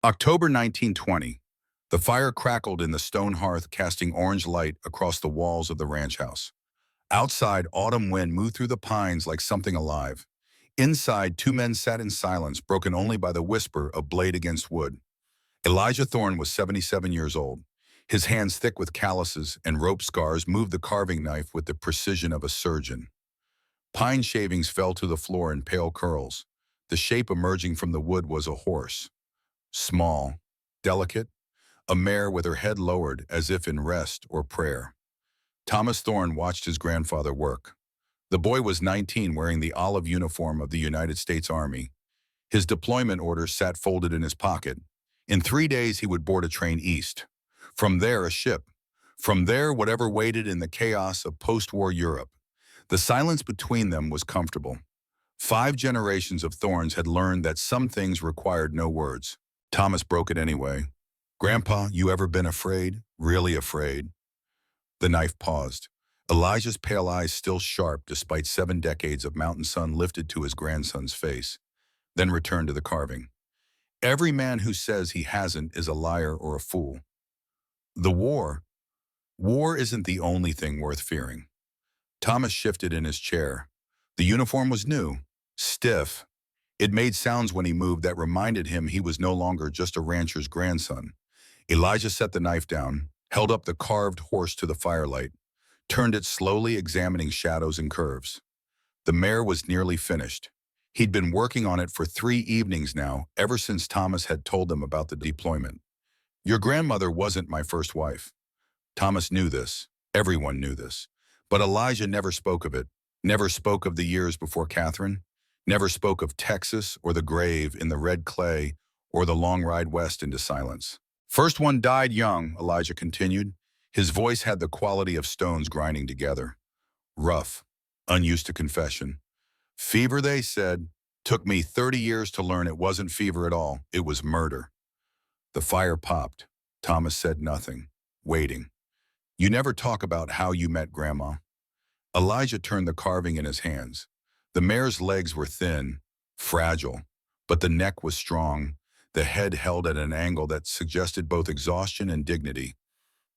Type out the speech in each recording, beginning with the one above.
October 1920. The fire crackled in the stone hearth, casting orange light across the walls of the ranch house. Outside, autumn wind moved through the pines like something alive. Inside, two men sat in silence, broken only by the whisper of blade against wood. Elijah Thorne was 77 years old. His hands thick with calluses and rope scars moved the carving knife with the precision of a surgeon. Pine shavings fell to the floor in pale curls. The shape emerging from the wood was a horse. Small, delicate, a mare with her head lowered as if in rest or prayer. Thomas Thorne watched his grandfather work. The boy was 19, wearing the olive uniform of the United States Army. His deployment order sat folded in his pocket. In 3 days, he would board a train east. From there, a ship. From there, whatever waited in the chaos of post-war Europe. The silence between them was comfortable. 5 generations of Thornes had learned that some things required no words. Thomas broke it anyway. "Grandpa, you ever been afraid? Really afraid?" The knife paused. Elijah's pale eyes still sharp despite 7 decades of mountain sun lifted to his grandson's face, then returned to the carving. "Every man who says he hasn't is a liar or a fool. The war isn't the only thing worth fearing." Thomas shifted in his chair. The uniform was new, stiff. It made sounds when he moved that reminded him he was no longer just a rancher's grandson. Elijah set the knife down, held up the carved horse to the firelight, turned it slowly, examining shadows and curves. The mare was nearly finished. He'd been working on it for 3 evenings now, ever since Thomas had told them about the deployment. "Your grandmother wasn't my first wife." Thomas knew this. Everyone knew this. But Elijah never spoke of it, never spoke of the years before Catherine, never spoke of Texas or the grave in the red clay or the long ride west into silence. "First one died young," Elijah continued. His voice had the quality of stones grinding together. Rough, unused to confession. "Fever, they said. Took me 30 years to learn it wasn't fever at all. It was murder." The fire popped. Thomas said nothing, waiting. "You never talk about how you met Grandma." Elijah turned the carving in his hands. The mare's legs were thin, fragile, but the neck was strong, the head held at an angle that suggested both exhaustion and dignity.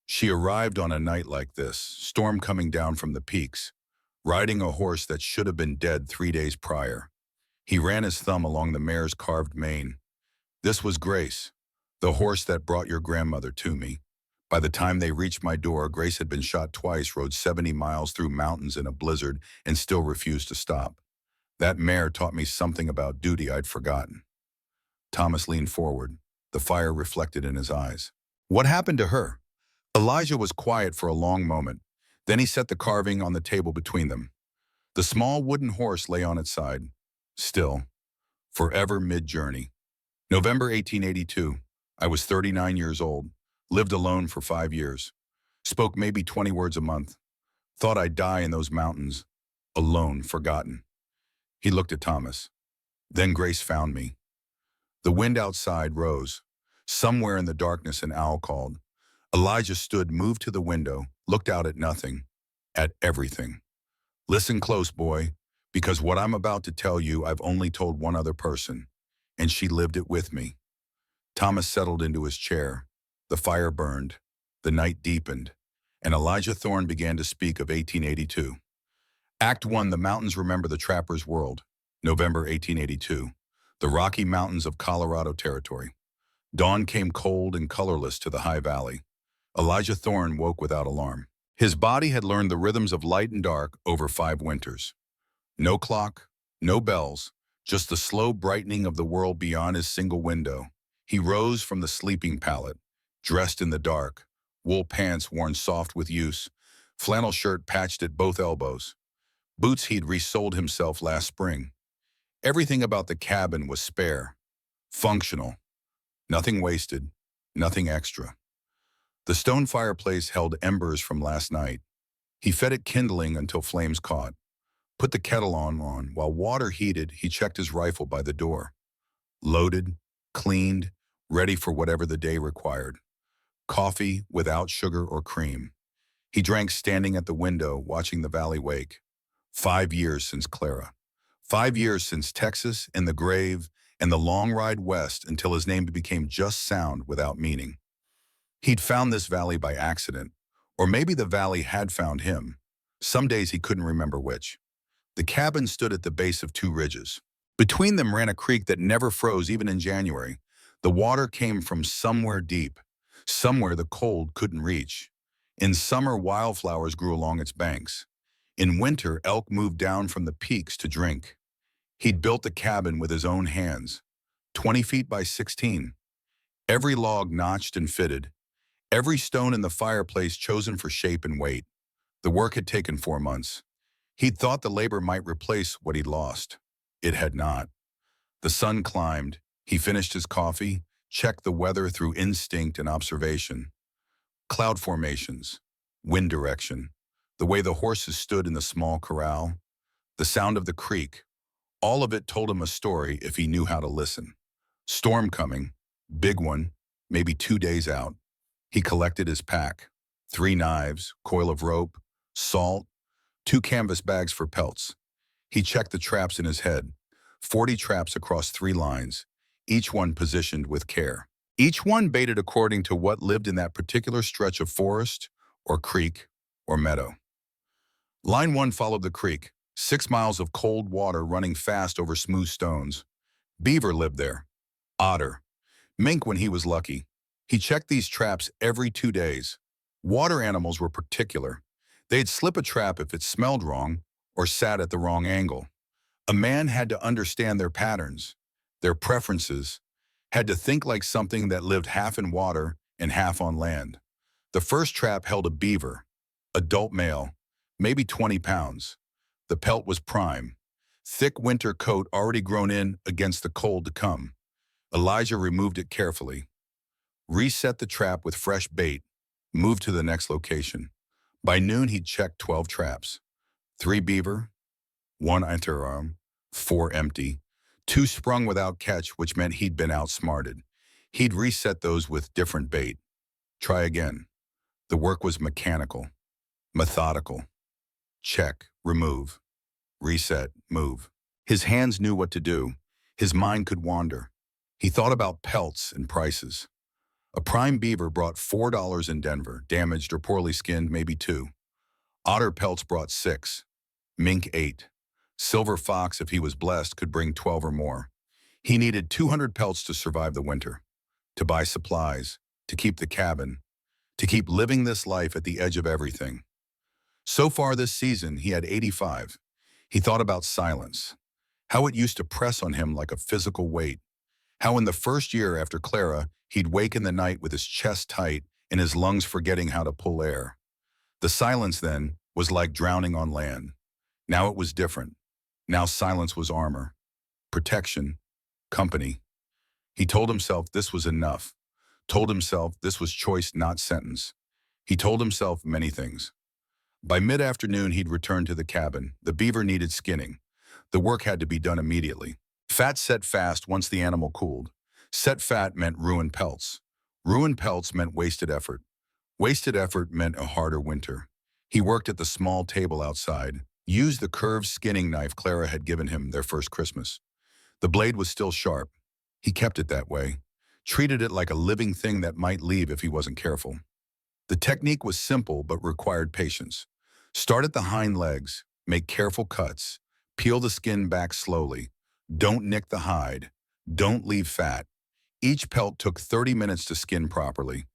She arrived on a night like this, storm coming down from the peaks, riding a horse that should have been dead 3 days prior. He ran his thumb along the mare's carved mane. "This was Grace, the horse that brought your grandmother to me. By the time they reached my door, Grace had been shot twice, rode 70 miles through mountains in a blizzard, and still refused to stop. That mare taught me something about duty I'd forgotten." Thomas leaned forward, the fire reflected in his eyes. "What happened to her?" Elijah was quiet for a long moment. Then he set the carving on the table between them. The small wooden horse lay on its side, still, forever mid-journey. "November 1882. I was 39 years old. Lived alone for 5 years. Spoke maybe 20 words a month. Thought I'd die in those mountains. Alone, forgotten." He looked at Thomas. "Then Grace found me." The wind outside rose. Somewhere in the darkness an owl called. Elijah stood, moved to the window, looked out at nothing, at everything. "Listen close, boy, because what I'm about to tell you I've only told one other person, and she lived it with me." Thomas settled into his chair. The fire burned, the night deepened, and Elijah Thorne began to speak of 1882. Act 1, The Mountains Remember the Trapper's World, November 1882. The Rocky Mountains of Colorado Territory. Dawn came cold and colorless to the high valley. Elijah Thorne woke without alarm. His body had learned the rhythms of light and dark over 5 winters. No clock, no bells, just the slow brightening of the world beyond his single window. He rose from the sleeping pallet, dressed in the dark, wool pants worn soft with use, flannel shirt patched at both elbows, boots he'd resoled himself last spring. Everything about the cabin was spare, functional, nothing wasted, nothing extra. The stone fireplace held embers from last night. He fed it kindling until flames caught. Put the kettle on. While water heated, he checked his rifle by the door. Loaded, cleaned, ready for whatever the day required. Coffee without sugar or cream. He drank standing at the window, watching the valley wake. 5 years since Clara. 5 years since Texas and the grave and the long ride west until his name became just sound without meaning. He'd found this valley by accident, or maybe the valley had found him. Some days he couldn't remember which. The cabin stood at the base of two ridges. Between them ran a creek that never froze even in January. The water came from somewhere deep, somewhere the cold couldn't reach. In summer, wildflowers grew along its banks. In winter, elk moved down from the peaks to drink. He'd built the cabin with his own hands, 20 feet by 16. Every log notched and fitted, every stone in the fireplace chosen for shape and weight. The work had taken 4 months. He'd thought the labor might replace what he'd lost. It had not. The sun climbed. He finished his coffee, checked the weather through instinct and observation. Cloud formations, wind direction, the way the horses stood in the small corral, the sound of the creek, all of it told him a story if he knew how to listen. Storm coming, big one, maybe 2 days out. He collected his pack, 3 knives, coil of rope, salt, 2 canvas bags for pelts. He checked the traps in his head, 40 traps across 3 lines, each one positioned with care. Each one baited according to what lived in that particular stretch of forest, or creek, or meadow. Line 1 followed the creek, 6 miles of cold water running fast over smooth stones. Beaver lived there. Otter. Mink when he was lucky. He checked these traps every 2 days. Water animals were particular. They'd slip a trap if it smelled wrong or sat at the wrong angle. A man had to understand their patterns, their preferences, had to think like something that lived half in water and half on land. The first trap held a beaver, adult male, maybe 20 pounds. The pelt was prime, thick winter coat already grown in against the cold to come. Elijah removed it carefully, reset the trap with fresh bait, moved to the next location. By noon, he'd checked 12 traps. 3 beaver, 1 underarm, 4 empty, 2 sprung without catch, which meant he'd been outsmarted. He'd reset those with different bait. Try again. The work was mechanical, methodical. Check, remove, reset, move. His hands knew what to do. His mind could wander. He thought about pelts and prices. A prime beaver brought $4 in Denver, damaged or poorly skinned, maybe 2. Otter pelts brought 6. Mink 8. Silver fox, if he was blessed, could bring 12 or more. He needed 200 pelts to survive the winter, to buy supplies, to keep the cabin, to keep living this life at the edge of everything. So far this season, he had 85. He thought about silence, how it used to press on him like a physical weight, how in the first year after Clara, he'd wake in the night with his chest tight and his lungs forgetting how to pull air. The silence then was like drowning on land. Now it was different. Now silence was armor, protection, company. He told himself this was enough, told himself this was choice, not sentence. He told himself many things. By mid-afternoon, he'd returned to the cabin. The beaver needed skinning. The work had to be done immediately. Fat set fast once the animal cooled. Set fat meant ruined pelts. Ruined pelts meant wasted effort. Wasted effort meant a harder winter. He worked at the small table outside, used the curved skinning knife Clara had given him their first Christmas. The blade was still sharp. He kept it that way, treated it like a living thing that might leave if he wasn't careful. The technique was simple but required patience. Start at the hind legs, make careful cuts, peel the skin back slowly. Don't nick the hide. Don't leave fat. Each pelt took 30 minutes to skin properly,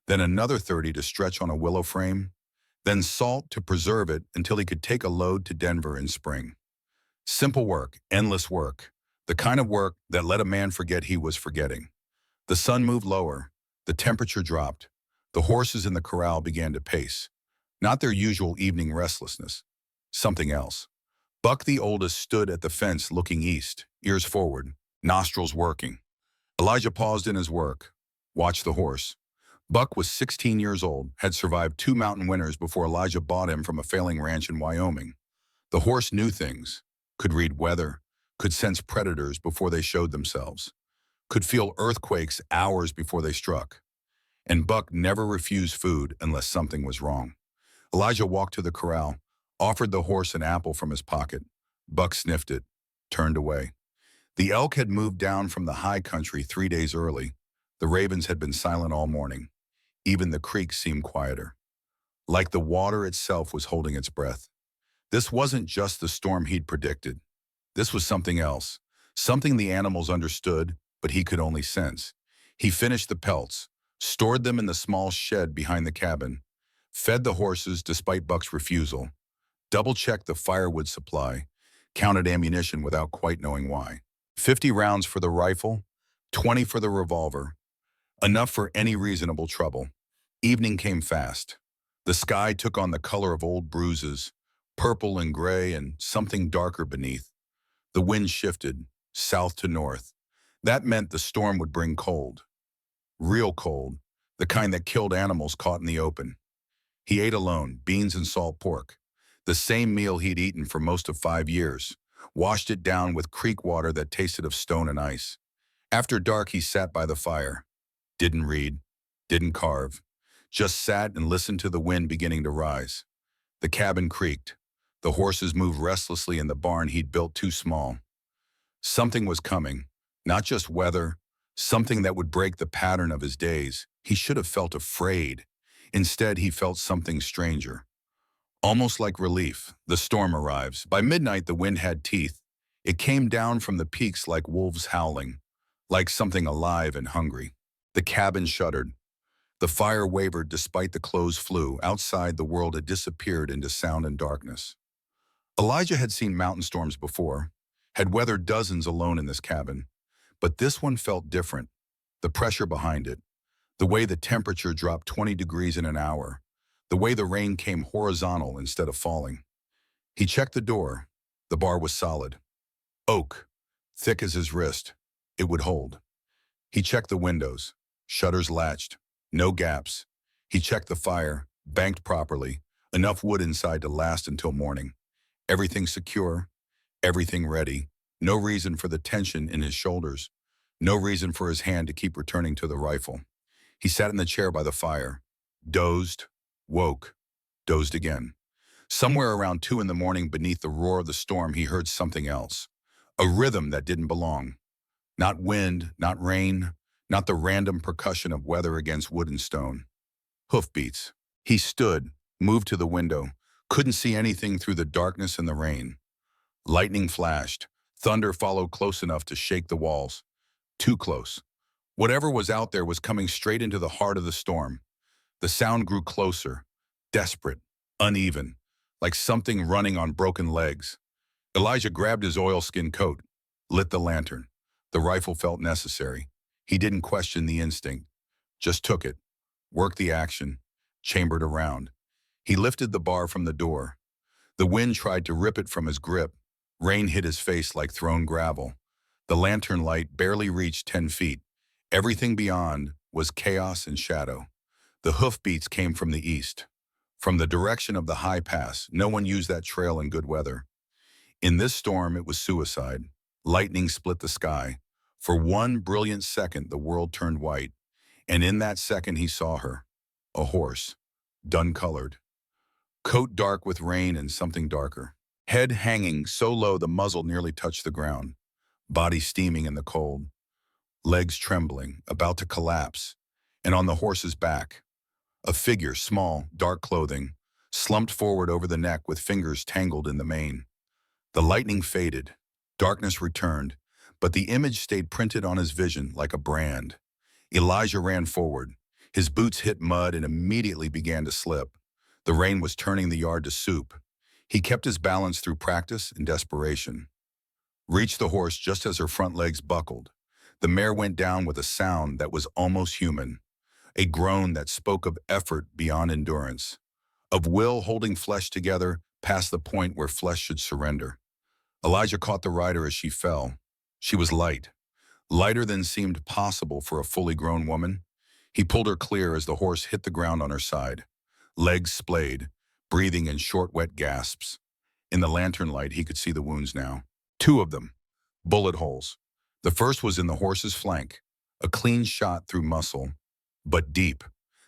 then another 30 to stretch on a willow frame, then salt to preserve it until he could take a load to Denver in spring. Simple work, endless work, the kind of work that let a man forget he was forgetting. The sun moved lower, the temperature dropped, the horses in the corral began to pace. Not their usual evening restlessness, something else. Buck, the oldest, stood at the fence looking east, ears forward, nostrils working. Elijah paused in his work, watched the horse. Buck was 16 years old, had survived 2 mountain winters before Elijah bought him from a failing ranch in Wyoming. The horse knew things, could read weather, could sense predators before they showed themselves, could feel earthquakes hours before they struck. And Buck never refused food unless something was wrong. Elijah walked to the corral, offered the horse an apple from his pocket. Buck sniffed it, turned away. The elk had moved down from the high country 3 days early. The ravens had been silent all morning. Even the creek seemed quieter, like the water itself was holding its breath. This wasn't just the storm he'd predicted. This was something else, something the animals understood, but he could only sense. He finished the pelts, stored them in the small shed behind the cabin, fed the horses despite Buck's refusal, double-checked the firewood supply, counted ammunition without quite knowing why. 50 rounds for the rifle, 20 for the revolver, enough for any reasonable trouble. Evening came fast. The sky took on the color of old bruises, purple and gray and something darker beneath. The wind shifted, south to north. That meant the storm would bring cold. Real cold, the kind that killed animals caught in the open. He ate alone, beans and salt pork, the same meal he'd eaten for most of 5 years, washed it down with creek water that tasted of stone and ice. After dark, he sat by the fire. Didn't read, didn't carve, just sat and listened to the wind beginning to rise. The cabin creaked. The horses moved restlessly in the barn he'd built too small. Something was coming, not just weather, something that would break the pattern of his days. He should have felt afraid. Instead, he felt something stranger. Almost like relief, the storm arrives. By midnight, the wind had teeth. It came down from the peaks like wolves howling, like something alive and hungry. The cabin shuddered. The fire wavered despite the clothes flew. Outside, the world had disappeared into sound and darkness. Elijah had seen mountain storms before, had weathered dozens alone in this cabin, but this one felt different. The pressure behind it, the way the temperature dropped 20 degrees in an hour, the way the rain came horizontal instead of falling. He checked the door. The bar was solid. Oak, thick as his wrist. It would hold. He checked the windows. Shutters latched. No gaps. He checked the fire, banked properly, enough wood inside to last until morning. Everything secure, everything ready. No reason for the tension in his shoulders. No reason for his hand to keep returning to the rifle. He sat in the chair by the fire, dozed, woke, dozed again. Somewhere around 2 in the morning, beneath the roar of the storm, he heard something else. A rhythm that didn't belong. Not wind, not rain, not the random percussion of weather against wood and stone. Hoofbeats. He stood, moved to the window, couldn't see anything through the darkness and the rain. Lightning flashed. Thunder followed close enough to shake the walls. Too close. Whatever was out there was coming straight into the heart of the storm. The sound grew closer, desperate, uneven, like something running on broken legs. Elijah grabbed his oilskin coat, lit the lantern. The rifle felt necessary. He didn't question the instinct, just took it, worked the action, chambered around. He lifted the bar from the door. The wind tried to rip it from his grip. Rain hit his face like thrown gravel. The lantern light barely reached 10 feet. Everything beyond was chaos and shadow. The hoofbeats came from the east. From the direction of the high pass. No one used that trail in good weather. In this storm, it was suicide. Lightning split the sky. For one brilliant second, the world turned white. And in that second, he saw her. A horse, dun-colored. Coat dark with rain and something darker. Head hanging so low the muzzle nearly touched the ground. Body steaming in the cold. Legs trembling, about to collapse. And on the horse's back, a figure, small, dark clothing, slumped forward over the neck with fingers tangled in the mane. The lightning faded. Darkness returned, but the image stayed printed on his vision like a brand. Elijah ran forward. His boots hit mud and immediately began to slip. The rain was turning the yard to soup. He kept his balance through practice and desperation. Reached the horse just as her front legs buckled. The mare went down with a sound that was almost human, a groan that spoke of effort beyond endurance, of will holding flesh together past the point where flesh should surrender. Elijah caught the rider as she fell. She was light, lighter than seemed possible for a fully grown woman. He pulled her clear as the horse hit the ground on her side. Legs splayed, breathing in short, wet gasps. In the lantern light, he could see the wounds now. 2 of them, bullet holes. The first was in the horse's flank, a clean shot through muscle, but deep.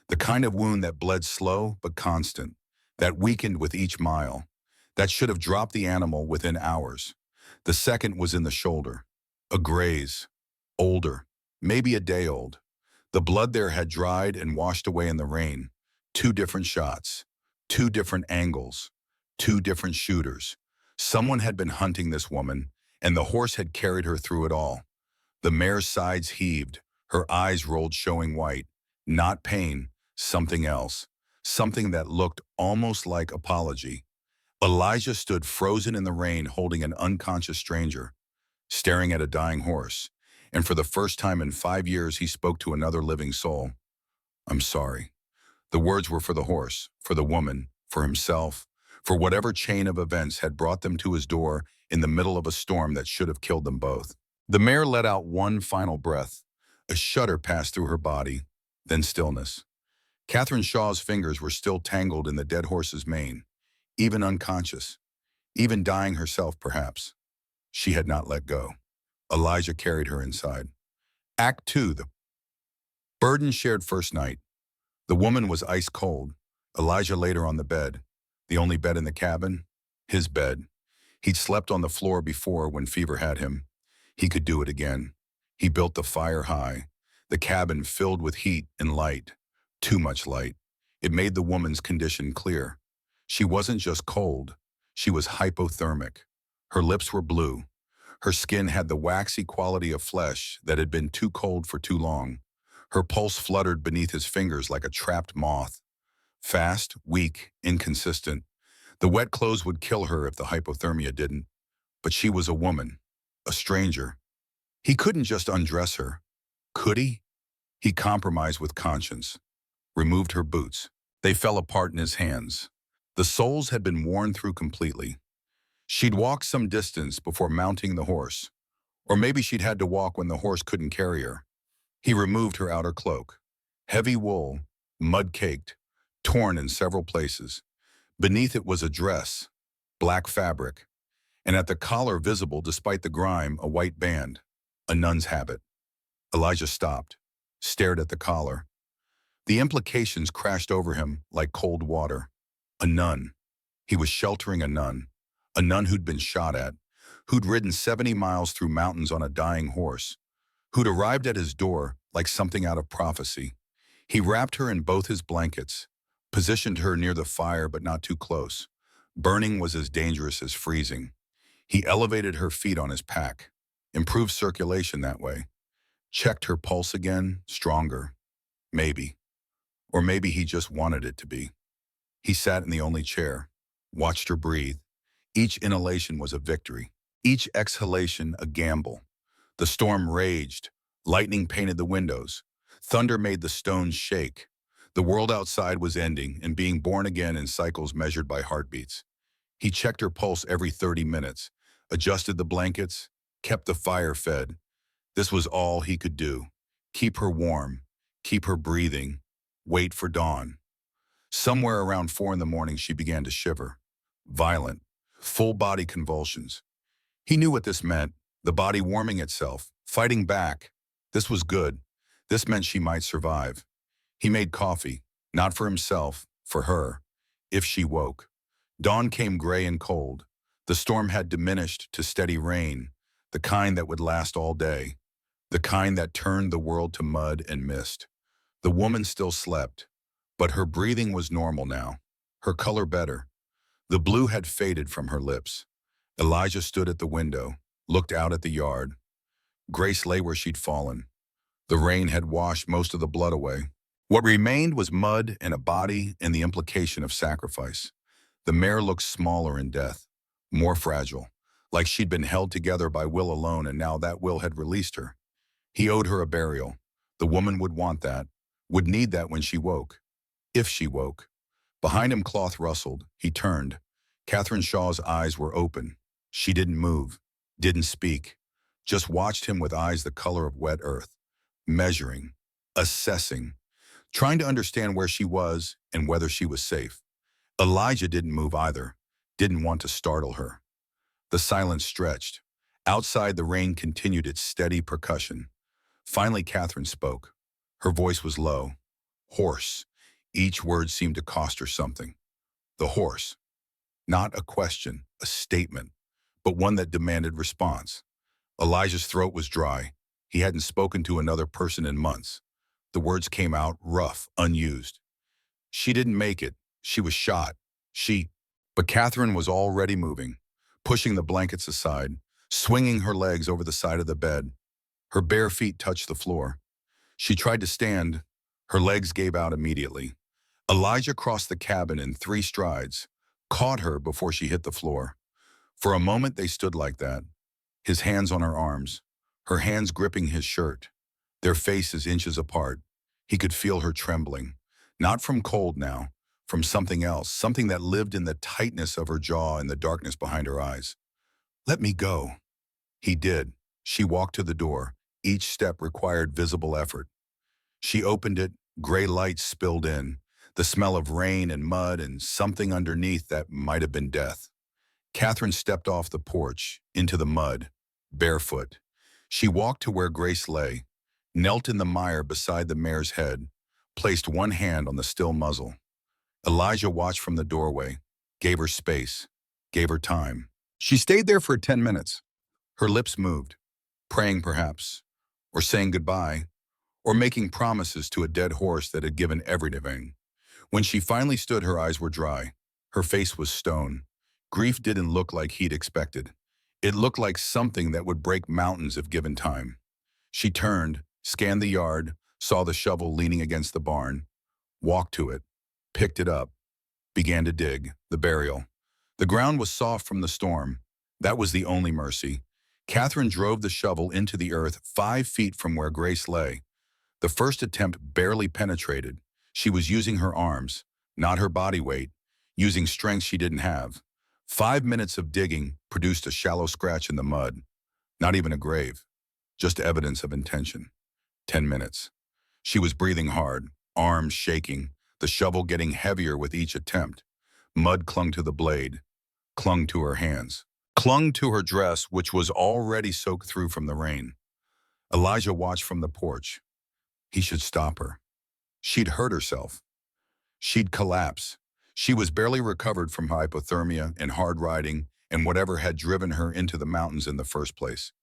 The kind of wound that bled slow but constant, that weakened with each mile, that should have dropped the animal within hours. The second was in the shoulder, A graze, older, maybe a day old. The blood there had dried and washed away in the rain. Two different shots, two different angles, two different shooters. Someone had been hunting this woman, and the horse had carried her through it all. The mare's sides heaved, her eyes rolled showing white. Not pain, something else. Something that looked almost like apology. Elijah stood frozen in the rain holding an unconscious stranger, staring at a dying horse. And for the first time in 5 years, he spoke to another living soul. "I'm sorry." The words were for the horse, for the woman, for himself, for whatever chain of events had brought them to his door in the middle of a storm that should have killed them both. The mare let out one final breath. A shudder passed through her body, then stillness. Catherine Shaw's fingers were still tangled in the dead horse's mane, even unconscious, even dying herself perhaps. She had not let go. Elijah carried her inside. Act 2, the burden shared first night. The woman was ice cold. Elijah laid her on the bed. The only bed in the cabin? His bed. He'd slept on the floor before when fever had him. He could do it again. He built the fire high. The cabin filled with heat and light. Too much light. It made the woman's condition clear. She wasn't just cold. She was hypothermic. Her lips were blue. Her skin had the waxy quality of flesh that had been too cold for too long. Her pulse fluttered beneath his fingers like a trapped moth. Fast, weak, inconsistent. The wet clothes would kill her if the hypothermia didn't. But she was a woman, a stranger. He couldn't just undress her. Could he? He compromised with conscience. Removed her boots. They fell apart in his hands. The soles had been worn through completely. She'd walked some distance before mounting the horse. Or maybe she'd had to walk when the horse couldn't carry her. He removed her outer cloak. Heavy wool, mud-caked, torn in several places. Beneath it was a dress, black fabric, and at the collar visible despite the grime, a white band, a nun's habit. Elijah stopped, stared at the collar. The implications crashed over him like cold water. A nun. He was sheltering a nun who'd been shot at, who'd ridden 70 miles through mountains on a dying horse, who'd arrived at his door like something out of prophecy. He wrapped her in both his blankets, positioned her near the fire but not too close. Burning was as dangerous as freezing. He elevated her feet on his pack, improved circulation that way, checked her pulse again, stronger. Maybe. Or maybe he just wanted it to be. He sat in the only chair, watched her breathe. Each inhalation was a victory, each exhalation a gamble. The storm raged, lightning painted the windows, thunder made the stones shake. The world outside was ending and being born again in cycles measured by heartbeats. He checked her pulse every 30 minutes, adjusted the blankets, kept the fire fed. This was all he could do. Keep her warm, keep her breathing, wait for dawn. Somewhere around 4 in the morning, she began to shiver. Violent, full-body convulsions. He knew what this meant, the body warming itself, fighting back. This was good. This meant she might survive. He made coffee, not for himself, for her, if she woke. Dawn came gray and cold. The storm had diminished to steady rain, the kind that would last all day, the kind that turned the world to mud and mist. The woman still slept, but her breathing was normal now, her color better. The blue had faded from her lips. Elijah stood at the window, looked out at the yard. Grace lay where she'd fallen. The rain had washed most of the blood away. What remained was mud and a body and the implication of sacrifice. The mare looked smaller in death, more fragile, like she'd been held together by will alone and now that will had released her. He owed her a burial. The woman would want that, would need that when she woke. If she woke. Behind him cloth rustled. He turned. Catherine Shaw's eyes were open. She didn't move, didn't speak, just watched him with eyes the color of wet earth, measuring, assessing, trying to understand where she was and whether she was safe. Elijah didn't move either, didn't want to startle her. The silence stretched. Outside, the rain continued its steady percussion. Finally, Catherine spoke. Her voice was low, hoarse. Each word seemed to cost her something. The horse. Not a question, a statement, but one that demanded response. Elijah's throat was dry. He hadn't spoken to another person in months. The words came out rough, unused. She didn't make it. She was shot. She... But Catherine was already moving, pushing the blankets aside, swinging her legs over the side of the bed. Her bare feet touched the floor. She tried to stand. Her legs gave out immediately. Elijah crossed the cabin in 3 strides, caught her before she hit the floor. For a moment they stood like that, his hands on her arms, her hands gripping his shirt, their faces inches apart. He could feel her trembling, not from cold now, from something else, something that lived in the tightness of her jaw and the darkness behind her eyes. "Let me go." He did. She walked to the door. Each step required visible effort. She opened it, gray light spilled in, the smell of rain and mud and something underneath that might have been death. Catherine stepped off the porch, into the mud, barefoot. She walked to where Grace lay, knelt in the mire beside the mare's head, placed one hand on the still muzzle. Elijah watched from the doorway, gave her space, gave her time. She stayed there for 10 minutes. Her lips moved, praying perhaps, or saying goodbye, or making promises to a dead horse that had given everything. When she finally stood, her eyes were dry. Her face was stone. Grief didn't look like he'd expected. It looked like something that would break mountains if given time. She turned, scanned the yard, saw the shovel leaning against the barn, walked to it, picked it up, began to dig, the burial. The ground was soft from the storm. That was the only mercy. Catherine drove the shovel into the earth 5 feet from where Grace lay. The first attempt barely penetrated. She was using her arms, not her body weight, using strength she didn't have. 5 minutes of digging produced a shallow scratch in the mud. Not even a grave, just evidence of intention. 10 minutes. She was breathing hard, arms shaking, the shovel getting heavier with each attempt. Mud clung to the blade, clung to her hands, clung to her dress, which was already soaked through from the rain. Elijah watched from the porch. He should stop her. She'd hurt herself. She'd collapse. She was barely recovered from hypothermia and hard riding and whatever had driven her into the mountains in the first place.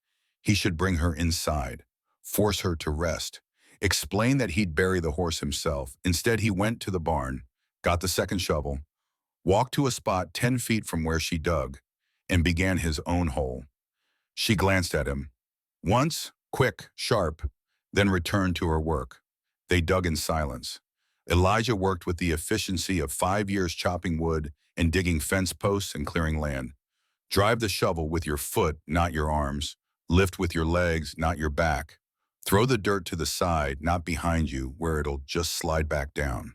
He should bring her inside, force her to rest, explain that he'd bury the horse himself. Instead, he went to the barn, got the second shovel, walked to a spot 10 feet from where she dug, and began his own hole. She glanced at him. Once, quick, sharp, then returned to her work. They dug in silence. Elijah worked with the efficiency of 5 years chopping wood and digging fence posts and clearing land. Drive the shovel with your foot, not your arms. Lift with your legs, not your back. Throw the dirt to the side, not behind you, where it'll just slide back down.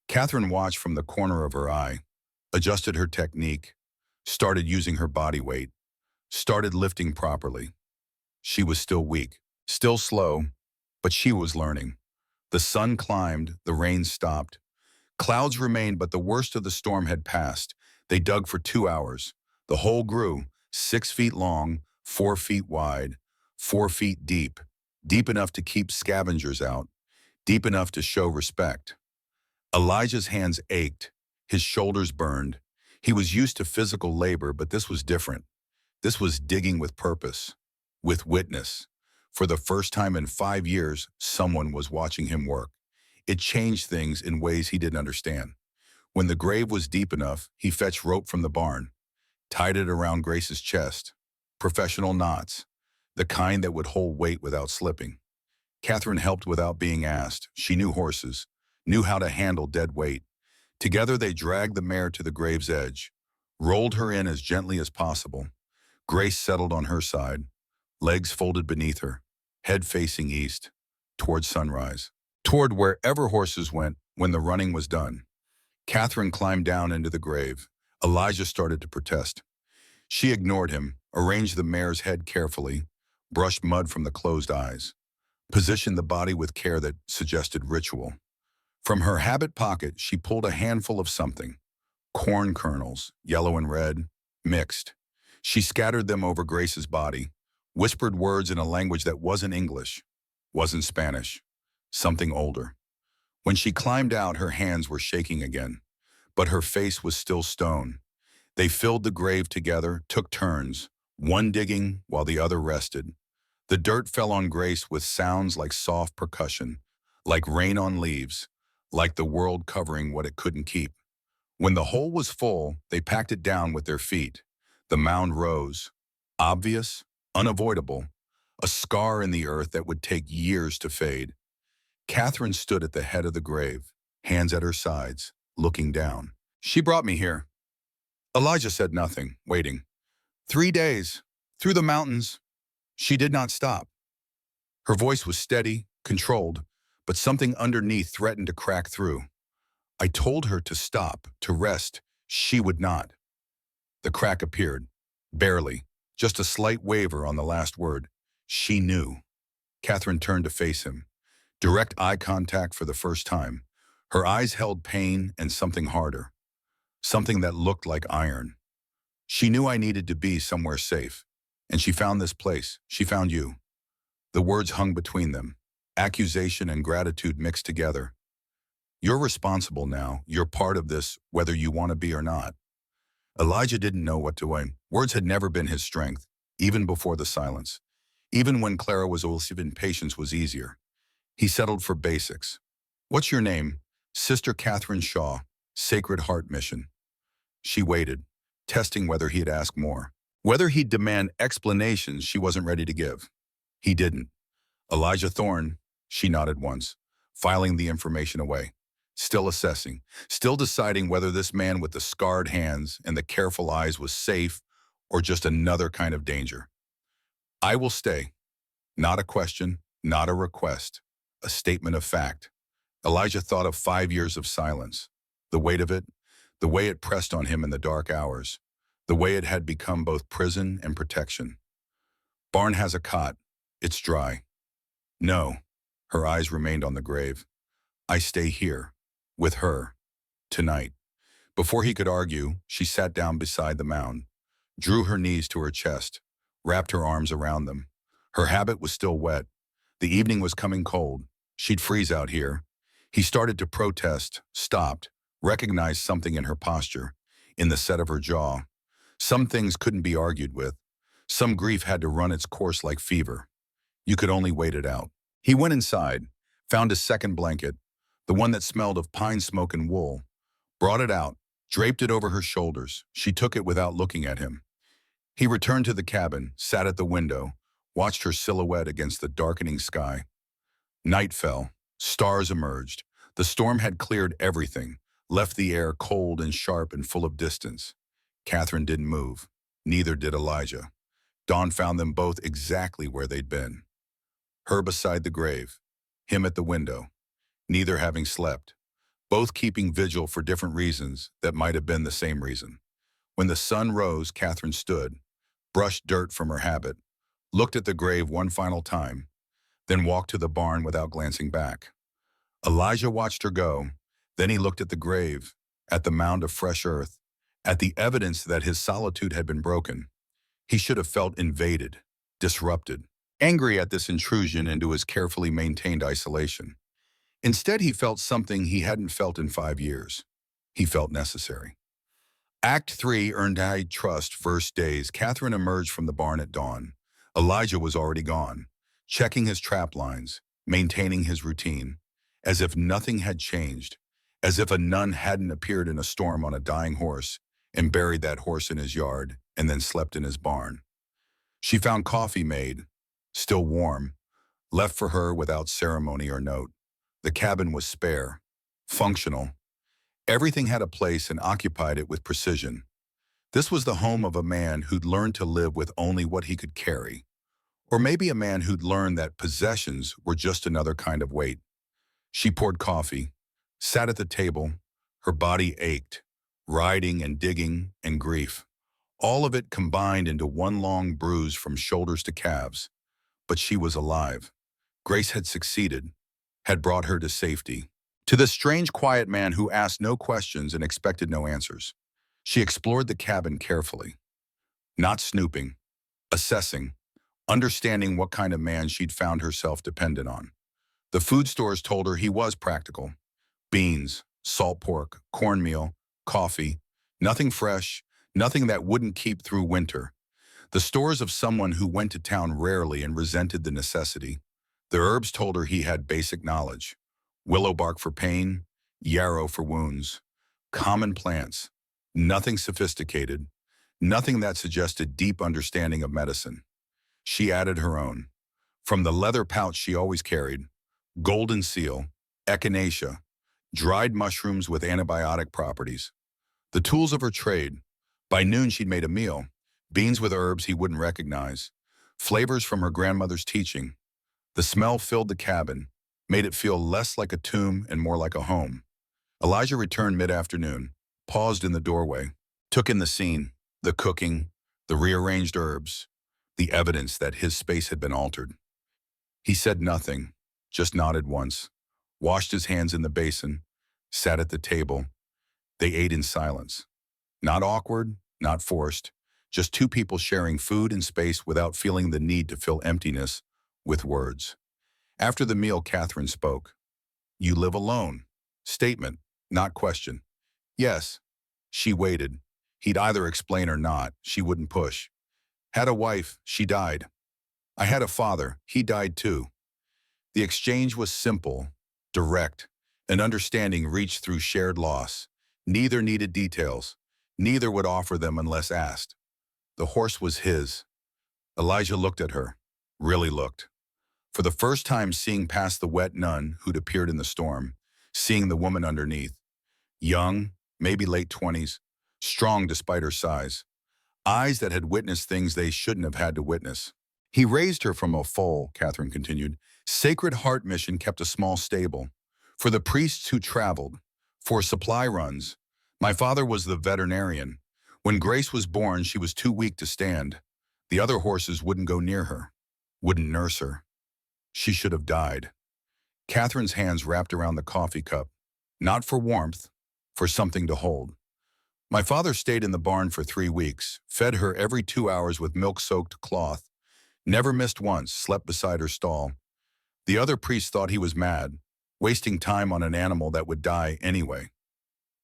Catherine watched from the corner of her eye, adjusted her technique, started using her body weight, started lifting properly. She was still weak, still slow, but she was learning. The sun climbed, the rain stopped. Clouds remained, but the worst of the storm had passed. They dug for 2 hours. The hole grew, 6 feet long, 4 feet wide, 4 feet deep, deep enough to keep scavengers out, deep enough to show respect. Elijah's hands ached, his shoulders burned. He was used to physical labor, but this was different. This was digging with purpose, with witness. For the first time in 5 years, someone was watching him work. It changed things in ways he didn't understand. When the grave was deep enough, he fetched rope from the barn, tied it around Grace's chest. Professional knots, the kind that would hold weight without slipping. Catherine helped without being asked. She knew horses, knew how to handle dead weight. Together they dragged the mare to the grave's edge, rolled her in as gently as possible. Grace settled on her side, legs folded beneath her, head facing east, toward sunrise, toward wherever horses went when the running was done. Catherine climbed down into the grave. Elijah started to protest. She ignored him, arranged the mare's head carefully, brushed mud from the closed eyes, positioned the body with care that suggested ritual. From her habit pocket, she pulled a handful of something. Corn kernels, yellow and red, mixed. She scattered them over Grace's body, whispered words in a language that wasn't English, wasn't Spanish, something older. When she climbed out, her hands were shaking again, but her face was still stone. They filled the grave together, took turns, one digging while the other rested. The dirt fell on Grace with sounds like soft percussion, like rain on leaves, like the world covering what it couldn't keep. When the hole was full, they packed it down with their feet. The mound rose. Obvious, unavoidable, a scar in the earth that would take years to fade. Catherine stood at the head of the grave, hands at her sides, looking down. She brought me here. Elijah said nothing, waiting. 3 days, through the mountains. She did not stop. Her voice was steady, controlled, but something underneath threatened to crack through. I told her to stop, to rest. She would not. The crack appeared. Barely. Just a slight waver on the last word. She knew. Catherine turned to face him. Direct eye contact for the first time. Her eyes held pain and something harder. Something that looked like iron. She knew I needed to be somewhere safe. And she found this place. She found you. The words hung between them. Accusation and gratitude mixed together. You're responsible now. You're part of this, whether you want to be or not. Elijah didn't know what to say. Words had never been his strength, even before the silence. Even when Clara was elusive and patience was easier. He settled for basics. What's your name? Sister Catherine Shaw, Sacred Heart Mission. She waited, testing whether he'd ask more. Whether he'd demand explanations she wasn't ready to give. He didn't. Elijah Thorne, she nodded once, filing the information away. Still assessing, still deciding whether this man with the scarred hands and the careful eyes was safe or just another kind of danger. I will stay. Not a question, not a request, a statement of fact. Elijah thought of 5 years of silence. The weight of it, the way it pressed on him in the dark hours, the way it had become both prison and protection. Barn has a cot. It's dry. No. Her eyes remained on the grave. I stay here. With her. Tonight. Before he could argue, she sat down beside the mound, drew her knees to her chest, wrapped her arms around them. Her habit was still wet. The evening was coming cold. She'd freeze out here. He started to protest, stopped, recognized something in her posture, in the set of her jaw. Some things couldn't be argued with. Some grief had to run its course like fever. You could only wait it out. He went inside, found a second blanket, the one that smelled of pine smoke and wool, brought it out, draped it over her shoulders. She took it without looking at him. He returned to the cabin, sat at the window, watched her silhouette against the darkening sky. Night fell. Stars emerged. The storm had cleared everything, left the air cold and sharp and full of distance. Catherine didn't move. Neither did Elijah. Dawn found them both exactly where they'd been. Her beside the grave, him at the window, neither having slept, both keeping vigil for different reasons that might have been the same reason. When the sun rose, Catherine stood, brushed dirt from her habit, looked at the grave one final time, then walked to the barn without glancing back. Elijah watched her go. Then he looked at the grave, at the mound of fresh earth, at the evidence that his solitude had been broken. He should have felt invaded, disrupted, angry at this intrusion into his carefully maintained isolation. Instead, he felt something he hadn't felt in 5 years. He felt necessary. Act 3 earned high trust first days. Catherine emerged from the barn at dawn. Elijah was already gone, checking his trap lines, maintaining his routine, as if nothing had changed, as if a nun hadn't appeared in a storm on a dying horse and buried that horse in his yard and then slept in his barn. She found coffee made, still warm, left for her without ceremony or note. The cabin was spare, functional. Everything had a place and occupied it with precision. This was the home of a man who'd learned to live with only what he could carry. Or maybe a man who'd learned that possessions were just another kind of weight. She poured coffee, sat at the table. Her body ached, riding and digging and grief. All of it combined into one long bruise from shoulders to calves. But she was alive. Grace had succeeded, had brought her to safety. To the strange, quiet man who asked no questions and expected no answers. She explored the cabin carefully, not snooping, assessing, understanding what kind of man she'd found herself dependent on. The food stores told her he was practical. Beans, salt pork, cornmeal, coffee, nothing fresh, nothing that wouldn't keep through winter. The stores of someone who went to town rarely and resented the necessity. The herbs told her he had basic knowledge. Willow bark for pain, yarrow for wounds. Common plants. Nothing sophisticated. Nothing that suggested deep understanding of medicine. She added her own. From the leather pouch she always carried, golden seal, echinacea, dried mushrooms with antibiotic properties. The tools of her trade. By noon she'd made a meal. Beans with herbs he wouldn't recognize. Flavors from her grandmother's teaching. The smell filled the cabin, made it feel less like a tomb and more like a home. Elijah returned mid-afternoon, paused in the doorway, took in the scene, the cooking, the rearranged herbs, the evidence that his space had been altered. He said nothing, just nodded once, washed his hands in the basin, sat at the table. They ate in silence. Not awkward, not forced, just two people sharing food and space without feeling the need to fill emptiness with words. After the meal, Catherine spoke. "You live alone." Statement, not question. "Yes." She waited. He'd either explain or not. She wouldn't push. "Had a wife. She died. I had a father. He died too." The exchange was simple, direct. An understanding reached through shared loss. Neither needed details. Neither would offer them unless asked. The horse was his. Elijah looked at her. Really looked. For the first time seeing past the wet nun who'd appeared in the storm, seeing the woman underneath. Young, maybe late 20s, strong despite her size. Eyes that had witnessed things they shouldn't have had to witness. He raised her from a foal, Catherine continued. Sacred Heart Mission kept a small stable. For the priests who traveled. For supply runs. My father was the veterinarian. When Grace was born, she was too weak to stand. The other horses wouldn't go near her. Wouldn't nurse her. She should have died. Catherine's hands wrapped around the coffee cup. Not for warmth, for something to hold. My father stayed in the barn for 3 weeks, fed her every 2 hours with milk-soaked cloth, never missed once, slept beside her stall. The other priests thought he was mad, wasting time on an animal that would die anyway.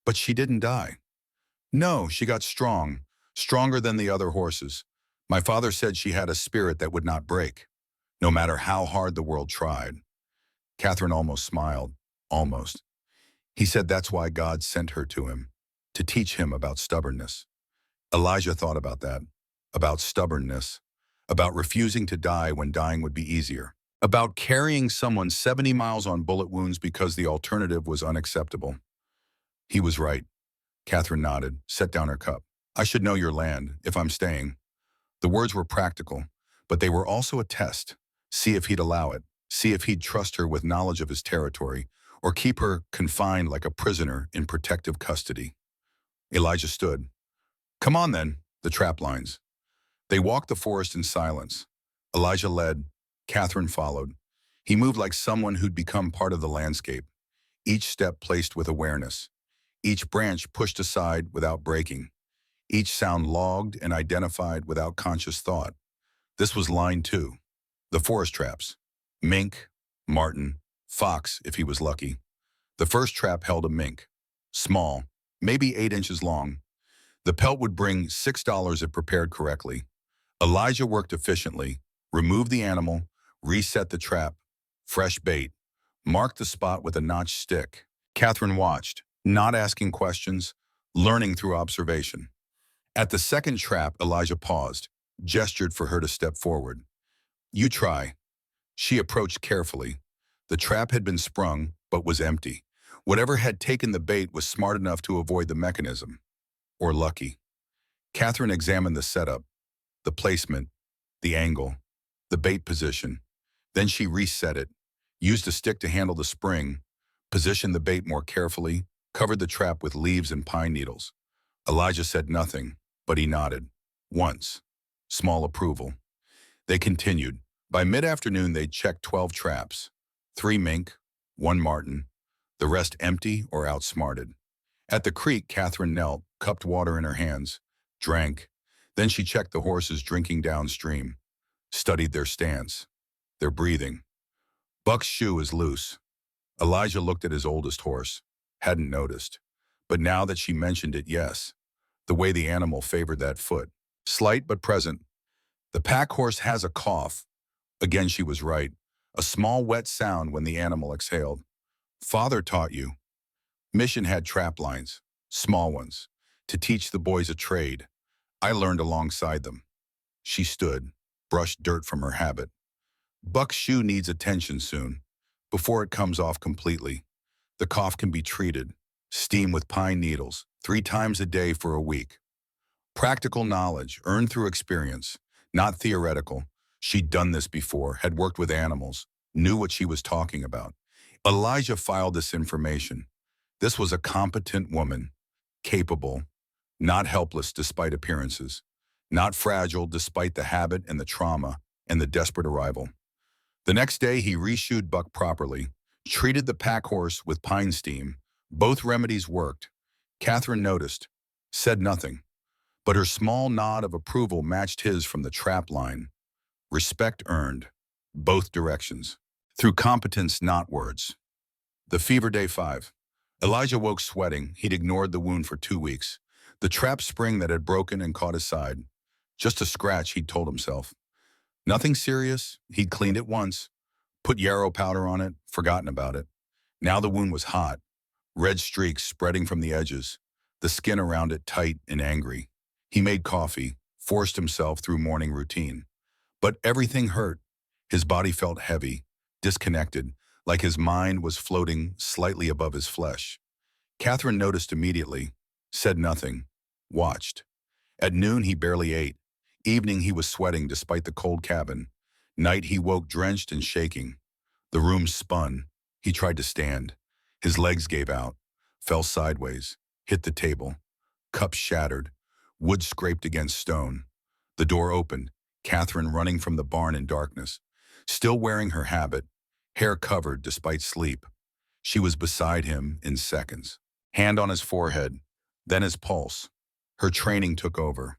But she didn't die. No, she got strong, stronger than the other horses. My father said she had a spirit that would not break, no matter how hard the world tried. Catherine almost smiled, almost. He said that's why God sent her to him, to teach him about stubbornness. Elijah thought about that, about stubbornness, about refusing to die when dying would be easier, about carrying someone 70 miles on bullet wounds because the alternative was unacceptable. He was right. Catherine nodded, set down her cup. I should know your land, if I'm staying. The words were practical, but they were also a test. See if he'd allow it. See if he'd trust her with knowledge of his territory, or keep her confined like a prisoner in protective custody. Elijah stood. Come on then, the trap lines. They walked the forest in silence. Elijah led. Catherine followed. He moved like someone who'd become part of the landscape, each step placed with awareness, each branch pushed aside without breaking, each sound logged and identified without conscious thought. This was line 2, the forest traps. Mink, marten, fox if he was lucky. The first trap held a mink, small, maybe 8 inches long. The pelt would bring $6 if prepared correctly. Elijah worked efficiently, removed the animal, reset the trap, fresh bait, marked the spot with a notched stick. Catherine watched, not asking questions, learning through observation. At the second trap, Elijah paused, gestured for her to step forward. You try. She approached carefully. The trap had been sprung, but was empty. Whatever had taken the bait was smart enough to avoid the mechanism. Or lucky. Catherine examined the setup, the placement, the angle, the bait position. Then she reset it, used a stick to handle the spring, positioned the bait more carefully, covered the trap with leaves and pine needles. Elijah said nothing, but he nodded. Once. Small approval. They continued. By mid-afternoon, they'd checked 12 traps. 3 mink, 1 marten, the rest empty or outsmarted. At the creek, Catherine knelt, cupped water in her hands, drank. Then she checked the horses drinking downstream, studied their stance, their breathing. Buck's shoe is loose. Elijah looked at his oldest horse, hadn't noticed. But now that she mentioned it, yes, the way the animal favored that foot. Slight but present. The pack horse has a cough. Again, she was right. A small wet sound when the animal exhaled. Father taught you. Mission had trap lines, small ones, to teach the boys a trade. I learned alongside them. She stood, brushed dirt from her habit. Buck's shoe needs attention soon, before it comes off completely. The cough can be treated. Steam with pine needles, 3 times a day for a week. Practical knowledge, earned through experience, not theoretical. She'd done this before, had worked with animals, knew what she was talking about. Elijah filed this information. This was a competent woman, capable, not helpless despite appearances, not fragile despite the habit and the trauma and the desperate arrival. The next day, he reshoed Buck properly, treated the pack horse with pine steam. Both remedies worked. Catherine noticed, said nothing, but her small nod of approval matched his from the trap line. Respect earned, both directions, through competence, not words. The fever day 5. Elijah woke sweating. He'd ignored the wound for 2 weeks. The trap spring that had broken and caught his side. Just a scratch, he'd told himself. Nothing serious. He'd cleaned it once, put yarrow powder on it, forgotten about it. Now the wound was hot, red streaks spreading from the edges, the skin around it tight and angry. He made coffee, forced himself through morning routine. But everything hurt. His body felt heavy, disconnected, like his mind was floating slightly above his flesh. Catherine noticed immediately, said nothing, watched. At noon, he barely ate. Evening, he was sweating despite the cold cabin. Night, he woke drenched and shaking. The room spun. He tried to stand. His legs gave out, fell sideways, hit the table. Cups shattered. Wood scraped against stone. The door opened, Catherine running from the barn in darkness, still wearing her habit, hair covered despite sleep. She was beside him in seconds. Hand on his forehead, then his pulse. Her training took over.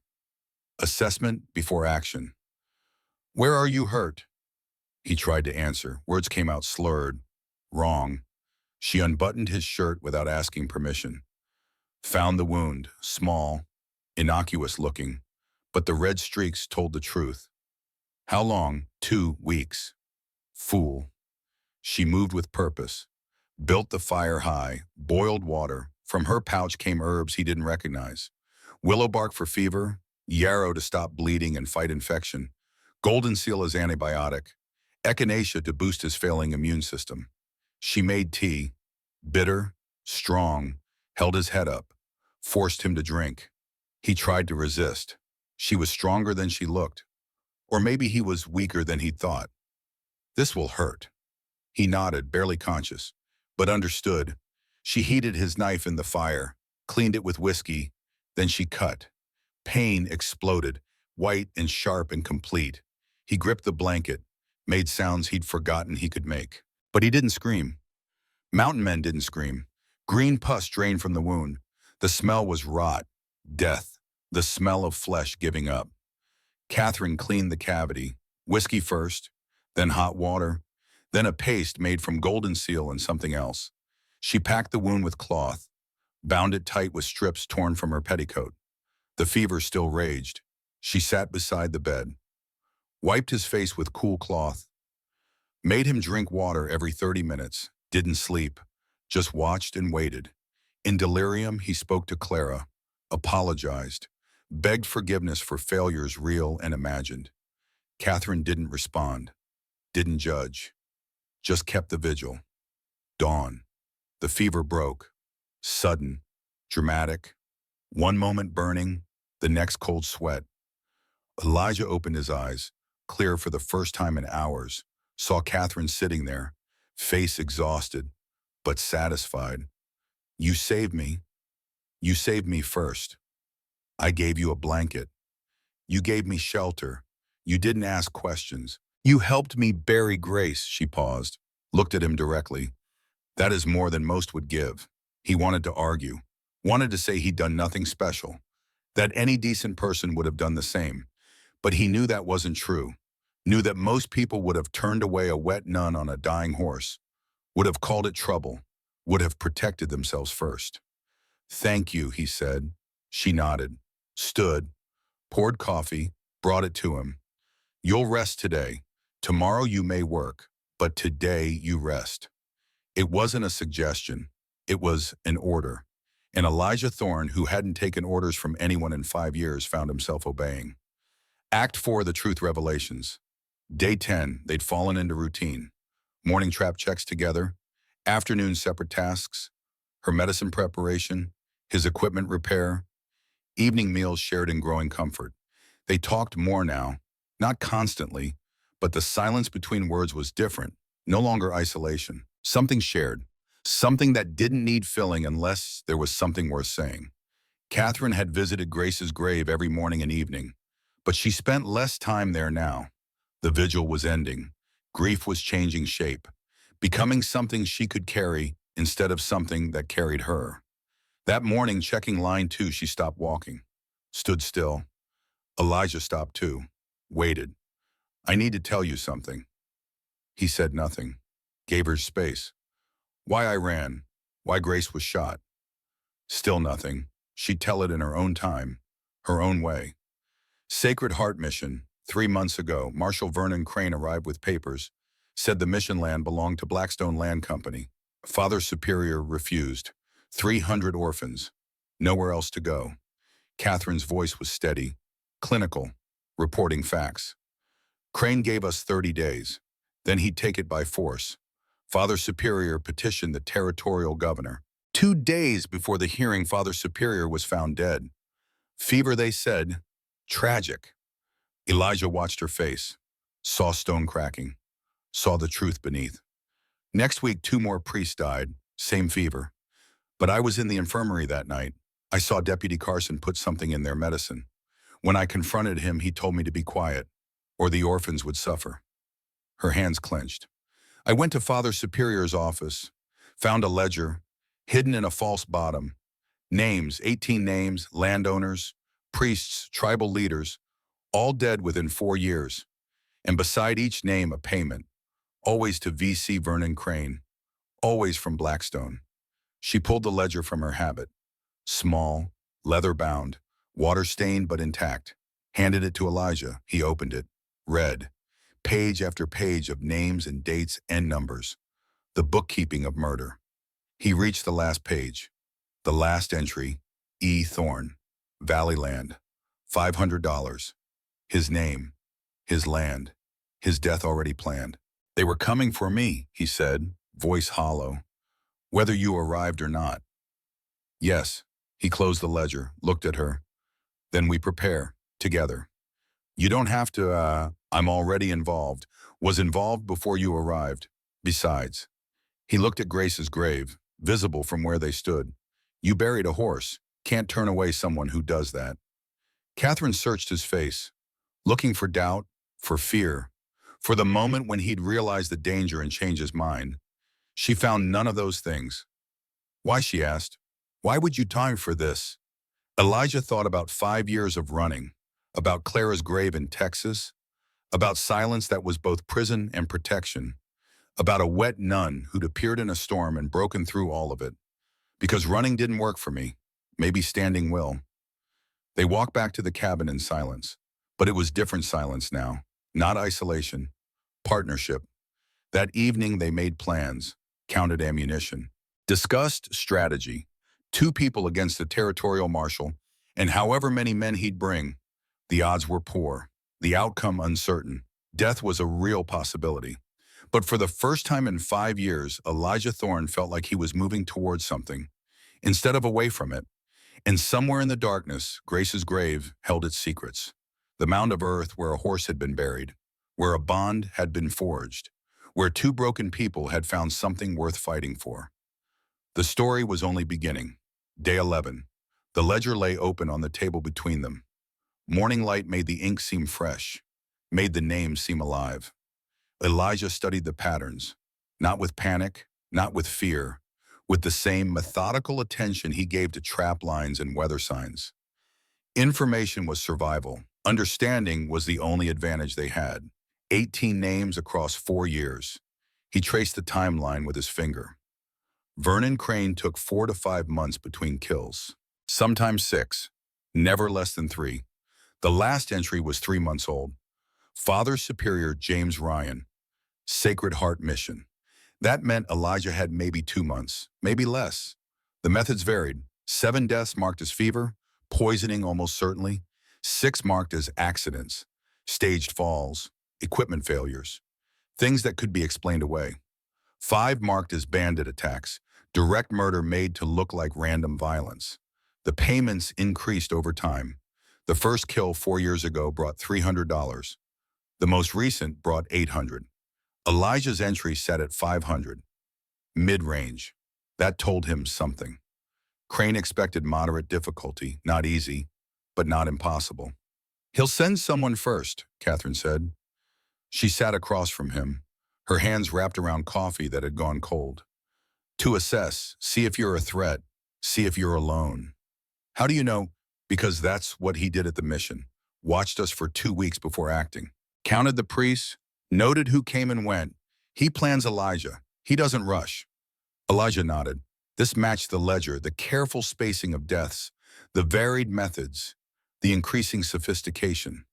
Assessment before action. Where are you hurt? He tried to answer. Words came out slurred. Wrong. She unbuttoned his shirt without asking permission. Found the wound, small, innocuous looking, but the red streaks told the truth. How long? 2 weeks. Fool. She moved with purpose, built the fire high, boiled water. From her pouch came herbs he didn't recognize. Willow bark for fever, yarrow to stop bleeding and fight infection, golden seal as antibiotic, echinacea to boost his failing immune system. She made tea, bitter, strong, held his head up, forced him to drink. He tried to resist. She was stronger than she looked. Or maybe he was weaker than he thought. This will hurt. He nodded, barely conscious, but understood. She heated his knife in the fire, cleaned it with whiskey, then she cut. Pain exploded, white and sharp and complete. He gripped the blanket, made sounds he'd forgotten he could make. But he didn't scream. Mountain men didn't scream. Green pus drained from the wound. The smell was rot, death, the smell of flesh giving up. Catherine cleaned the cavity, whiskey first, then hot water, then a paste made from golden seal and something else. She packed the wound with cloth, bound it tight with strips torn from her petticoat. The fever still raged. She sat beside the bed, wiped his face with cool cloth, made him drink water every 30 minutes, didn't sleep, just watched and waited. In delirium, he spoke to Clara, apologized, begged forgiveness for failures real and imagined. Catherine didn't respond, didn't judge, just kept the vigil. Dawn. The fever broke. Sudden, dramatic. One moment burning, the next cold sweat. Elijah opened his eyes, clear for the first time in hours, saw Catherine sitting there, face exhausted, but satisfied. You saved me. You saved me first. I gave you a blanket. You gave me shelter. You didn't ask questions. You helped me bury Grace, she paused, looked at him directly. That is more than most would give. He wanted to argue, wanted to say he'd done nothing special, that any decent person would have done the same. But he knew that wasn't true, knew that most people would have turned away a wet nun on a dying horse, would have called it trouble, would have protected themselves first. Thank you, he said. She nodded, stood, poured coffee, brought it to him. You'll rest today. Tomorrow you may work, but today you rest. It wasn't a suggestion. It was an order. And Elijah Thorne, who hadn't taken orders from anyone in 5 years, found himself obeying. Act 4, the truth revelations. Day 10, they'd fallen into routine. Morning trap checks together, afternoon separate tasks, her medicine preparation, his equipment repair, evening meals shared in growing comfort. They talked more now, not constantly, but the silence between words was different, no longer isolation. Something shared, something that didn't need filling unless there was something worth saying. Catherine had visited Grace's grave every morning and evening, but she spent less time there now. The vigil was ending. Grief was changing shape, becoming something she could carry instead of something that carried her. That morning, checking line 2, she stopped walking, stood still. Elijah stopped too, waited. "I need to tell you something." He said nothing, gave her space. Why I ran, why Grace was shot. Still nothing. She'd tell it in her own time, her own way. Sacred Heart Mission. 3 months ago, Marshal Vernon Crane arrived with papers, said the mission land belonged to Blackstone Land Company. Father Superior refused. 300 orphans. Nowhere else to go. Catherine's voice was steady, clinical, reporting facts. Crane gave us 30 days. Then he'd take it by force. Father Superior petitioned the territorial governor. 2 days before the hearing, Father Superior was found dead. Fever, they said. Tragic. Elijah watched her face, saw stone cracking, saw the truth beneath. Next week, 2 more priests died, same fever. But I was in the infirmary that night. I saw Deputy Carson put something in their medicine. When I confronted him, he told me to be quiet, or the orphans would suffer. Her hands clenched. I went to Father Superior's office, found a ledger, hidden in a false bottom. Names, 18 names, landowners, priests, tribal leaders, all dead within 4 years. And beside each name, a payment, always to VC Vernon Crane, always from Blackstone. She pulled the ledger from her habit. Small, leather-bound, water-stained but intact. Handed it to Elijah. He opened it, read. Page after page of names and dates and numbers. The bookkeeping of murder. He reached the last page. The last entry, E. Thorne, Valleyland, $500. His name, his land, his death already planned. They were coming for me, he said, voice hollow. Whether you arrived or not. Yes. He closed the ledger, looked at her. Then we prepare, together. You don't have to, I'm already involved. Was involved before you arrived. Besides. He looked at Grace's grave, visible from where they stood. You buried a horse. Can't turn away someone who does that. Catherine searched his face, looking for doubt, for fear, for the moment when he'd realize the danger and change his mind. She found none of those things. Why, she asked. Why would you time for this? Elijah thought about 5 years of running, about Clara's grave in Texas, about silence that was both prison and protection, about a wet nun who'd appeared in a storm and broken through all of it. Because running didn't work for me. Maybe standing will. They walked back to the cabin in silence. But it was different silence now. Not isolation. Partnership. That evening they made plans, counted ammunition, discussed strategy. 2 people against the territorial marshal, and however many men he'd bring. The odds were poor. The outcome uncertain. Death was a real possibility. But for the first time in 5 years, Elijah Thorne felt like he was moving towards something, instead of away from it. And somewhere in the darkness, Grace's grave held its secrets. The mound of earth where a horse had been buried, where a bond had been forged, where 2 broken people had found something worth fighting for. The story was only beginning. Day 11. The ledger lay open on the table between them. Morning light made the ink seem fresh, made the names seem alive. Elijah studied the patterns, not with panic, not with fear, with the same methodical attention he gave to trap lines and weather signs. Information was survival. Understanding was the only advantage they had. 18 names across 4 years. He traced the timeline with his finger. Vernon Crane took 4 to 5 months between kills. Sometimes 6, never less than 3. The last entry was 3 months old. Father Superior James Ryan, Sacred Heart Mission. That meant Elijah had maybe 2 months, maybe less. The methods varied. 7 deaths marked as fever, poisoning almost certainly, 6 marked as accidents, staged falls, equipment failures, things that could be explained away. 5 marked as bandit attacks, direct murder made to look like random violence. The payments increased over time. The first kill 4 years ago brought $300. The most recent brought $800. Elijah's entry sat at 500, mid-range. That told him something. Crane expected moderate difficulty, not easy, but not impossible. He'll send someone first, Catherine said. She sat across from him, her hands wrapped around coffee that had gone cold. To assess, see if you're a threat, see if you're alone. How do you know? Because that's what he did at the mission. Watched us for 2 weeks before acting. Counted the priests, noted who came and went. He plans Elijah. He doesn't rush. Elijah nodded. This matched the ledger, the careful spacing of deaths, the varied methods, the increasing sophistication.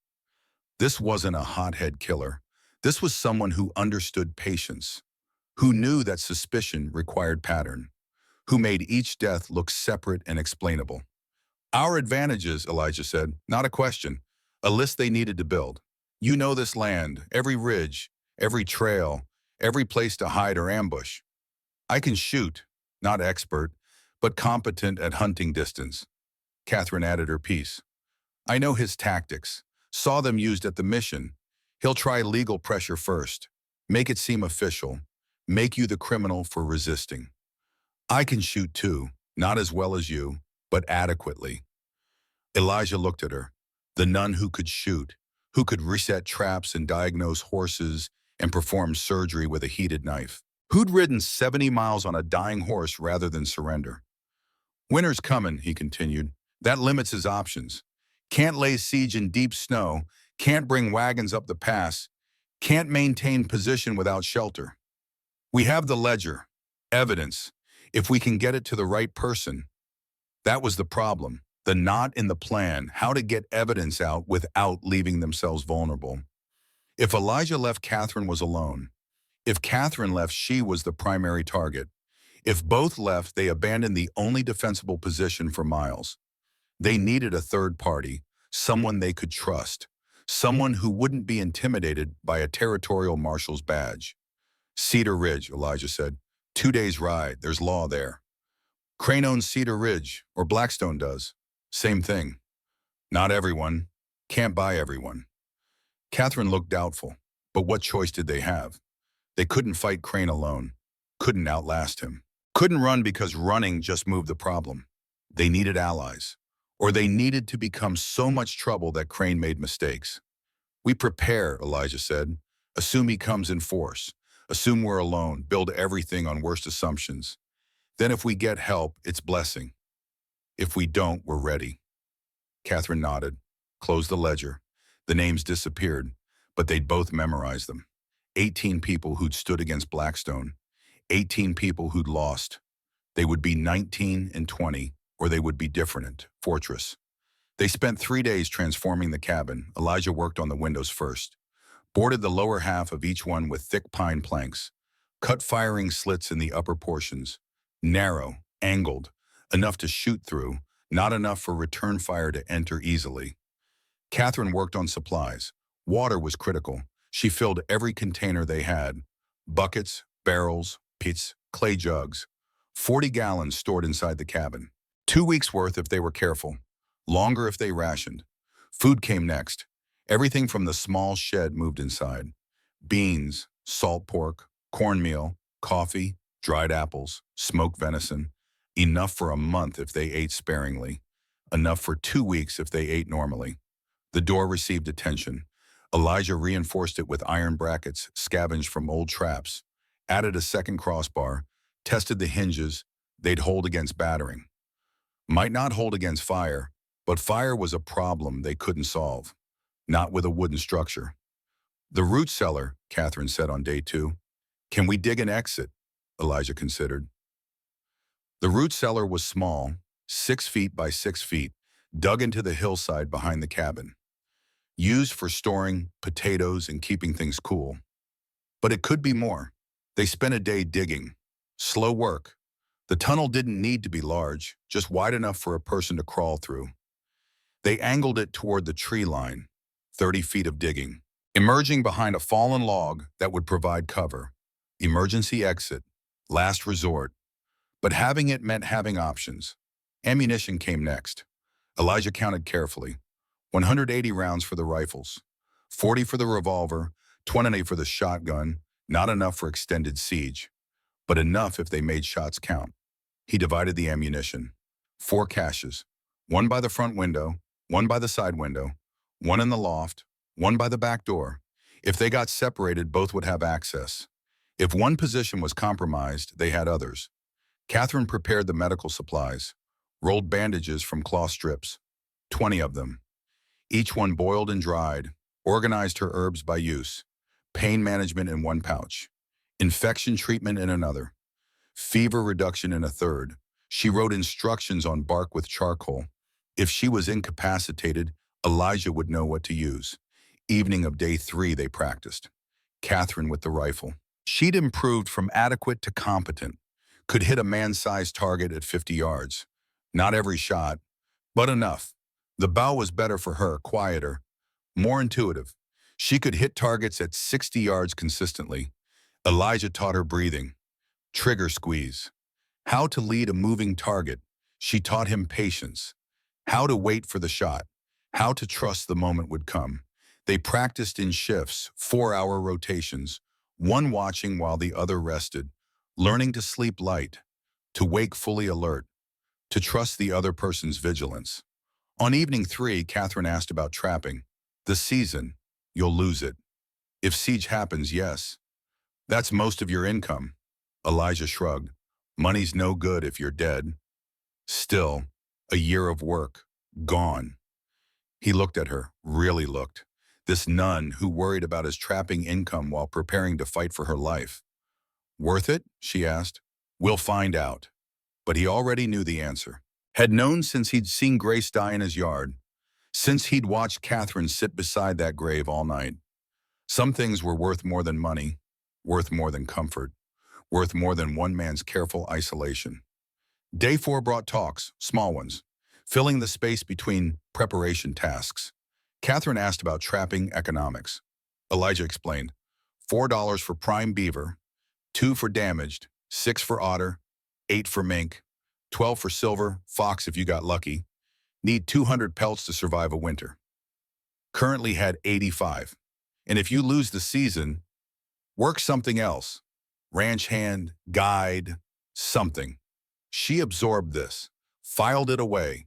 This wasn't a hothead killer. This was someone who understood patience, who knew that suspicion required pattern, who made each death look separate and explainable. Our advantages, Elijah said, not a question. A list they needed to build. You know this land, every ridge, every trail, every place to hide or ambush. I can shoot, not expert, but competent at hunting distance. Catherine added her piece. I know his tactics, saw them used at the mission. He'll try legal pressure first, make it seem official, make you the criminal for resisting. I can shoot too, not as well as you, but adequately. Elijah looked at her, the nun who could shoot, who could reset traps and diagnose horses and perform surgery with a heated knife, who'd ridden 70 miles on a dying horse rather than surrender. Winter's coming, he continued. That limits his options. Can't lay siege in deep snow, can't bring wagons up the pass, can't maintain position without shelter. We have the ledger, evidence, if we can get it to the right person. That was the problem, the knot in the plan, how to get evidence out without leaving themselves vulnerable. If Elijah left, Catherine was alone. If Catherine left, she was the primary target. If both left, they abandoned the only defensible position for miles. They needed a third party, someone they could trust, someone who wouldn't be intimidated by a territorial marshal's badge. Cedar Ridge, Elijah said. 2 days' ride, there's law there. Crane owns Cedar Ridge, or Blackstone does. Same thing. Not everyone. Can't buy everyone. Catherine looked doubtful, but what choice did they have? They couldn't fight Crane alone, couldn't outlast him, couldn't run because running just moved the problem. They needed allies, or they needed to become so much trouble that Crane made mistakes. We prepare, Elijah said. Assume he comes in force. Assume we're alone, build everything on worst assumptions. Then if we get help, it's blessing. If we don't, we're ready. Catherine nodded, closed the ledger. The names disappeared, but they'd both memorized them. 18 people who'd stood against Blackstone. 18 people who'd lost. They would be 19 and 20, or they would be different. Fortress. They spent 3 days transforming the cabin. Elijah worked on the windows first. Boarded the lower half of each one with thick pine planks. Cut firing slits in the upper portions. Narrow, angled, enough to shoot through, not enough for return fire to enter easily. Catherine worked on supplies. Water was critical. She filled every container they had. Buckets, barrels, pits, clay jugs. 40 gallons stored inside the cabin. 2 weeks' worth if they were careful. Longer if they rationed. Food came next. Everything from the small shed moved inside. Beans, salt pork, cornmeal, coffee, dried apples, smoked venison. Enough for a month if they ate sparingly. Enough for 2 weeks if they ate normally. The door received attention. Elijah reinforced it with iron brackets scavenged from old traps, added a second crossbar, tested the hinges. They'd hold against battering. Might not hold against fire, but fire was a problem they couldn't solve. Not with a wooden structure. The root cellar, Catherine said on day 2. Can we dig an exit? Elijah considered. The root cellar was small, 6 feet by 6 feet, dug into the hillside behind the cabin. used for storing potatoes and keeping things cool. But it could be more. They spent a day digging. Slow work. The tunnel didn't need to be large, just wide enough for a person to crawl through. They angled it toward the tree line, 30 feet of digging, emerging behind a fallen log that would provide cover. Emergency exit, last resort. But having it meant having options. Ammunition came next. Elijah counted carefully. 180 rounds for the rifles, 40 for the revolver, 20 for the shotgun, not enough for extended siege, but enough if they made shots count. He divided the ammunition. 4 caches, one by the front window, one by the side window, one in the loft, one by the back door. If they got separated, both would have access. If one position was compromised, they had others. Catherine prepared the medical supplies, rolled bandages from cloth strips, 20 of them. Each one boiled and dried, organized her herbs by use, pain management in one pouch, infection treatment in another, fever reduction in a third. She wrote instructions on bark with charcoal. If she was incapacitated, Elijah would know what to use. Evening of day 3, they practiced. Catherine with the rifle. She'd improved from adequate to competent, could hit a man-sized target at 50 yards. Not every shot, but enough. The bow was better for her, quieter, more intuitive. She could hit targets at 60 yards consistently. Elijah taught her breathing, trigger squeeze, how to lead a moving target. She taught him patience, how to wait for the shot, how to trust the moment would come. They practiced in shifts, 4-hour rotations, one watching while the other rested, learning to sleep light, to wake fully alert, to trust the other person's vigilance. On evening 3, Catherine asked about trapping. The season, you'll lose it. If siege happens, yes. That's most of your income. Elijah shrugged. Money's no good if you're dead. Still, a year of work, gone. He looked at her, really looked. This nun who worried about his trapping income while preparing to fight for her life. Worth it? She asked. We'll find out. But he already knew the answer. Had known since he'd seen Grace die in his yard, since he'd watched Catherine sit beside that grave all night. Some things were worth more than money, worth more than comfort, worth more than one man's careful isolation. Day 4 brought talks, small ones, filling the space between preparation tasks. Catherine asked about trapping economics. Elijah explained, $4 for prime beaver, 2 for damaged, 6 for otter, 8 for mink, 12 for silver, fox if you got lucky. Need 200 pelts to survive a winter. Currently had 85. And if you lose the season, work something else. Ranch hand, guide, something. She absorbed this, filed it away,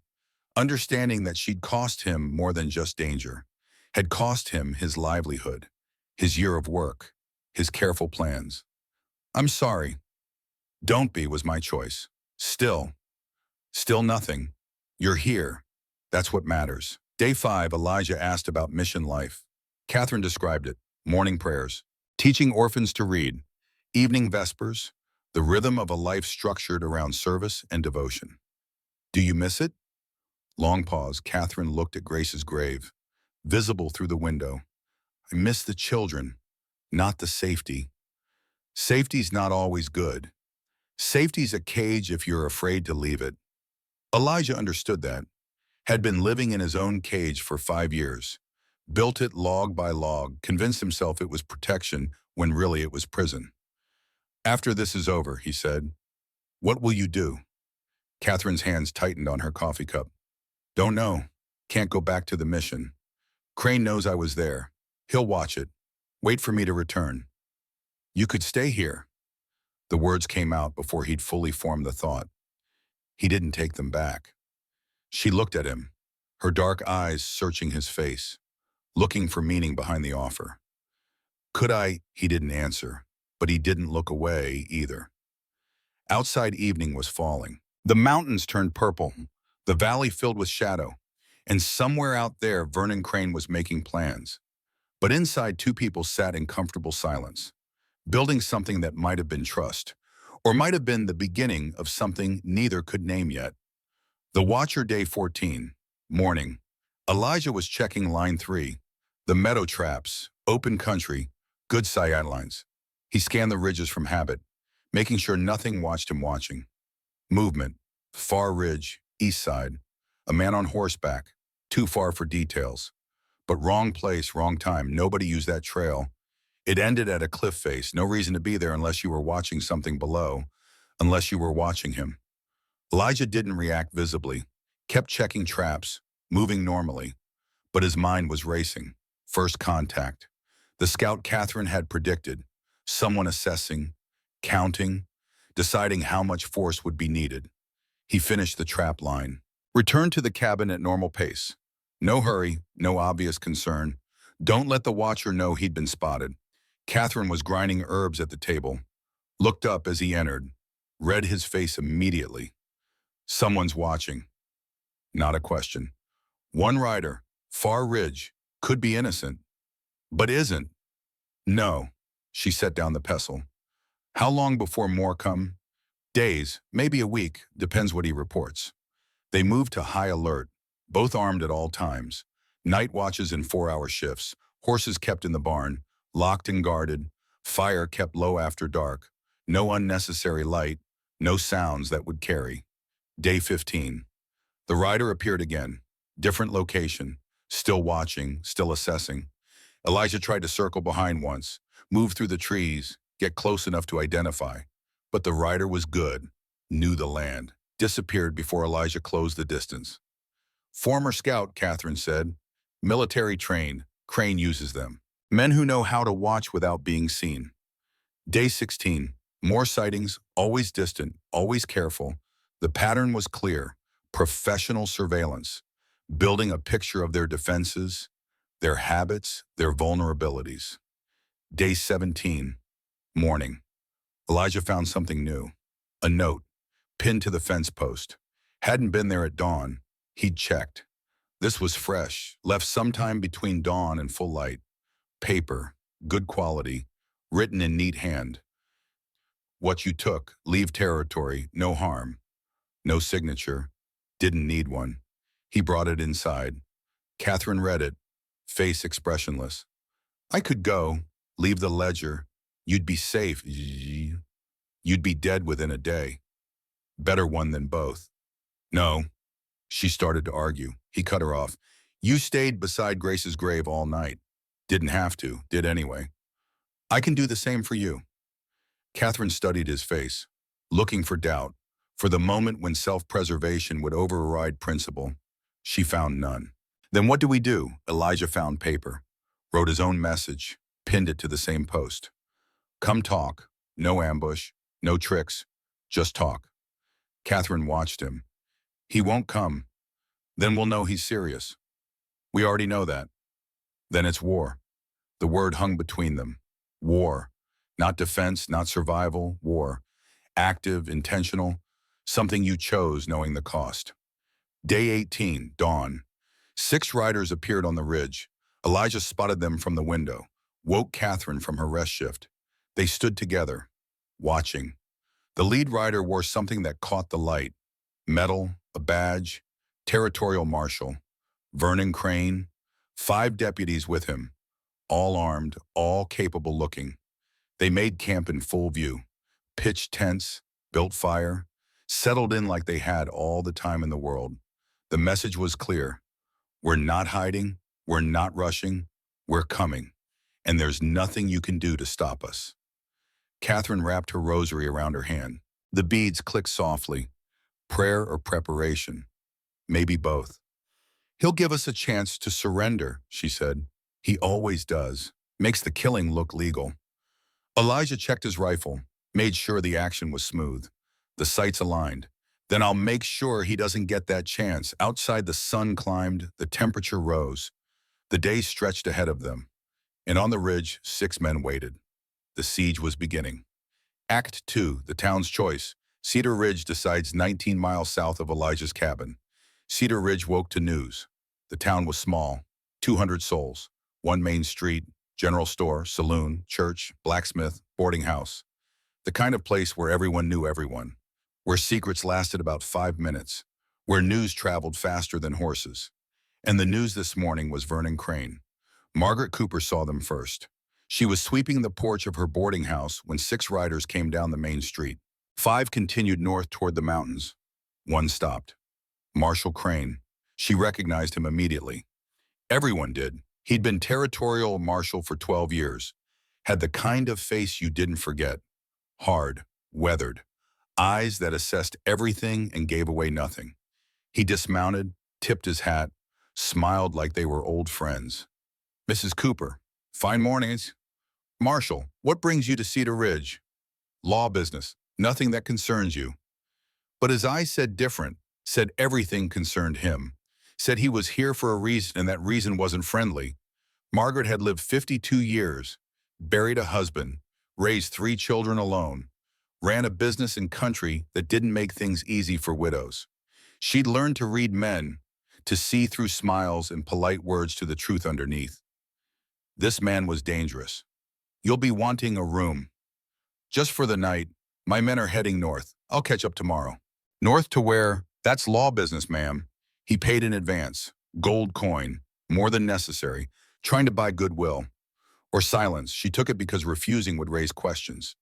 understanding that she'd cost him more than just danger, had cost him his livelihood, his year of work, his careful plans. I'm sorry. Don't be was my choice. Still nothing. You're here. That's what matters. Day 5, Elijah asked about mission life. Catherine described it. Morning prayers, teaching orphans to read, evening vespers, the rhythm of a life structured around service and devotion. Do you miss it? Long pause. Catherine looked at Grace's grave, visible through the window. I miss the children, not the safety. Safety's not always good. Safety's a cage if you're afraid to leave it. Elijah understood that, had been living in his own cage for 5 years, built it log by log, convinced himself it was protection when really it was prison. After this is over, he said, what will you do? Catherine's hands tightened on her coffee cup. Don't know. Can't go back to the mission. Crane knows I was there. He'll watch it. Wait for me to return. You could stay here. The words came out before he'd fully formed the thought. He didn't take them back. She looked at him, her dark eyes searching his face, looking for meaning behind the offer. Could I? He didn't answer, but he didn't look away either. Outside evening was falling. The mountains turned purple, the valley filled with shadow, and somewhere out there Vernon Crane was making plans. But inside 2 people sat in comfortable silence, building something that might have been trust, or might have been the beginning of something neither could name yet. The Watcher, day 14, morning. Elijah was checking line 3, The meadow traps, open country, good sightlines. He scanned the ridges from habit, making sure nothing watched him watching. Movement, far ridge, east side. A man on horseback, too far for details. But wrong place, wrong time. Nobody used that trail. It ended at a cliff face. No reason to be there unless you were watching something below, unless you were watching him. Elijah didn't react visibly, kept checking traps, moving normally, but his mind was racing. First contact. The scout Catherine had predicted. Someone assessing, counting, deciding how much force would be needed. He finished the trap line. Returned to the cabin at normal pace. No hurry, no obvious concern. Don't let the watcher know he'd been spotted. Catherine was grinding herbs at the table. Looked up as he entered. Read his face immediately. Someone's watching. Not a question. One rider, far ridge, could be innocent, but isn't. No. She set down the pestle. How long before more come? Days, maybe a week, depends what he reports. They moved to high alert, both armed at all times. Night watches in 4-hour shifts, horses kept in the barn, locked and guarded, fire kept low after dark, no unnecessary light, no sounds that would carry. Day 15. The rider appeared again, different location, still watching, still assessing. Elijah tried to circle behind once, move through the trees, get close enough to identify. But the rider was good, knew the land, disappeared before Elijah closed the distance. Former scout, Catherine said. Military trained, Crane uses them. Men who know how to watch without being seen. Day 16. More sightings, always distant, always careful. The pattern was clear. Professional surveillance. Building a picture of their defenses, their habits, their vulnerabilities. Day 17. Morning. Elijah found something new. A note, pinned to the fence post. Hadn't been there at dawn. He'd checked. This was fresh, left sometime between dawn and full light. Paper, good quality, written in neat hand. What you took, leave territory, no harm. No signature, didn't need one. He brought it inside. Catherine read it, face expressionless. I could go, leave the ledger. You'd be safe. You'd be dead within a day. Better one than both. No. She started to argue. He cut her off. You stayed beside Grace's grave all night. Didn't have to, did anyway. I can do the same for you. Catherine studied his face, looking for doubt, for the moment when self-preservation would override principle. She found none. Then what do we do? Elijah found paper, wrote his own message, pinned it to the same post. Come talk. No ambush, no tricks, just talk. Catherine watched him. He won't come. Then we'll know he's serious. We already know that. Then it's war. The word hung between them. War. Not defense, not survival, war. Active, intentional, something you chose knowing the cost. Day 18, dawn. 6 riders appeared on the ridge. Elijah spotted them from the window, woke Catherine from her rest shift. They stood together, watching. The lead rider wore something that caught the light. Medal, a badge, territorial marshal. Vernon Crane, 5 deputies with him, all armed, all capable looking. They made camp in full view, pitched tents, built fire, settled in like they had all the time in the world. The message was clear. We're not hiding, we're not rushing, we're coming, and there's nothing you can do to stop us. Catherine wrapped her rosary around her hand. The beads clicked softly. Prayer or preparation? Maybe both. He'll give us a chance to surrender, she said. He always does. Makes the killing look legal. Elijah checked his rifle, made sure the action was smooth. The sights aligned. Then I'll make sure he doesn't get that chance. Outside the sun climbed, the temperature rose. The day stretched ahead of them. And on the ridge, 6 men waited. The siege was beginning. Act 2, the town's choice. Cedar Ridge decides 19 miles south of Elijah's cabin. Cedar Ridge woke to news. The town was small, 200 souls, 1 main street, general store, saloon, church, blacksmith, boarding house. The kind of place where everyone knew everyone, where secrets lasted about 5 minutes, where news traveled faster than horses. And the news this morning was Vernon Crane. Margaret Cooper saw them first. She was sweeping the porch of her boarding house when 6 riders came down the main street. 5 continued north toward the mountains. 1 stopped. Marshall Crane. She recognized him immediately. Everyone did. He'd been territorial marshal for 12 years. Had the kind of face you didn't forget. Hard, weathered, eyes that assessed everything and gave away nothing. He dismounted, tipped his hat, smiled like they were old friends. Mrs. Cooper, fine mornings. Marshall, what brings you to Cedar Ridge? Law business, nothing that concerns you. But his eyes said different, said everything concerned him, said he was here for a reason and that reason wasn't friendly. Margaret had lived 52 years, buried a husband, raised 3 children alone, ran a business in country that didn't make things easy for widows. She'd learned to read men, to see through smiles and polite words to the truth underneath. This man was dangerous. You'll be wanting a room. Just for the night, my men are heading north. I'll catch up tomorrow. North to where? That's law business, ma'am. He paid in advance. Gold coin. More than necessary. Trying to buy goodwill. Or silence. She took it because refusing would raise questions.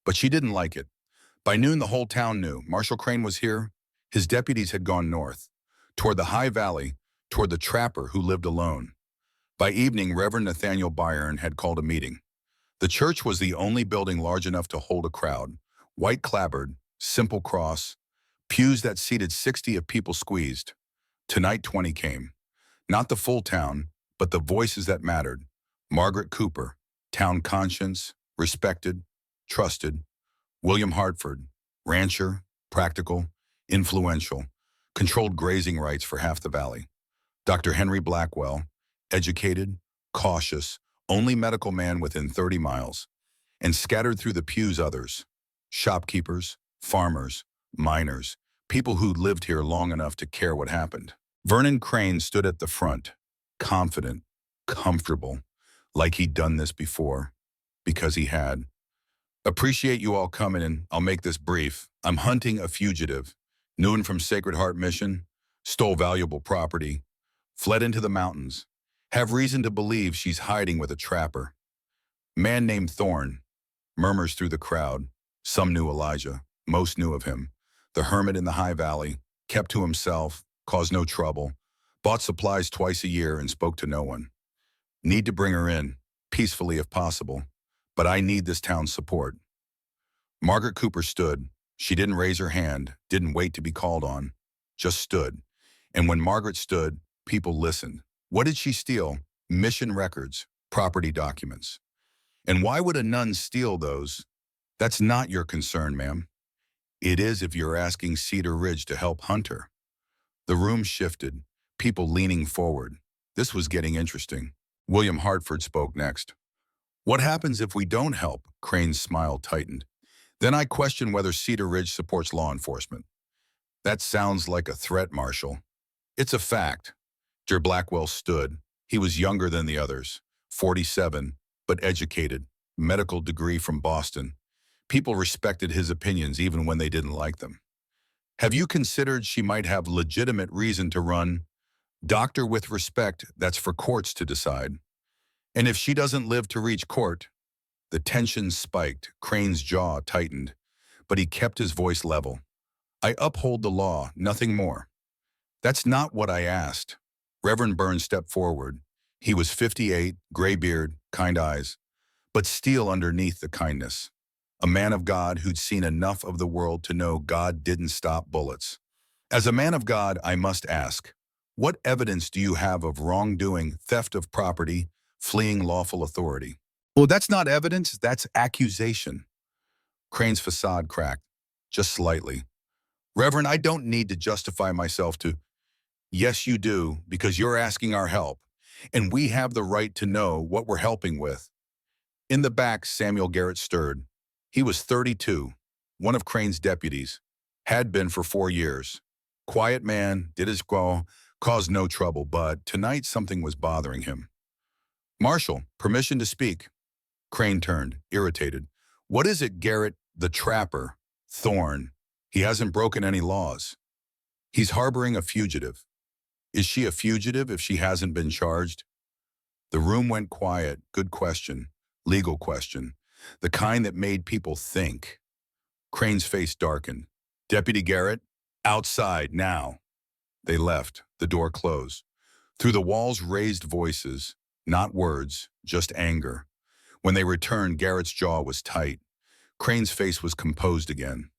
But she didn't like it. By noon, the whole town knew. Marshall Crane was here. His deputies had gone north. Toward the high valley. Toward the trapper who lived alone. By evening, Reverend Nathaniel Byron had called a meeting. The church was the only building large enough to hold a crowd. White clapboard, simple cross, pews that seated 60 of people squeezed. Tonight 20 came. Not the full town, but the voices that mattered. Margaret Cooper, town conscience, respected, trusted. William Hartford, rancher, practical, influential, controlled grazing rights for half the valley. Dr. Henry Blackwell, educated, cautious, only medical man within 30 miles, and scattered through the pews others, shopkeepers, farmers, miners, people who'd lived here long enough to care what happened. Vernon Crane stood at the front, confident, comfortable, like he'd done this before, because he had. Appreciate you all coming in. I'll make this brief. I'm hunting a fugitive. Knew him from Sacred Heart Mission, stole valuable property, fled into the mountains. Have reason to believe she's hiding with a trapper. Man named Thorne. Murmurs through the crowd. Some knew Elijah. Most knew of him. The hermit in the high valley. Kept to himself. Caused no trouble. Bought supplies twice a year and spoke to no one. Need to bring her in. Peacefully if possible. But I need this town's support. Margaret Cooper stood. She didn't raise her hand. Didn't wait to be called on. Just stood. And when Margaret stood, people listened. What did she steal? Mission records, property documents. And why would a nun steal those? That's not your concern, ma'am. It is if you're asking Cedar Ridge to help hunt her. The room shifted, people leaning forward. This was getting interesting. William Hartford spoke next. What happens if we don't help? Crane's smile tightened. Then I question whether Cedar Ridge supports law enforcement. That sounds like a threat, Marshal. It's a fact. Jer Blackwell stood. He was younger than the others, 47, but educated, medical degree from Boston. People respected his opinions even when they didn't like them. Have you considered she might have legitimate reason to run? Doctor with respect, that's for courts to decide. And if she doesn't live to reach court, the tension spiked, Crane's jaw tightened, but he kept his voice level. I uphold the law, nothing more. That's not what I asked. Reverend Burns stepped forward. He was 58, gray beard, kind eyes, but steel underneath the kindness. A man of God who'd seen enough of the world to know God didn't stop bullets. As a man of God, I must ask, what evidence do you have of wrongdoing, theft of property, fleeing lawful authority? Well, that's not evidence, that's accusation. Crane's facade cracked, just slightly. Reverend, I don't need to justify myself to. Yes, you do, because you're asking our help, and we have the right to know what we're helping with. In the back, Samuel Garrett stirred. He was 32, one of Crane's deputies, had been for 4 years. Quiet man, did his goal, caused no trouble, but tonight something was bothering him. Marshal, permission to speak. Crane turned, irritated. What is it, Garrett, the trapper? Thorne. He hasn't broken any laws. He's harboring a fugitive. Is she a fugitive if she hasn't been charged? The room went quiet. Good question. Legal question. The kind that made people think. Crane's face darkened. Deputy Garrett, outside now. They left. The door closed. Through the walls raised voices, not words, just anger. When they returned, Garrett's jaw was tight. Crane's face was composed again.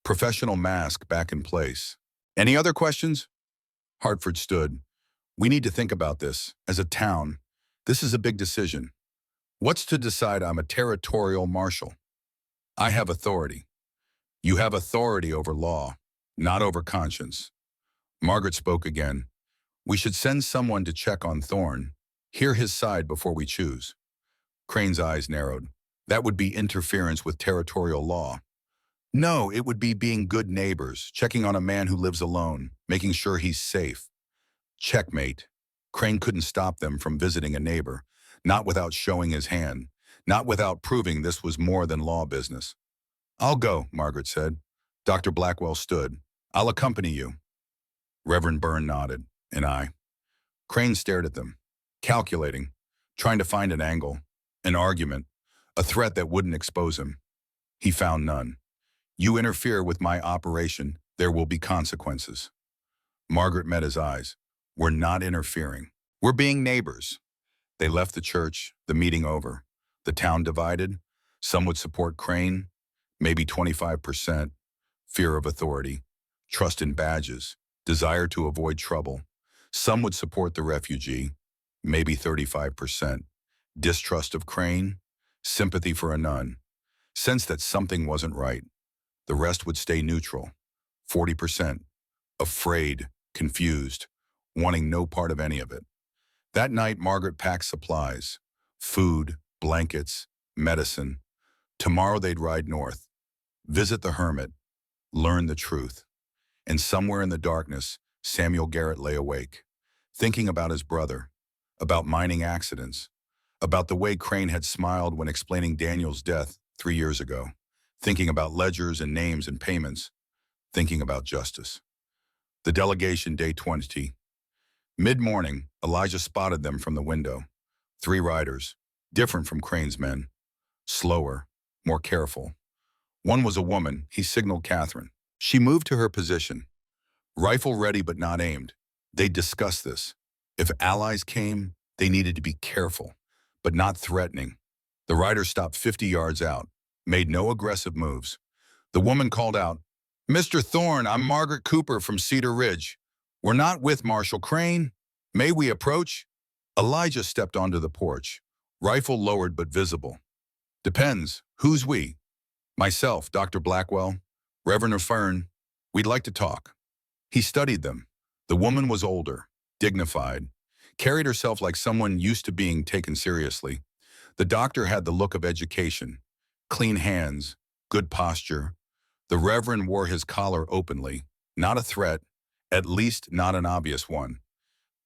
Professional mask back in place. Any other questions? Hartford stood. We need to think about this. As a town, this is a big decision. What's to decide I'm a territorial marshal? I have authority. You have authority over law, not over conscience. Margaret spoke again. We should send someone to check on Thorne, hear his side before we choose. Crane's eyes narrowed. That would be interference with territorial law. No, it would be being good neighbors, checking on a man who lives alone, making sure he's safe. Checkmate. Crane couldn't stop them from visiting a neighbor, not without showing his hand, not without proving this was more than law business. I'll go, Margaret said. Dr. Blackwell stood. I'll accompany you. Reverend Byrne nodded, and I. Crane stared at them, calculating, trying to find an angle, an argument, a threat that wouldn't expose him. He found none. You interfere with my operation, there will be consequences. Margaret met his eyes. We're not interfering. We're being neighbors. They left the church, the meeting over. The town divided. Some would support Crane, maybe 25%. Fear of authority, trust in badges, desire to avoid trouble. Some would support the refugee, maybe 35%. Distrust of Crane, sympathy for a nun, sense that something wasn't right. The rest would stay neutral, 40%, afraid, confused, wanting no part of any of it. That night, Margaret packed supplies, food, blankets, medicine. Tomorrow they'd ride north, visit the hermit, learn the truth. And somewhere in the darkness, Samuel Garrett lay awake, thinking about his brother, about mining accidents, about the way Crane had smiled when explaining Daniel's death 3 years ago, thinking about ledgers and names and payments, thinking about justice. The delegation, day 20. Mid-morning, Elijah spotted them from the window. 3 riders, different from Crane's men, slower, more careful. One was a woman. He signaled Catherine. She moved to her position, rifle ready but not aimed. They discussed this. If allies came, they needed to be careful, but not threatening. The rider stopped 50 yards out, made no aggressive moves. The woman called out, Mr. Thorne, I'm Margaret Cooper from Cedar Ridge. We're not with Marshal Crane. May we approach? Elijah stepped onto the porch, rifle lowered but visible. Depends. Who's we? Myself, Dr. Blackwell, Reverend Fern. We'd like to talk. He studied them. The woman was older, dignified, carried herself like someone used to being taken seriously. The doctor had the look of education, clean hands, good posture. The Reverend wore his collar openly, not a threat, at least not an obvious one.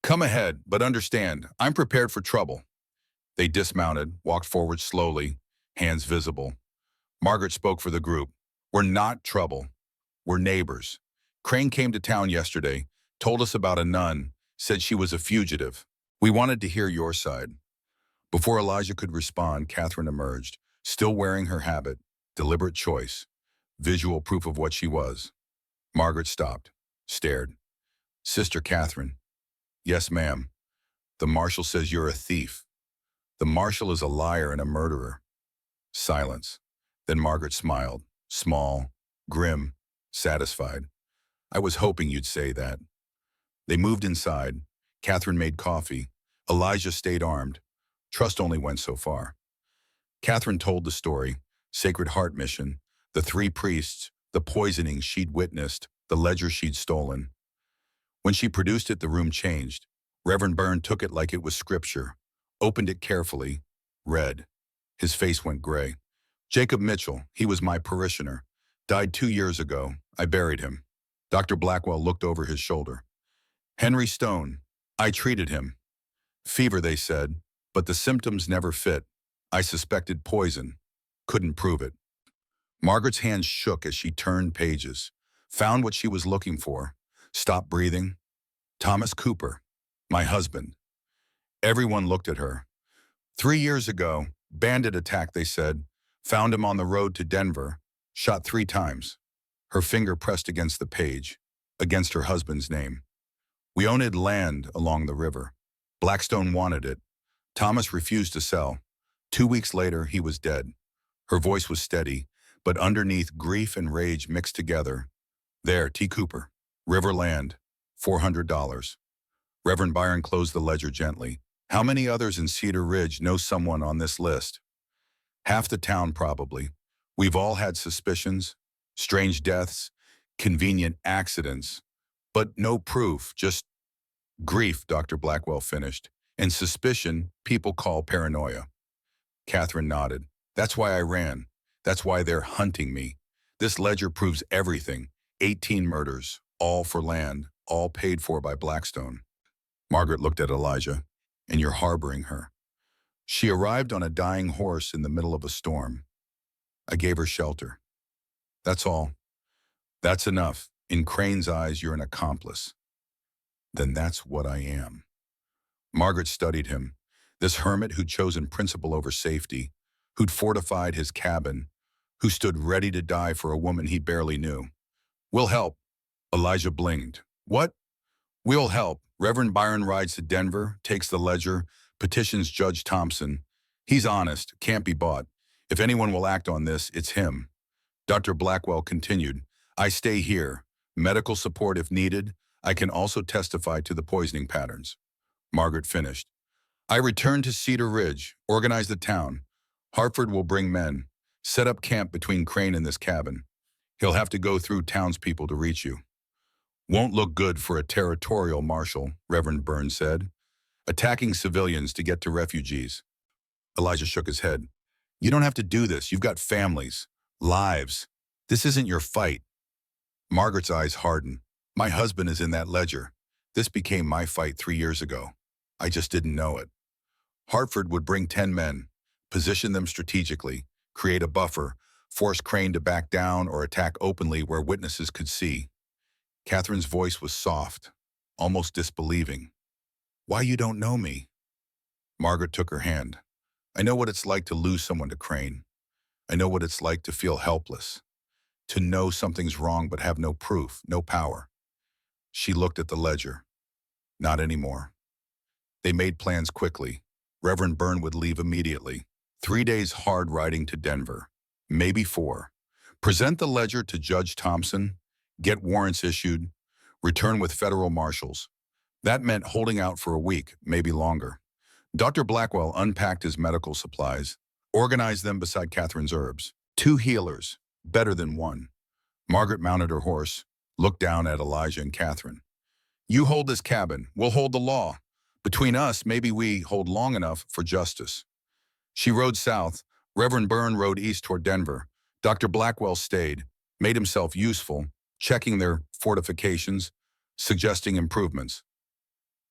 Come ahead, but understand, I'm prepared for trouble. They dismounted, walked forward slowly, hands visible. Margaret spoke for the group. We're not trouble. We're neighbors. Crane came to town yesterday, told us about a nun, said she was a fugitive. We wanted to hear your side. Before Elijah could respond, Catherine emerged, still wearing her habit, deliberate choice, visual proof of what she was. Margaret stopped, stared. Sister Catherine. Yes, ma'am. The marshal says you're a thief. The marshal is a liar and a murderer. Silence. Then Margaret smiled, small, grim, satisfied. I was hoping you'd say that. They moved inside. Catherine made coffee. Elijah stayed armed. Trust only went so far. Catherine told the story, Sacred Heart mission, the 3 priests, the poisoning she'd witnessed, the ledger she'd stolen. When she produced it, the room changed. Reverend Byrne took it like it was scripture, opened it carefully, read. His face went gray. Jacob Mitchell, he was my parishioner, died 2 years ago. I buried him. Dr. Blackwell looked over his shoulder. Henry Stone, I treated him. Fever, they said, but the symptoms never fit. I suspected poison. Couldn't prove it. Margaret's hands shook as she turned pages, found what she was looking for, stopped breathing. Thomas Cooper, my husband. Everyone looked at her. 3 years ago, bandit attack, they said. Found him on the road to Denver. Shot 3 times. Her finger pressed against the page, against her husband's name. We owned land along the river. Blackstone wanted it. Thomas refused to sell. 2 weeks later, he was dead. Her voice was steady, but underneath grief and rage mixed together. There, T. Cooper. River land. $400. Reverend Byron closed the ledger gently. How many others in Cedar Ridge know someone on this list? Half the town, probably. We've all had suspicions, strange deaths, convenient accidents, but no proof, just grief, Dr. Blackwell finished, and suspicion people call paranoia. Catherine nodded. That's why I ran. That's why they're hunting me. This ledger proves everything. 18 murders, all for land, all paid for by Blackstone. Margaret looked at Elijah. And you're harboring her. She arrived on a dying horse in the middle of a storm. I gave her shelter. That's all. That's enough. In Crane's eyes, you're an accomplice. Then that's what I am. Margaret studied him, this hermit who'd chosen principle over safety, who'd fortified his cabin, who stood ready to die for a woman he barely knew. We'll help. Elijah blinked. What? We'll help. Reverend Byron rides to Denver, takes the ledger, petitions Judge Thompson. He's honest, can't be bought. If anyone will act on this, it's him. Dr. Blackwell continued, I stay here. Medical support if needed. I can also testify to the poisoning patterns. Margaret finished. I return to Cedar Ridge, organize the town. Hartford will bring men. Set up camp between Crane and this cabin. He'll have to go through townspeople to reach you. Won't look good for a territorial marshal, Reverend Burns said. Attacking civilians to get to refugees. Elijah shook his head. You don't have to do this. You've got families, lives. This isn't your fight. Margaret's eyes hardened. My husband is in that ledger. This became my fight 3 years ago. I just didn't know it. Hartford would bring 10 men, position them strategically, create a buffer, force Crane to back down or attack openly where witnesses could see. Catherine's voice was soft, almost disbelieving. Why you don't know me? Margaret took her hand. I know what it's like to lose someone to Crane. I know what it's like to feel helpless, to know something's wrong but have no proof, no power. She looked at the ledger. Not anymore. They made plans quickly. Reverend Byrne would leave immediately. 3 days hard riding to Denver. Maybe 4. Present the ledger to Judge Thompson. Get warrants issued, return with federal marshals. That meant holding out for a week, maybe longer. Dr. Blackwell unpacked his medical supplies, organized them beside Catherine's herbs. 2 healers, better than 1. Margaret mounted her horse, looked down at Elijah and Catherine. You hold this cabin, we'll hold the law. Between us, maybe we hold long enough for justice. She rode south. Reverend Byrne rode east toward Denver. Dr. Blackwell stayed, made himself useful, checking their fortifications, suggesting improvements.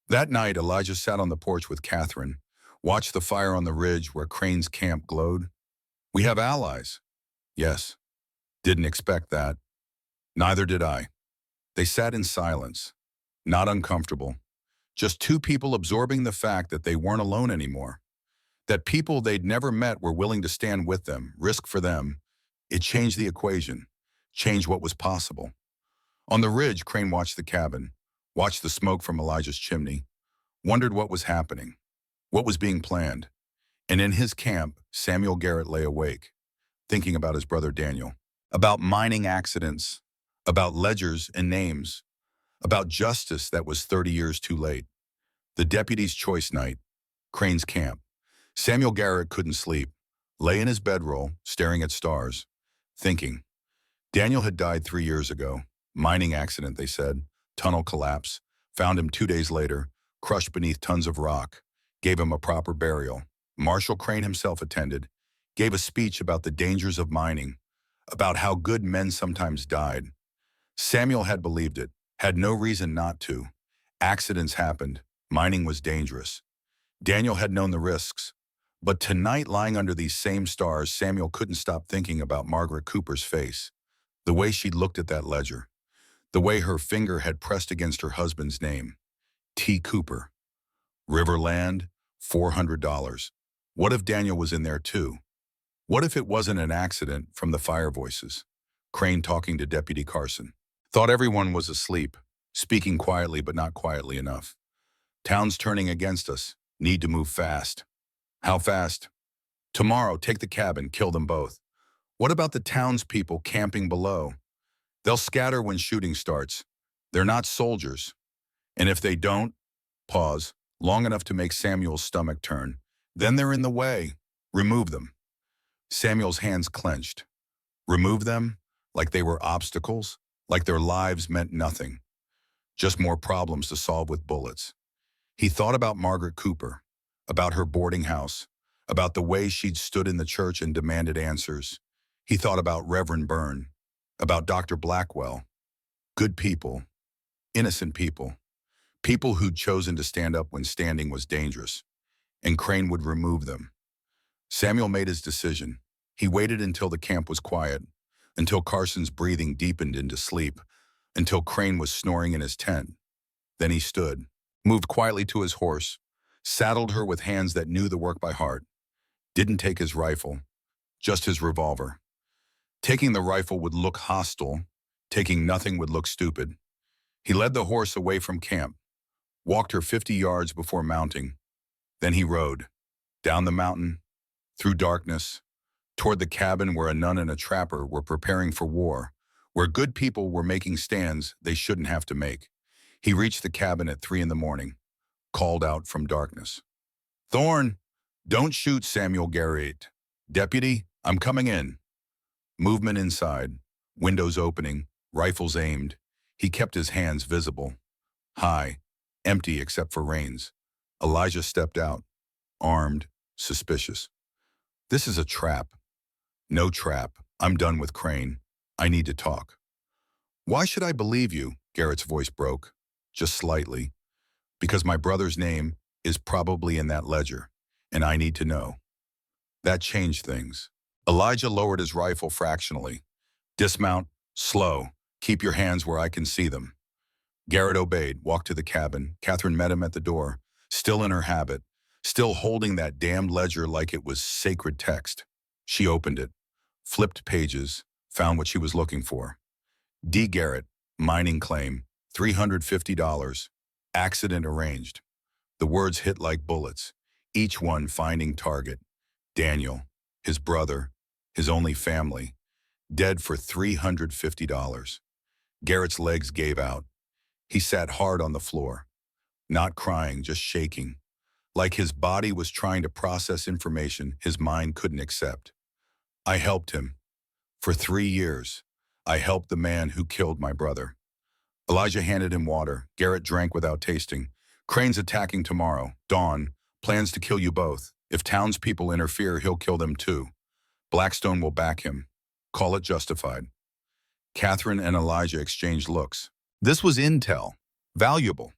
That night, Elijah sat on the porch with Catherine, watched the fire on the ridge where Crane's camp glowed. We have allies. Yes. Didn't expect that. Neither did I. They sat in silence, not uncomfortable. Just 2 people absorbing the fact that they weren't alone anymore. That people they'd never met were willing to stand with them, risk for them. It changed the equation, changed what was possible. On the ridge, Crane watched the cabin, watched the smoke from Elijah's chimney, wondered what was happening, what was being planned. And in his camp, Samuel Garrett lay awake, thinking about his brother Daniel, about mining accidents, about ledgers and names, about justice that was 30 years too late. The deputy's choice night, Crane's camp. Samuel Garrett couldn't sleep, lay in his bedroll, staring at stars, thinking. Daniel had died 3 years ago. Mining accident, they said. Tunnel collapse. Found him 2 days later, crushed beneath tons of rock. Gave him a proper burial. Marshall Crane himself attended. Gave a speech about the dangers of mining, about how good men sometimes died. Samuel had believed it, had no reason not to. Accidents happened. Mining was dangerous. Daniel had known the risks. But tonight, lying under these same stars, Samuel couldn't stop thinking about Margaret Cooper's face. The way she'd looked at that ledger. The way her finger had pressed against her husband's name. T. Cooper. Riverland, $400. What if Daniel was in there too? What if it wasn't an accident from the fire voices? Crane talking to Deputy Carson. Thought everyone was asleep, speaking quietly but not quietly enough. Town's turning against us. Need to move fast. How fast? Tomorrow, take the cabin, kill them both. What about the townspeople camping below? They'll scatter when shooting starts. They're not soldiers. And if they don't, pause, long enough to make Samuel's stomach turn, then they're in the way. Remove them. Samuel's hands clenched. Remove them? Like they were obstacles? Like their lives meant nothing? Just more problems to solve with bullets. He thought about Margaret Cooper, about her boarding house, about the way she'd stood in the church and demanded answers. He thought about Reverend Byrne, about Dr. Blackwell. Good people, innocent people, people who'd chosen to stand up when standing was dangerous, and Crane would remove them. Samuel made his decision. He waited until the camp was quiet, until Carson's breathing deepened into sleep, until Crane was snoring in his tent. Then he stood, moved quietly to his horse, saddled her with hands that knew the work by heart. Didn't take his rifle, just his revolver. Taking the rifle would look hostile, taking nothing would look stupid. He led the horse away from camp, walked her 50 yards before mounting. Then he rode, down the mountain, through darkness, toward the cabin where a nun and a trapper were preparing for war, where good people were making stands they shouldn't have to make. He reached the cabin at 3 a.m, called out from darkness. "Thorne, don't shoot, Samuel Garrett. Deputy, I'm coming in." Movement inside, windows opening, rifles aimed. He kept his hands visible. High, empty except for reins. Elijah stepped out, armed, suspicious. "This is a trap." "No trap. I'm done with Crane. I need to talk." "Why should I believe you?" Garrett's voice broke, just slightly. "Because my brother's name is probably in that ledger, and I need to know." That changed things. Elijah lowered his rifle fractionally. "Dismount, slow. Keep your hands where I can see them." Garrett obeyed, walked to the cabin. Catherine met him at the door, still in her habit, still holding that damned ledger like it was sacred text. She opened it, flipped pages, found what she was looking for. D. Garrett, mining claim, $350, accident arranged. The words hit like bullets, each one finding target. Daniel, his brother, his only family, dead for $350. Garrett's legs gave out. He sat hard on the floor, not crying, just shaking, like his body was trying to process information his mind couldn't accept. "I helped him. For 3 years, I helped the man who killed my brother." Elijah handed him water. Garrett drank without tasting. "Crane's attacking tomorrow. Dawn. Plans to kill you both. If townspeople interfere, he'll kill them too. Blackstone will back him. Call it justified." Catherine and Elijah exchanged looks. This was intel. Valuable.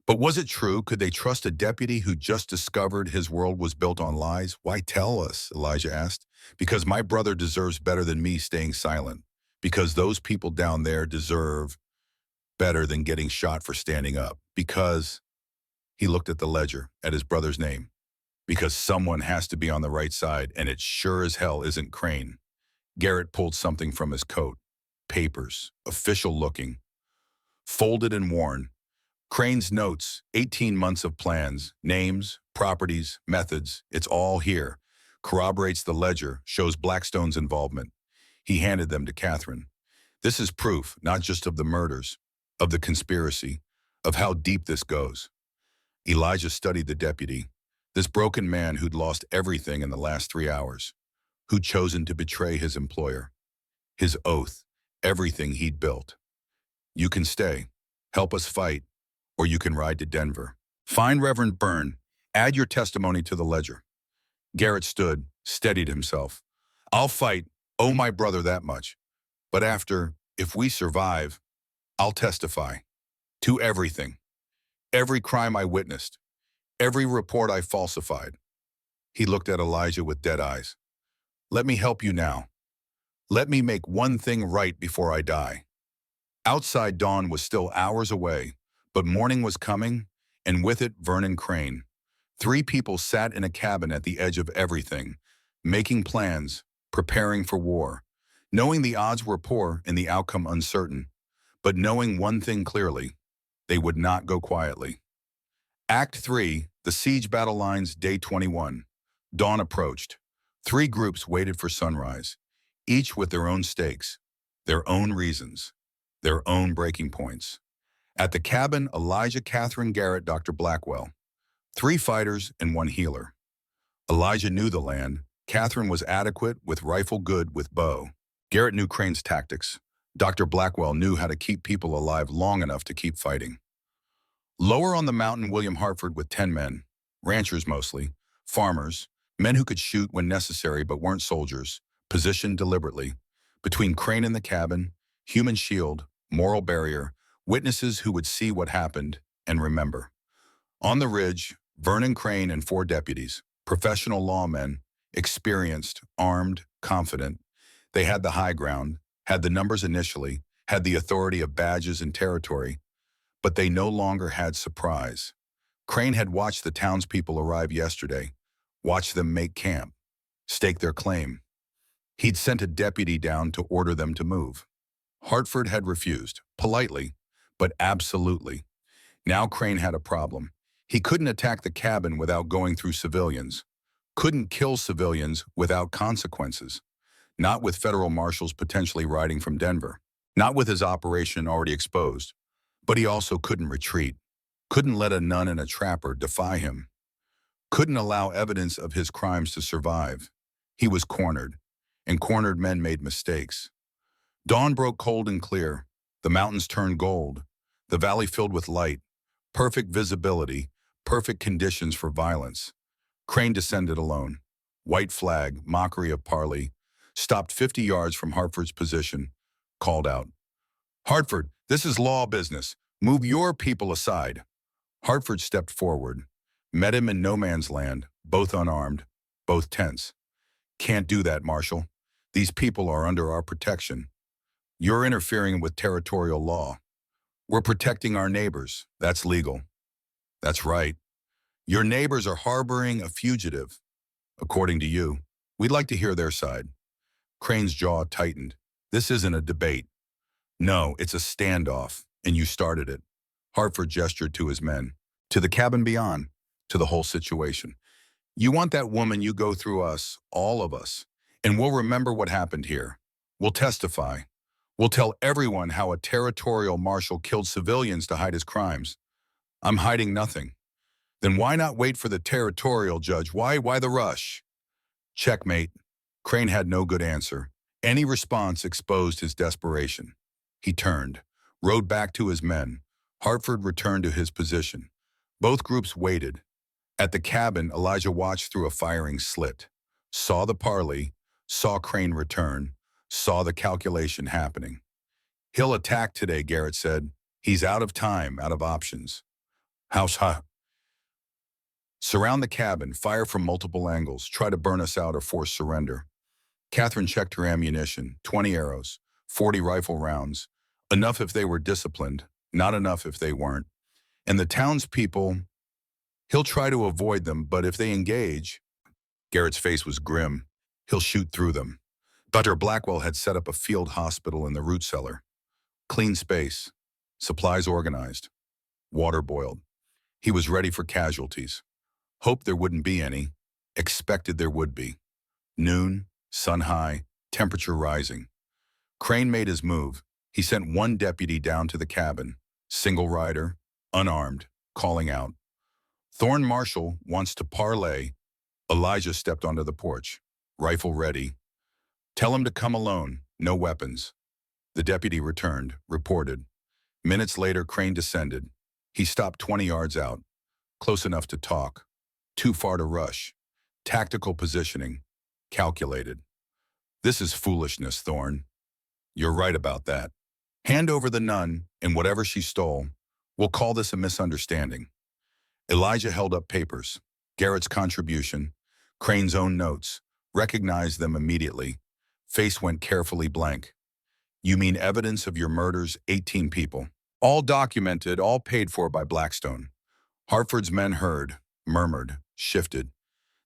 But was it true? Could they trust a deputy who just discovered his world was built on lies? "Why tell us?" Elijah asked. "Because my brother deserves better than me staying silent. Because those people down there deserve better than getting shot for standing up. Because," he looked at the ledger, at his brother's name, "because someone has to be on the right side, and it sure as hell isn't Crane." Garrett pulled something from his coat. Papers, official looking, folded and worn. Crane's notes, 18 months of plans, names, properties, methods, it's all here. Corroborates the ledger, shows Blackstone's involvement. He handed them to Catherine. "This is proof, not just of the murders, of the conspiracy, of how deep this goes." Elijah studied the deputy, this broken man who'd lost everything in the last 3 hours, who'd chosen to betray his employer, his oath, everything he'd built. "You can stay, help us fight, or you can ride to Denver. Find Reverend Byrne, add your testimony to the ledger." Garrett stood, steadied himself. "I'll fight, owe my brother that much. But if we survive, I'll testify. To everything. Every crime I witnessed. Every report I falsified." He looked at Elijah with dead eyes. "Let me help you now. Let me make one thing right before I die." Outside, dawn was still hours away, but morning was coming, and with it Vernon Crane. 3 people sat in a cabin at the edge of everything, making plans, preparing for war, knowing the odds were poor and the outcome uncertain, but knowing one thing clearly: they would not go quietly. Act 3, the Siege Battle Lines, Day 21. Dawn approached. 3 groups waited for sunrise, each with their own stakes, their own reasons, their own breaking points. At the cabin, Elijah, Catherine, Garrett, Dr. Blackwell. 3 fighters and 1 healer. Elijah knew the land. Catherine was adequate with rifle, good with bow. Garrett knew Crane's tactics. Dr. Blackwell knew how to keep people alive long enough to keep fighting. Lower on the mountain, William Hartford with 10 men, ranchers mostly, farmers, men who could shoot when necessary but weren't soldiers, positioned deliberately. Between Crane and the cabin, human shield, moral barrier, witnesses who would see what happened and remember. On the ridge, Vernon Crane and 4 deputies, professional lawmen, experienced, armed, confident. They had the high ground, had the numbers initially, had the authority of badges and territory, but they no longer had surprise. Crane had watched the townspeople arrive yesterday, watched them make camp, stake their claim. He'd sent a deputy down to order them to move. Hartford had refused, politely, but absolutely. Now Crane had a problem. He couldn't attack the cabin without going through civilians, couldn't kill civilians without consequences, not with federal marshals potentially riding from Denver, not with his operation already exposed. But he also couldn't retreat, couldn't let a nun and a trapper defy him, couldn't allow evidence of his crimes to survive. He was cornered, and cornered men made mistakes. Dawn broke cold and clear. The mountains turned gold, the valley filled with light, perfect visibility, perfect conditions for violence. Crane descended alone. White flag, mockery of parley, stopped 50 yards from Hartford's position, called out, "Hartford, this is law business. Move your people aside." Hartford stepped forward, met him in no man's land, both unarmed, both tense. "Can't do that, Marshal. These people are under our protection. You're interfering with territorial law. We're protecting our neighbors. That's legal." "That's right. Your neighbors are harboring a fugitive. According to you, we'd like to hear their side." Crane's jaw tightened. "This isn't a debate. No, it's a standoff, and you started it." Hartford gestured to his men, to the cabin beyond, to the whole situation. "You want that woman, you go through us, all of us, and we'll remember what happened here. We'll testify. We'll tell everyone how a territorial marshal killed civilians to hide his crimes." "I'm hiding nothing." "Then why not wait for the territorial judge? Why the rush?" Checkmate. Crane had no good answer. Any response exposed his desperation. He turned, rode back to his men. Hartford returned to his position. Both groups waited. At the cabin, Elijah watched through a firing slit, saw the parley, saw Crane return, saw the calculation happening. "He'll attack today," Garrett said. "He's out of time, out of options." "House ha." "Surround the cabin, fire from multiple angles, try to burn us out or force surrender." Catherine checked her ammunition, 20 arrows, 40 rifle rounds, enough if they were disciplined, not enough if they weren't. "And the townspeople, he'll try to avoid them, but if they engage—" Garrett's face was grim. "He'll shoot through them." Dr. Blackwell had set up a field hospital in the root cellar. Clean space, supplies organized, water boiled. He was ready for casualties. Hoped there wouldn't be any, expected there would be. Noon, sun high, temperature rising. Crane made his move. He sent 1 deputy down to the cabin, single rider, unarmed, calling out, "Thorne Marshall wants to parley." Elijah stepped onto the porch, rifle ready. "Tell him to come alone, no weapons." The deputy returned, reported. Minutes later, Crane descended. He stopped 20 yards out, close enough to talk, too far to rush. Tactical positioning, calculated. "This is foolishness, Thorne. You're right about that. Hand over the nun and whatever she stole. We'll call this a misunderstanding." Elijah held up papers. Garrett's contribution, Crane's own notes, recognized them immediately. Face went carefully blank. "You mean evidence of your murders, 18 people. All documented, all paid for by Blackstone." Hartford's men heard, murmured, shifted.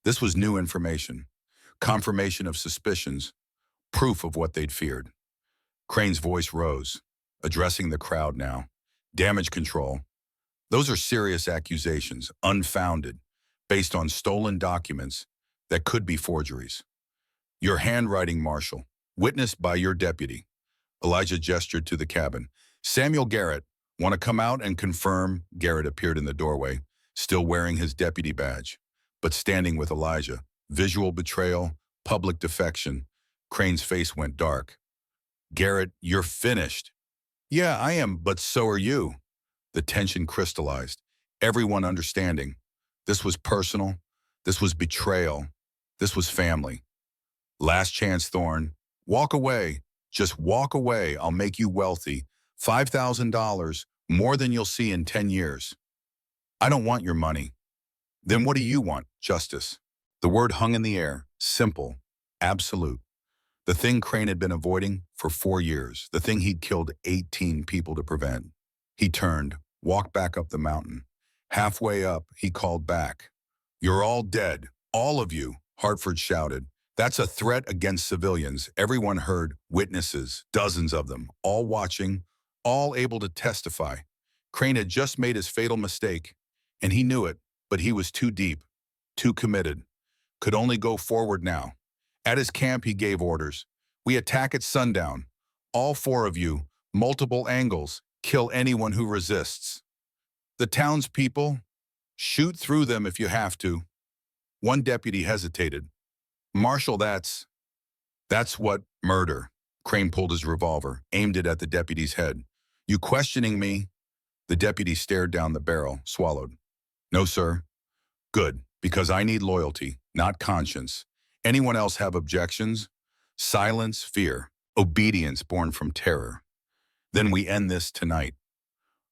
This was new information, confirmation of suspicions, proof of what they'd feared. Crane's voice rose, addressing the crowd now. Damage control. Those are serious accusations, unfounded, based on stolen documents that could be forgeries. Your handwriting, Marshal, witnessed by your deputy. Elijah gestured to the cabin. Samuel Garrett, want to come out and confirm? Garrett appeared in the doorway, still wearing his deputy badge, but standing with Elijah. Visual betrayal, public defection. Crane's face went dark. Garrett, you're finished. Yeah, I am, but so are you. The tension crystallized, everyone understanding. This was personal. This was betrayal. This was family. Last chance, Thorne. Walk away. Just walk away. I'll make you wealthy. $5,000, more than you'll see in 10 years. I don't want your money. Then what do you want? Justice. The word hung in the air, simple, absolute. The thing Crane had been avoiding for 4 years, the thing he'd killed 18 people to prevent. He turned, walked back up the mountain. Halfway up, he called back. You're all dead, all of you, Hartford shouted. That's a threat against civilians. Everyone heard, witnesses, dozens of them, all watching, all able to testify. Crane had just made his fatal mistake, and he knew it, but he was too deep, too committed, could only go forward now. At his camp, he gave orders. We attack at sundown. All 4 of you, multiple angles, kill anyone who resists. The townspeople, shoot through them if you have to. One deputy hesitated. Marshal, that's what murder. Crane pulled his revolver, aimed it at the deputy's head. You questioning me? The deputy stared down the barrel, swallowed. No, sir. Good, because I need loyalty, not conscience. Anyone else have objections? Silence, fear, obedience born from terror. Then we end this tonight.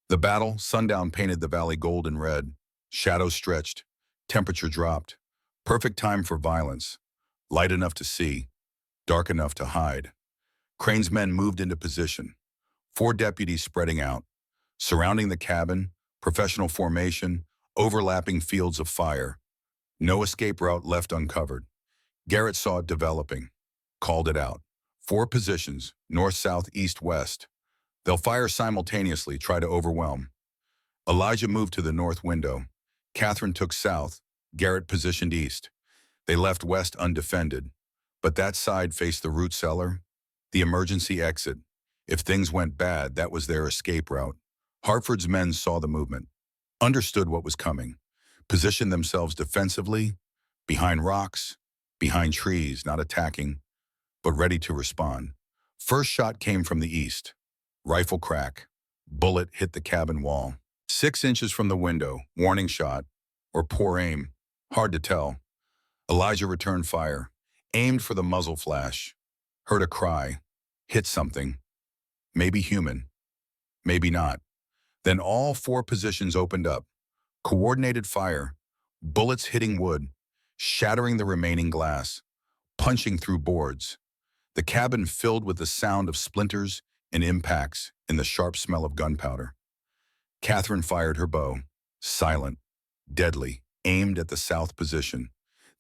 The battle, sundown painted the valley gold and red. Shadows stretched, temperature dropped. Perfect time for violence. Light enough to see, dark enough to hide. Crane's men moved into position. 4 deputies spreading out, surrounding the cabin, professional formation, overlapping fields of fire. No escape route left uncovered. Garrett saw it developing, called it out. 4 positions, north, south, east, west. They'll fire simultaneously, try to overwhelm. Elijah moved to the north window. Catherine took south. Garrett positioned east. They left west undefended, but that side faced the root cellar, the emergency exit. If things went bad, that was their escape route. Hartford's men saw the movement, understood what was coming, positioned themselves defensively, behind rocks, behind trees, not attacking, but ready to respond. First shot came from the east. Rifle crack. Bullet hit the cabin wall. 6 inches from the window, warning shot, or poor aim, hard to tell. Elijah returned fire, aimed for the muzzle flash, heard a cry, hit something. Maybe human, maybe not. Then all 4 positions opened up. Coordinated fire, bullets hitting wood, shattering the remaining glass, punching through boards. The cabin filled with the sound of splinters and impacts and the sharp smell of gunpowder. Catherine fired her bow, silent, deadly, aimed at the south position.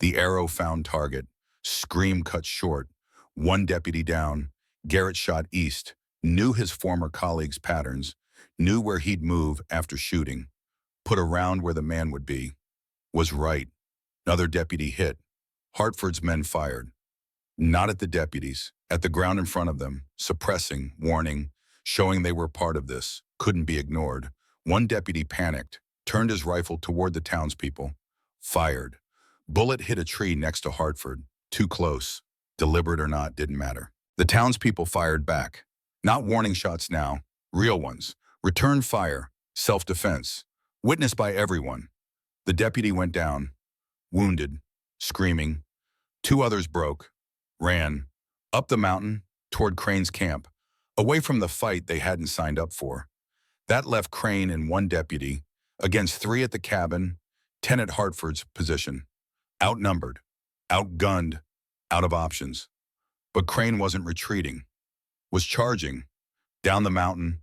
The arrow found target. Scream cut short. 1 deputy down. Garrett shot east, knew his former colleague's patterns, knew where he'd move after shooting, put a round where the man would be. Was right. Another deputy hit. Hartford's men fired. Not at the deputies, at the ground in front of them, suppressing, warning, showing they were part of this, couldn't be ignored. 1 deputy panicked, turned his rifle toward the townspeople, fired. Bullet hit a tree next to Hartford. Too close. Deliberate or not, didn't matter. The townspeople fired back. Not warning shots now, real ones. Return fire, self-defense. Witnessed by everyone. The deputy went down, wounded, screaming. 2 others broke, ran, up the mountain, toward Crane's camp, away from the fight they hadn't signed up for. That left Crane and 1 deputy, against 3 at the cabin, 10 at Hartford's position. Outnumbered, outgunned, out of options. But Crane wasn't retreating, was charging, down the mountain,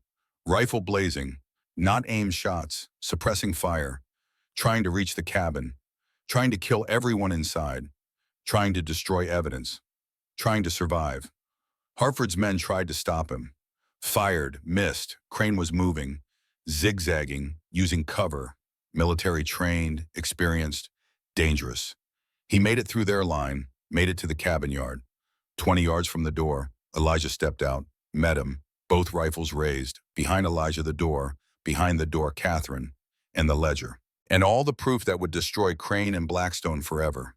rifle blazing, not aimed shots, suppressing fire, trying to reach the cabin. trying to kill everyone inside, trying to destroy evidence, trying to survive. Hartford's men tried to stop him. Fired, missed, Crane was moving, zigzagging, using cover, military trained, experienced, dangerous. He made it through their line, made it to the cabin yard. 20 yards from the door, Elijah stepped out, met him, both rifles raised, behind Elijah behind the door Catherine, and the ledger. And all the proof that would destroy Crane and Blackstone forever.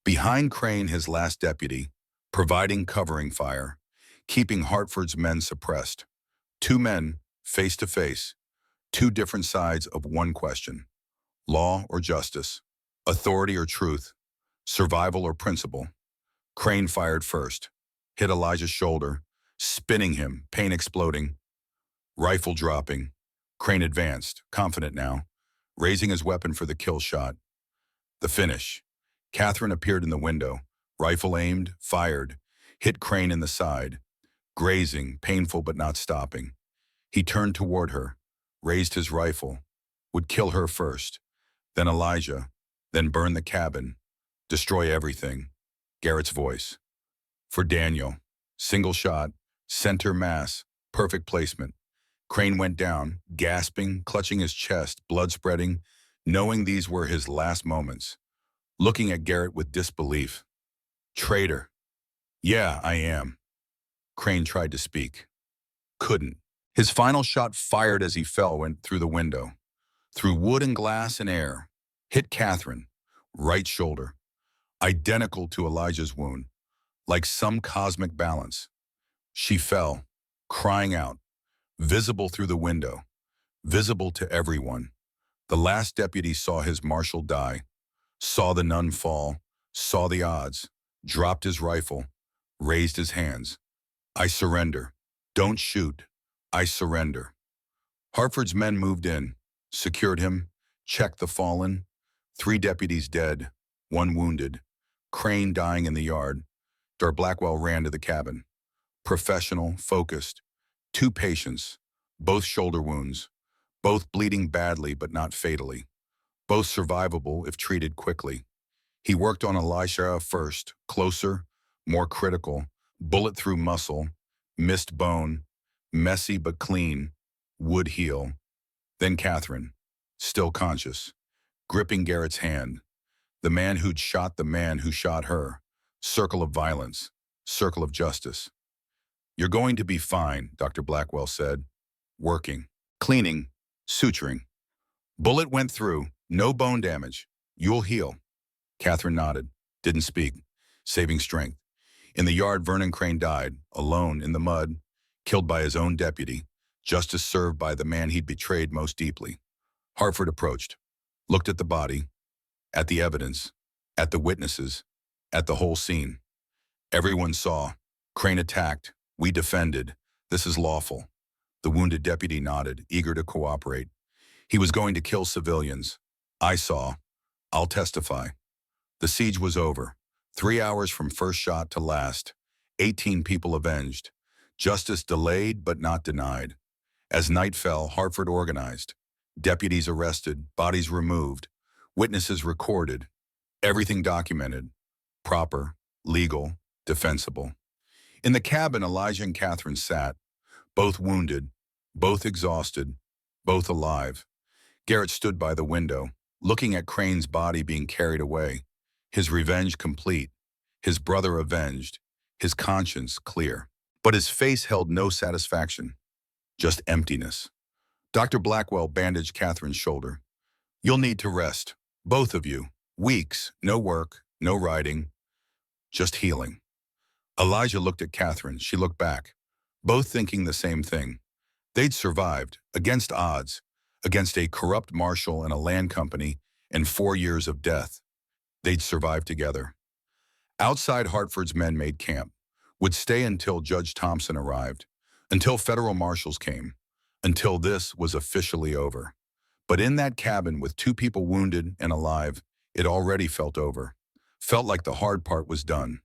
Behind Crane, his last deputy, providing covering fire, keeping Hartford's men suppressed. Two men, face to face, two different sides of one question. Law or justice, authority or truth, survival or principle. Crane fired first, hit Elijah's shoulder, spinning him, pain exploding, rifle dropping. Crane advanced, confident now, raising his weapon for the kill shot. The finish. Catherine appeared in the window, rifle aimed, fired, hit Crane in the side, grazing, painful but not stopping. He turned toward her, raised his rifle, would kill her first, then Elijah, then burn the cabin, destroy everything. Garrett's voice. For Daniel, single shot, center mass, perfect placement. Crane went down, gasping, clutching his chest, blood spreading, knowing these were his last moments. Looking at Garrett with disbelief. Traitor. Yeah, I am. Crane tried to speak. Couldn't. His final shot fired as he fell went through the window. Through wood and glass and air. Hit Catherine. Right shoulder. Identical to Elijah's wound. Like some cosmic balance. She fell, crying out. Visible through the window. Visible to everyone. The last deputy saw his marshal die. Saw the nun fall. Saw the odds. Dropped his rifle. Raised his hands. I surrender. Don't shoot. I surrender. Hartford's men moved in, secured him, checked the fallen. 3 deputies dead, 1 wounded. Crane dying in the yard. Dar Blackwell ran to the cabin. Professional, focused. 2 patients, both shoulder wounds, both bleeding badly but not fatally. Both survivable if treated quickly. He worked on Elisha first, closer, more critical, bullet through muscle, missed bone, messy but clean, would heal. Then Catherine, still conscious, gripping Garrett's hand. The man who'd shot the man who shot her. Circle of violence, circle of justice. You're going to be fine, Dr. Blackwell said. Working, cleaning, suturing. Bullet went through, no bone damage. You'll heal. Catherine nodded, didn't speak, saving strength. In the yard, Vernon Crane died, alone in the mud, killed by his own deputy, justice served by the man he'd betrayed most deeply. Hartford approached, looked at the body, at the evidence, at the witnesses, at the whole scene. Everyone saw. Crane attacked. We defended. This is lawful. The wounded deputy nodded, eager to cooperate. He was going to kill civilians. I saw. I'll testify. The siege was over. 3 hours from first shot to last. 18 people avenged. Justice delayed but not denied. As night fell, Hartford organized. Deputies arrested, bodies removed, witnesses recorded, everything documented, proper, legal, defensible. In the cabin, Elijah and Catherine sat, both wounded, both exhausted, both alive. Garrett stood by the window, looking at Crane's body being carried away, his revenge complete, his brother avenged, his conscience clear. But his face held no satisfaction, just emptiness. Dr. Blackwell bandaged Catherine's shoulder. You'll need to rest, both of you. Weeks, no work, no writing, just healing. Elijah looked at Catherine. She looked back, both thinking the same thing. They'd survived, against odds, against a corrupt marshal and a land company and 4 years of death. They'd survived together. Outside, Hartford's men made camp, would stay until Judge Thompson arrived, until federal marshals came, until this was officially over. But in that cabin with 2 people wounded and alive, it already felt over. Felt like the hard part was done.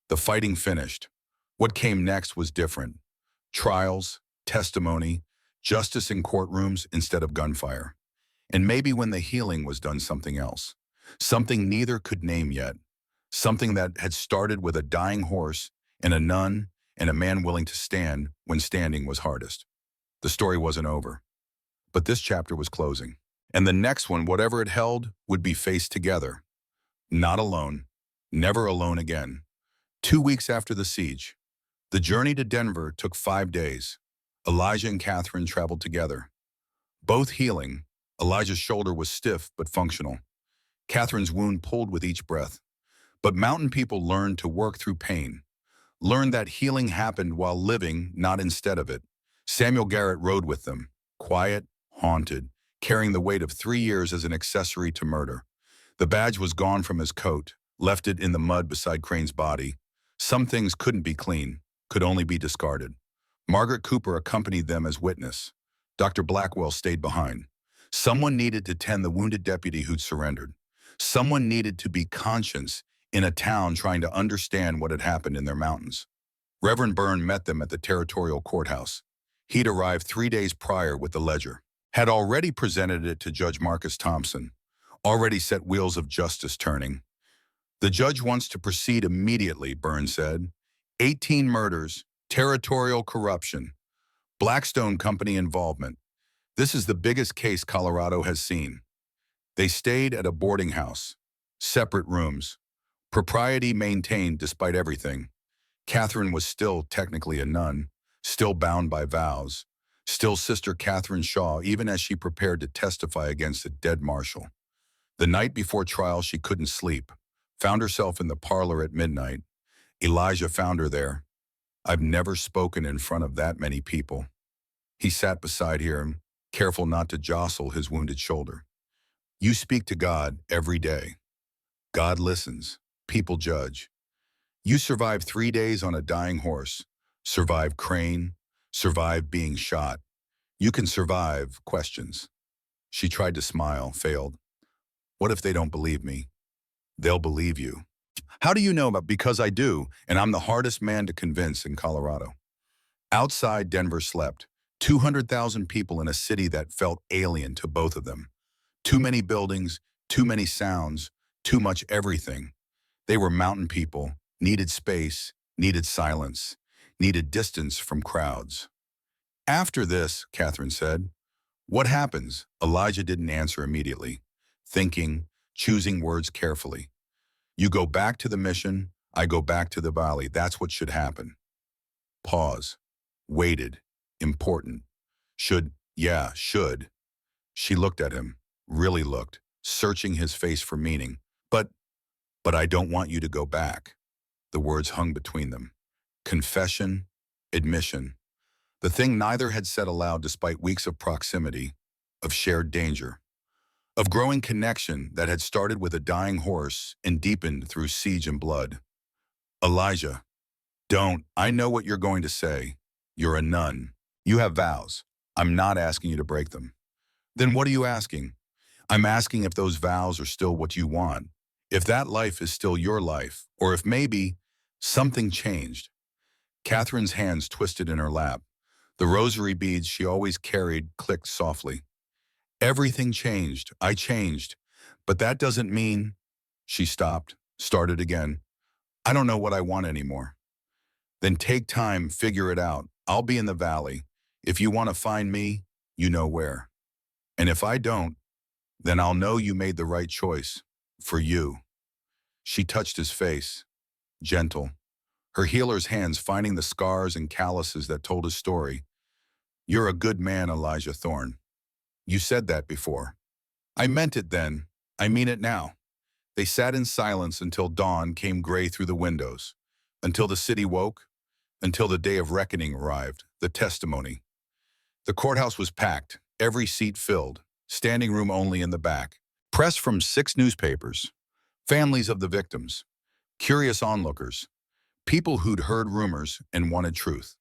The fighting finished. What came next was different. Trials, testimony, justice in courtrooms instead of gunfire. And maybe when the healing was done, something else. something neither could name yet, something that had started with a dying horse and a nun and a man willing to stand when standing was hardest. The story wasn't over, but this chapter was closing. And the next one, whatever it held, would be faced together. Not alone, never alone again. 2 weeks after the siege, the journey to Denver took 5 days. Elijah and Catherine traveled together. Both healing. Elijah's shoulder was stiff but functional. Catherine's wound pulled with each breath. But mountain people learned to work through pain, learned that healing happened while living, not instead of it. Samuel Garrett rode with them, quiet, haunted, carrying the weight of 3 years as an accessory to murder. The badge was gone from his coat, left it in the mud beside Crane's body. Some things couldn't be clean, could only be discarded. Margaret Cooper accompanied them as witness. Dr. Blackwell stayed behind. Someone needed to tend the wounded deputy who'd surrendered. Someone needed to be conscious in a town trying to understand what had happened in their mountains. Reverend Byrne met them at the territorial courthouse. He'd arrived 3 days prior with the ledger, had already presented it to Judge Marcus Thompson, already set wheels of justice turning. The judge wants to proceed immediately, Byrne said. 18 murders, territorial corruption, Blackstone Company involvement. This is the biggest case Colorado has seen. They stayed at a boarding house, separate rooms, propriety maintained despite everything. Catherine was still technically a nun, still bound by vows, still Sister Catherine Shaw even as she prepared to testify against a dead marshal. The night before trial she couldn't sleep, found herself in the parlor at midnight. Elijah found her there. I've never spoken in front of that many people. He sat beside her, careful not to jostle his wounded shoulder. You speak to God every day. God listens. People judge. You survived 3 days on a dying horse, survived Crane, survived being shot. You can survive questions. She tried to smile, failed. What if they don't believe me? They'll believe you. How do you know about? Because I do, and I'm the hardest man to convince in Colorado. Outside, Denver slept. 200,000 people in a city that felt alien to both of them. Too many buildings, too many sounds, too much everything. They were mountain people, needed space, needed silence, needed distance from crowds. After this, Catherine said, what happens? Elijah didn't answer immediately, thinking, choosing words carefully. You go back to the mission, I go back to the valley. That's what should happen. Pause. Waited. Important. Should. Yeah, should. She looked at him, really looked, searching his face for meaning. But I don't want you to go back. The words hung between them. Confession, admission. The thing neither had said aloud despite weeks of proximity, of shared danger, of growing connection that had started with a dying horse and deepened through siege and blood. Elijah, don't. I know what you're going to say. You're a nun. You have vows. I'm not asking you to break them. Then what are you asking? I'm asking if those vows are still what you want, if that life is still your life, or if maybe something changed. Catherine's hands twisted in her lap. The rosary beads she always carried clicked softly. Everything changed. I changed. But that doesn't mean... She stopped, started again. I don't know what I want anymore. Then take time, figure it out. I'll be in the valley. If you want to find me, you know where. And if I don't, then I'll know you made the right choice. For you. She touched his face, gentle, her healer's hands finding the scars and calluses that told his story. You're a good man, Elijah Thorne. You said that before. I meant it then. I mean it now. They sat in silence until dawn came gray through the windows, until the city woke, until the day of reckoning arrived, the testimony. The courthouse was packed, every seat filled, standing room only in the back. Press from 6 newspapers, families of the victims, curious onlookers, people who'd heard rumors and wanted truth.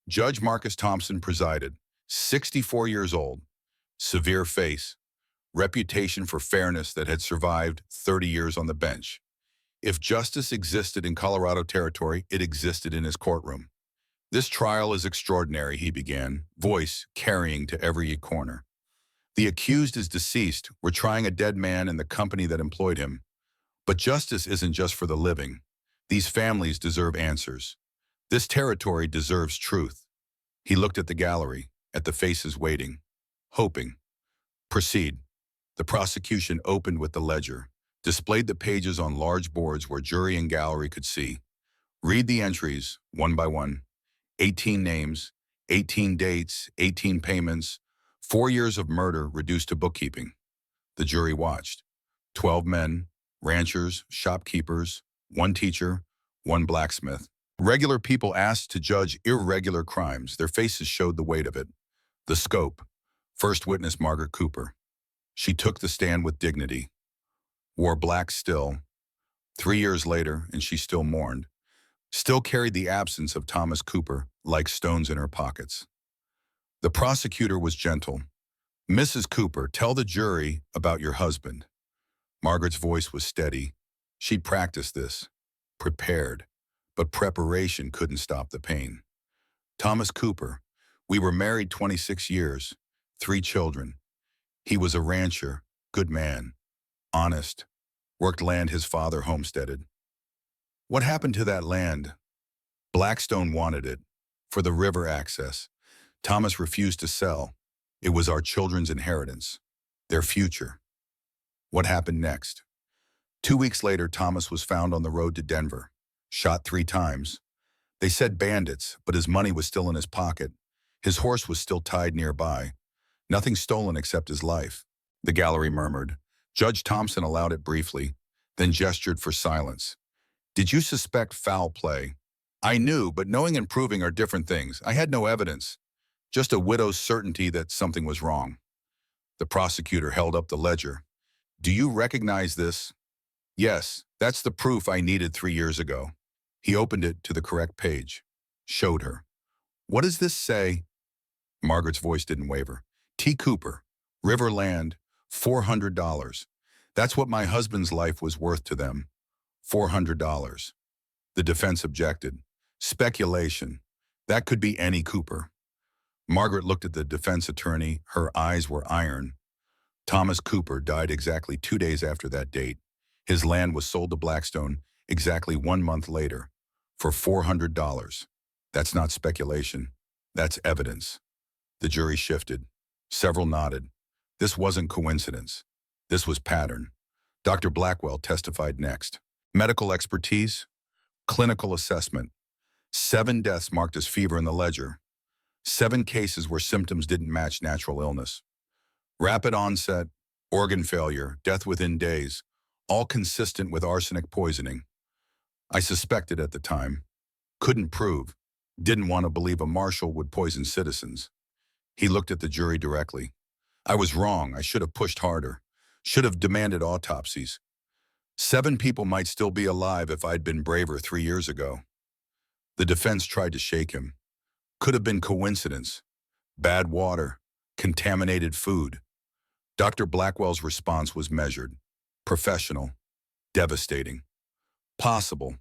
Judge Marcus Thompson presided, 64 years old, severe face, reputation for fairness that had survived 30 years on the bench. If justice existed in Colorado territory, it existed in his courtroom. This trial is extraordinary, he began, voice carrying to every corner. The accused is deceased. We're trying a dead man and the company that employed him. But justice isn't just for the living. These families deserve answers. This territory deserves truth. He looked at the gallery, at the faces waiting, hoping. Proceed. The prosecution opened with the ledger, displayed the pages on large boards where jury and gallery could see. Read the entries, one by one. 18 names, 18 dates, 18 payments, 4 years of murder reduced to bookkeeping. The jury watched. 12 men, ranchers, shopkeepers, one teacher, one blacksmith. Regular people asked to judge irregular crimes. Their faces showed the weight of it. The scope. First witness Margaret Cooper. She took the stand with dignity. Wore black still. 3 years later, and she still mourned. Still carried the absence of Thomas Cooper like stones in her pockets. The prosecutor was gentle. Mrs. Cooper, tell the jury about your husband. Margaret's voice was steady. She'd practiced this. Prepared. But preparation couldn't stop the pain. Thomas Cooper. We were married 26 years. 3 children. He was a rancher, good man, honest, worked land his father homesteaded. What happened to that land? Blackstone wanted it, for the river access. Thomas refused to sell. It was our children's inheritance, their future. What happened next? 2 weeks later, Thomas was found on the road to Denver, shot 3 times. They said bandits, but his money was still in his pocket. His horse was still tied nearby. Nothing stolen except his life. The gallery murmured. Judge Thompson allowed it briefly, then gestured for silence. Did you suspect foul play? I knew, but knowing and proving are different things. I had no evidence, just a widow's certainty that something was wrong. The prosecutor held up the ledger. Do you recognize this? Yes, that's the proof I needed 3 years ago. He opened it to the correct page, showed her. What does this say? Margaret's voice didn't waver. T. Cooper, River Land, $400. That's what my husband's life was worth to them. $400. The defense objected. Speculation. That could be any Cooper. Margaret looked at the defense attorney. Her eyes were iron. Thomas Cooper died exactly 2 days after that date. His land was sold to Blackstone exactly 1 month later for $400. That's not speculation. That's evidence. The jury shifted. Several nodded. This wasn't coincidence. This was pattern. Dr. Blackwell testified next. Medical expertise, clinical assessment. 7 deaths marked as fever in the ledger. 7 cases where symptoms didn't match natural illness. Rapid onset, organ failure, death within days, all consistent with arsenic poisoning. I suspected at the time. Couldn't prove. Didn't want to believe a marshal would poison citizens. He looked at the jury directly. I was wrong. I should have pushed harder. Should have demanded autopsies. 7 people might still be alive if I'd been braver 3 years ago. The defense tried to shake him. Could have been coincidence. Bad water. Contaminated food. Dr. Blackwell's response was measured. Professional. Devastating. Possible.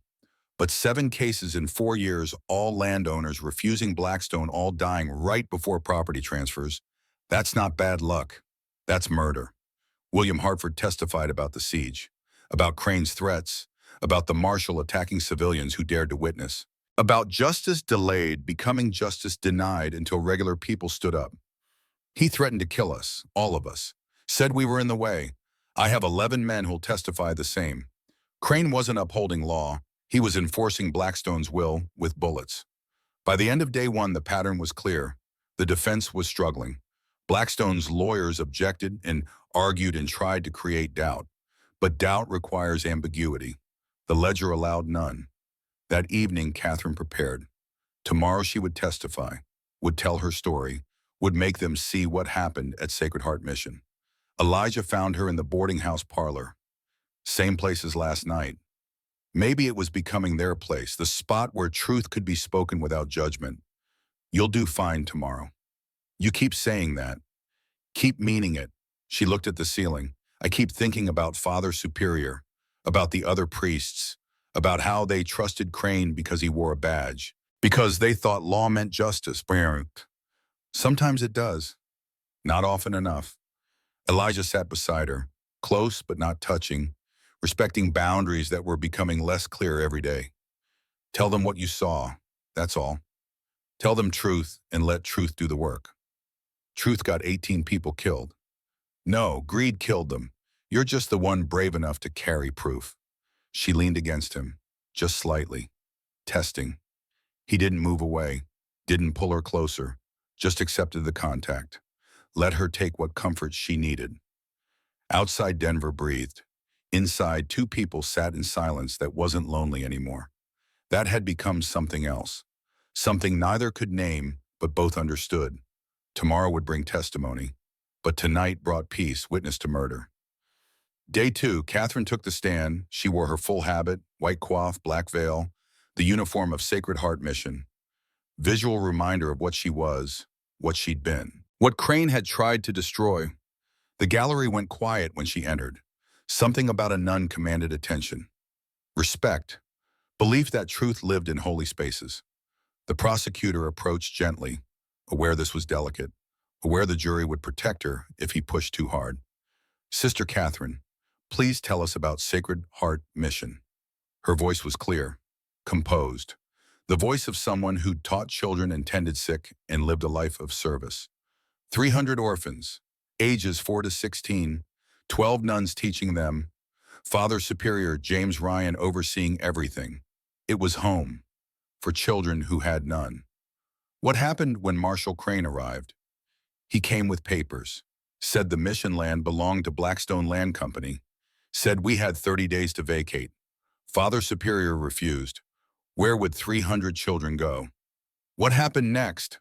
But 7 cases in 4 years, all landowners refusing Blackstone, all dying right before property transfers. That's not bad luck. That's murder. William Hartford testified about the siege, about Crane's threats, about the marshal attacking civilians who dared to witness, about justice delayed becoming justice denied until regular people stood up. He threatened to kill us, all of us, said we were in the way. I have 11 men who'll testify the same. Crane wasn't upholding law. He was enforcing Blackstone's will with bullets. By the end of day 1, the pattern was clear. The defense was struggling. Blackstone's lawyers objected and argued and tried to create doubt. But doubt requires ambiguity. The ledger allowed none. That evening, Catherine prepared. Tomorrow she would testify, would tell her story, would make them see what happened at Sacred Heart Mission. Elijah found her in the boarding house parlor. Same place as last night. Maybe it was becoming their place, the spot where truth could be spoken without judgment. You'll do fine tomorrow. You keep saying that. Keep meaning it. She looked at the ceiling. I keep thinking about Father Superior, about the other priests, about how they trusted Crane because he wore a badge, because they thought law meant justice. Sometimes it does. Not often enough. Elijah sat beside her, close but not touching, respecting boundaries that were becoming less clear every day. Tell them what you saw, that's all. Tell them truth and let truth do the work. Truth got 18 people killed. No, greed killed them. You're just the one brave enough to carry proof. She leaned against him, just slightly, testing. He didn't move away, didn't pull her closer, just accepted the contact. Let her take what comfort she needed. Outside Denver breathed. Inside, two people sat in silence that wasn't lonely anymore. That had become something else. Something neither could name, but both understood. Tomorrow would bring testimony, but tonight brought peace, witness to murder. Day 2, Catherine took the stand. She wore her full habit, white coif, black veil, the uniform of Sacred Heart Mission. Visual reminder of what she was, what she'd been. What Crane had tried to destroy. The gallery went quiet when she entered. Something about a nun commanded attention. Respect. Belief that truth lived in holy spaces. The prosecutor approached gently, aware this was delicate, aware the jury would protect her if he pushed too hard. Sister Catherine, please tell us about Sacred Heart Mission. Her voice was clear, composed. The voice of someone who'd taught children and tended sick and lived a life of service. 300 orphans, ages 4 to 16, 12 nuns teaching them, Father Superior James Ryan overseeing everything. It was home, for children who had none. What happened when Marshall Crane arrived? He came with papers, said the mission land belonged to Blackstone Land Company, said we had 30 days to vacate. Father Superior refused. Where would 300 children go? What happened next?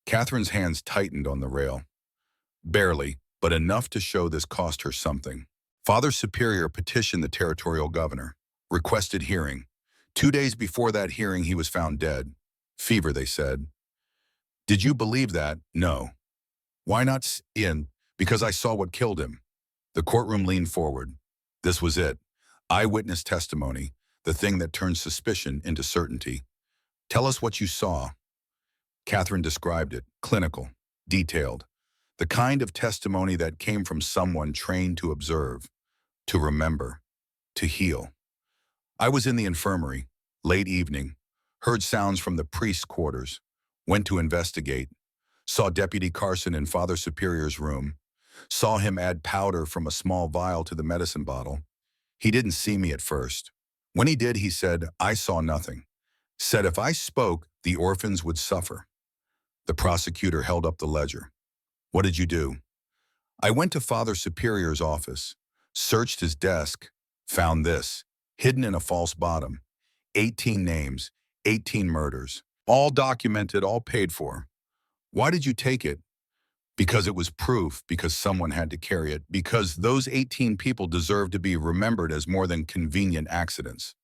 Catherine's hands tightened on the rail. Barely, but enough to show this cost her something. Father Superior petitioned the territorial governor, requested hearing. 2 days before that hearing, he was found dead. Fever, they said. Did you believe that? No. Why not? Because I saw what killed him. The courtroom leaned forward. This was it. Eyewitness testimony, the thing that turned suspicion into certainty. Tell us what you saw. Catherine described it, clinical, detailed. The kind of testimony that came from someone trained to observe, to remember, to heal. I was in the infirmary, late evening, heard sounds from the priest's quarters, went to investigate, saw Deputy Carson in Father Superior's room, saw him add powder from a small vial to the medicine bottle. He didn't see me at first. When he did, he said, I saw nothing. Said if I spoke, the orphans would suffer. The prosecutor held up the ledger. What did you do? I went to Father Superior's office, searched his desk, found this, hidden in a false bottom. 18 names, 18 murders, all documented, all paid for. Why did you take it? Because it was proof, because someone had to carry it, because those 18 people deserve to be remembered as more than convenient accidents.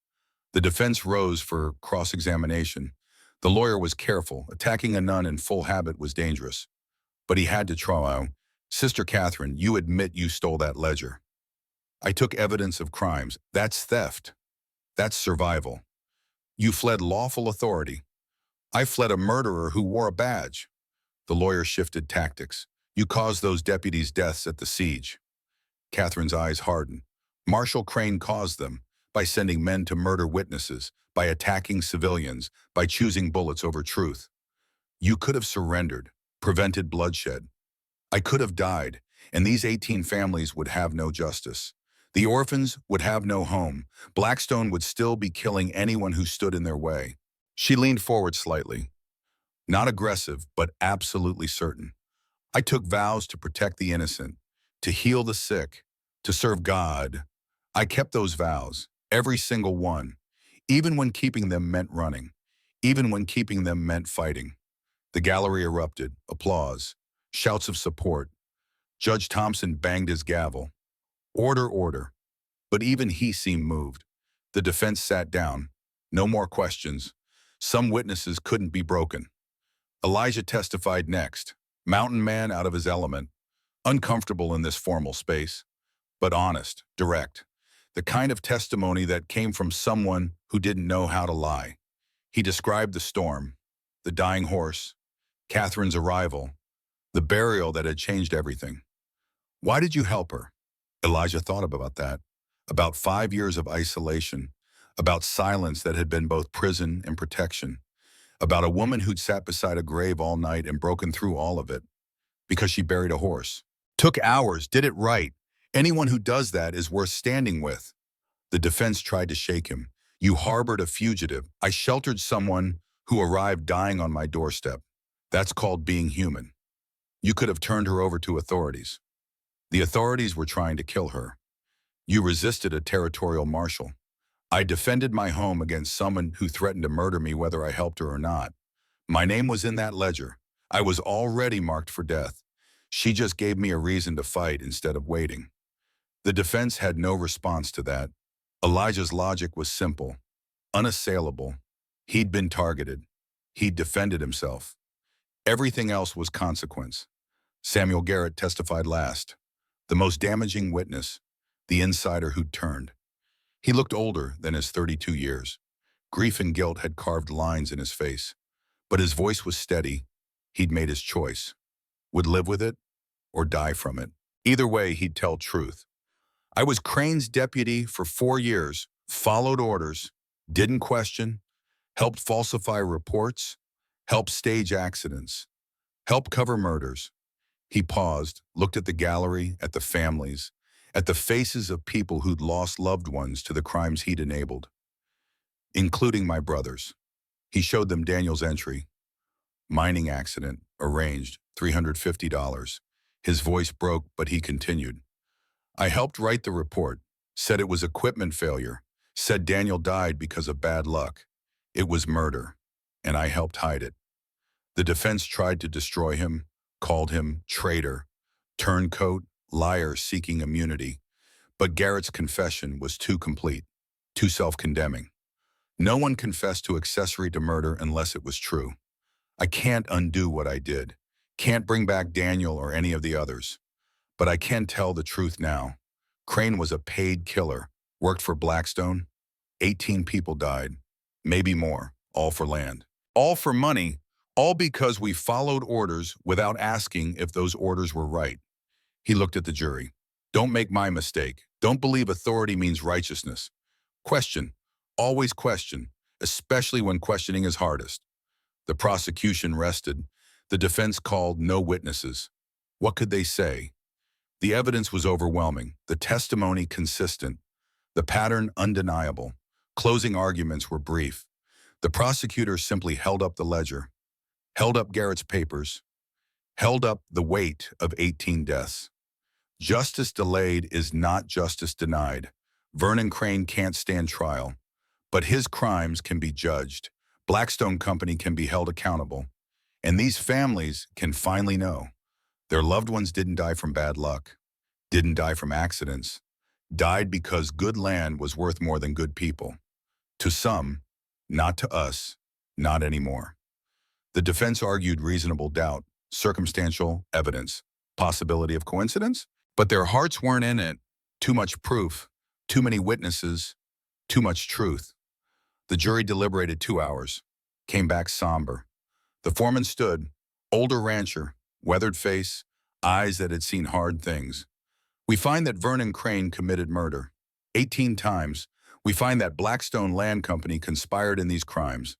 The defense rose for cross-examination. The lawyer was careful. Attacking a nun in full habit was dangerous. But he had to try. Sister Catherine, you admit you stole that ledger. I took evidence of crimes. That's theft. That's survival. You fled lawful authority. I fled a murderer who wore a badge. The lawyer shifted tactics. You caused those deputies' deaths at the siege. Catherine's eyes hardened. Marshall Crane caused them by sending men to murder witnesses, by attacking civilians, by choosing bullets over truth. You could have surrendered, prevented bloodshed. I could have died, and these 18 families would have no justice. The orphans would have no home. Blackstone would still be killing anyone who stood in their way. She leaned forward slightly. Not aggressive, but absolutely certain. I took vows to protect the innocent, to heal the sick, to serve God. I kept those vows, every single one, even when keeping them meant running, even when keeping them meant fighting. The gallery erupted, applause, shouts of support. Judge Thompson banged his gavel. Order, order. But even he seemed moved. The defense sat down. No more questions. Some witnesses couldn't be broken. Elijah testified next. Mountain man out of his element. Uncomfortable in this formal space, but honest, direct. The kind of testimony that came from someone who didn't know how to lie. He described the storm, the dying horse, Catherine's arrival, the burial that had changed everything. Why did you help her? Elijah thought about that. About 5 years of isolation. About silence that had been both prison and protection. About a woman who'd sat beside a grave all night and broken through all of it because she buried a horse. Took hours, did it right. Anyone who does that is worth standing with. The defense tried to shake him. You harbored a fugitive. I sheltered someone who arrived dying on my doorstep. That's called being human. You could have turned her over to authorities. The authorities were trying to kill her. You resisted a territorial marshal. I defended my home against someone who threatened to murder me whether I helped her or not. My name was in that ledger. I was already marked for death. She just gave me a reason to fight instead of waiting. The defense had no response to that. Elijah's logic was simple, unassailable. He'd been targeted. He'd defended himself. Everything else was consequence. Samuel Garrett testified last. The most damaging witness, the insider who'd turned. He looked older than his 32 years. Grief and guilt had carved lines in his face. But his voice was steady. He'd made his choice. Would live with it or die from it. Either way, he'd tell truth. I was Crane's deputy for 4 years, followed orders, didn't question, helped falsify reports, helped stage accidents, helped cover murders. He paused, looked at the gallery, at the families, at the faces of people who'd lost loved ones to the crimes he'd enabled, including my brothers. He showed them Daniel's entry. Mining accident, arranged, $350. His voice broke, but he continued. I helped write the report, said it was equipment failure, said Daniel died because of bad luck. It was murder, and I helped hide it. The defense tried to destroy him, called him traitor, turncoat, liar seeking immunity. But Garrett's confession was too complete, too self-condemning. No one confessed to accessory to murder unless it was true. I can't undo what I did, can't bring back Daniel or any of the others. But I can tell the truth now. Crane was a paid killer, worked for Blackstone. 18 people died, maybe more, all for land. All for money, all because we followed orders without asking if those orders were right. He looked at the jury. Don't make my mistake. Don't believe authority means righteousness. Question, always question, especially when questioning is hardest. The prosecution rested. The defense called no witnesses. What could they say? The evidence was overwhelming, the testimony consistent, the pattern undeniable. Closing arguments were brief. The prosecutor simply held up the ledger, held up Garrett's papers, held up the weight of 18 deaths. Justice delayed is not justice denied. Vernon Crane can't stand trial, but his crimes can be judged. Blackstone Company can be held accountable, and these families can finally know. Their loved ones didn't die from bad luck, didn't die from accidents, died because good land was worth more than good people. To some, not to us, not anymore. The defense argued reasonable doubt, circumstantial evidence, possibility of coincidence, but their hearts weren't in it. Too much proof, too many witnesses, too much truth. The jury deliberated 2 hours, came back somber. The foreman stood, older rancher, weathered face, eyes that had seen hard things. We find that Vernon Crane committed murder 18 times. We find that Blackstone Land Company conspired in these crimes.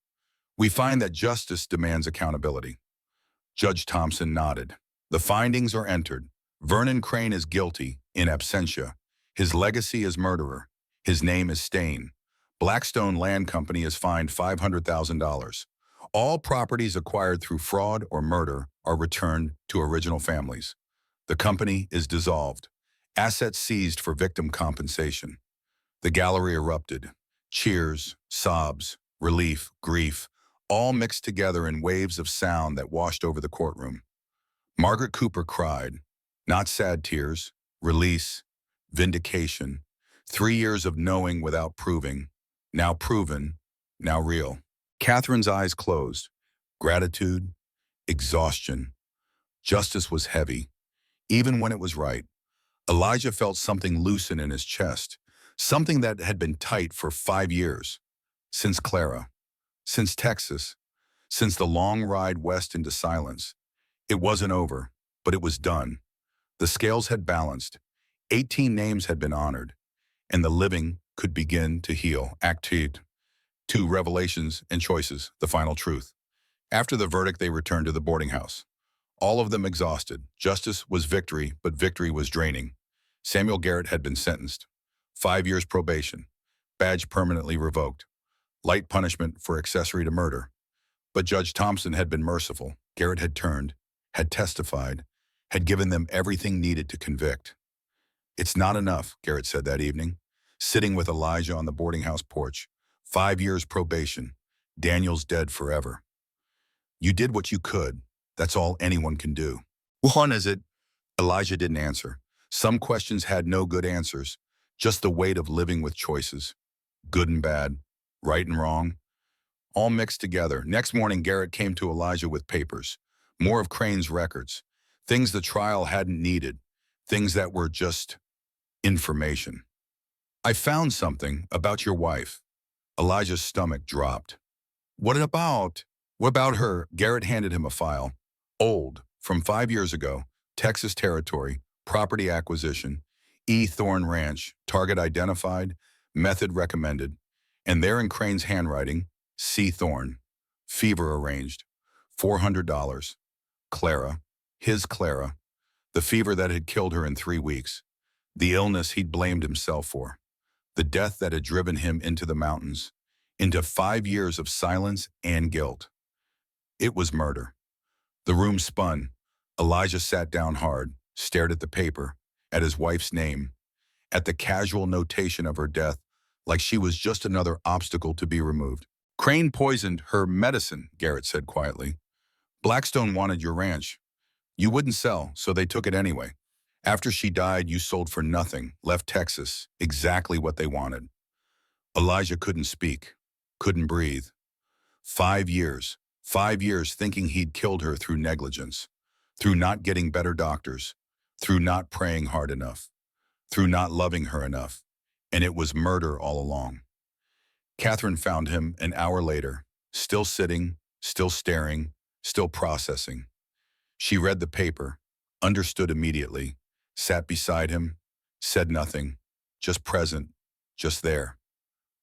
We find that justice demands accountability. Judge Thompson nodded. The findings are entered. Vernon Crane is guilty, in absentia. His legacy is murderer. His name is Stain. Blackstone Land Company is fined $500,000. All properties acquired through fraud or murder are returned to original families. The company is dissolved. Assets seized for victim compensation. The gallery erupted. Cheers, sobs, relief, grief, all mixed together in waves of sound that washed over the courtroom. Margaret Cooper cried, not sad tears, release, vindication, 3 years of knowing without proving, now proven, now real. Catherine's eyes closed. Gratitude, exhaustion. Justice was heavy, even when it was right. Elijah felt something loosen in his chest, something that had been tight for 5 years. Since Clara, since Texas, since the long ride west into silence. It wasn't over, but it was done. The scales had balanced. 18 names had been honored, and the living could begin to heal. Act 2, Revelations and Choices, the final truth. After the verdict, they returned to the boarding house. All of them exhausted. Justice was victory, but victory was draining. Samuel Garrett had been sentenced. 5 years probation. Badge permanently revoked. Light punishment for accessory to murder. But Judge Thompson had been merciful. Garrett had turned, had testified, had given them everything needed to convict. "It's not enough," Garrett said that evening, sitting with Elijah on the boarding house porch. 5 years probation. Daniel's dead forever. "You did what you could. That's all anyone can do." "What is it?" Elijah didn't answer. Some questions had no good answers, just the weight of living with choices. Good and bad, right and wrong, all mixed together. Next morning, Garrett came to Elijah with papers. More of Crane's records. Things the trial hadn't needed. Things that were just information. "I found something about your wife." Elijah's stomach dropped. "What about?" "What about her?" Garrett handed him a file. Old, from 5 years ago, Texas territory, property acquisition, E. Thorne Ranch, target identified, method recommended, and there in Crane's handwriting, C. Thorne, fever arranged, $400. Clara, his Clara, the fever that had killed her in 3 weeks, the illness he'd blamed himself for, the death that had driven him into the mountains, into 5 years of silence and guilt. It was murder. The room spun. Elijah sat down hard, stared at the paper, at his wife's name, at the casual notation of her death, like she was just another obstacle to be removed. "Crane poisoned her medicine," Garrett said quietly. "Blackstone wanted your ranch. You wouldn't sell, so they took it anyway. After she died, you sold for nothing, left Texas, exactly what they wanted." Elijah couldn't speak, couldn't breathe. 5 years. 5 years thinking he'd killed her through negligence, through not getting better doctors, through not praying hard enough, through not loving her enough, and it was murder all along. Catherine found him an hour later, still sitting, still staring, still processing. She read the paper, understood immediately, sat beside him, said nothing, just present, just there.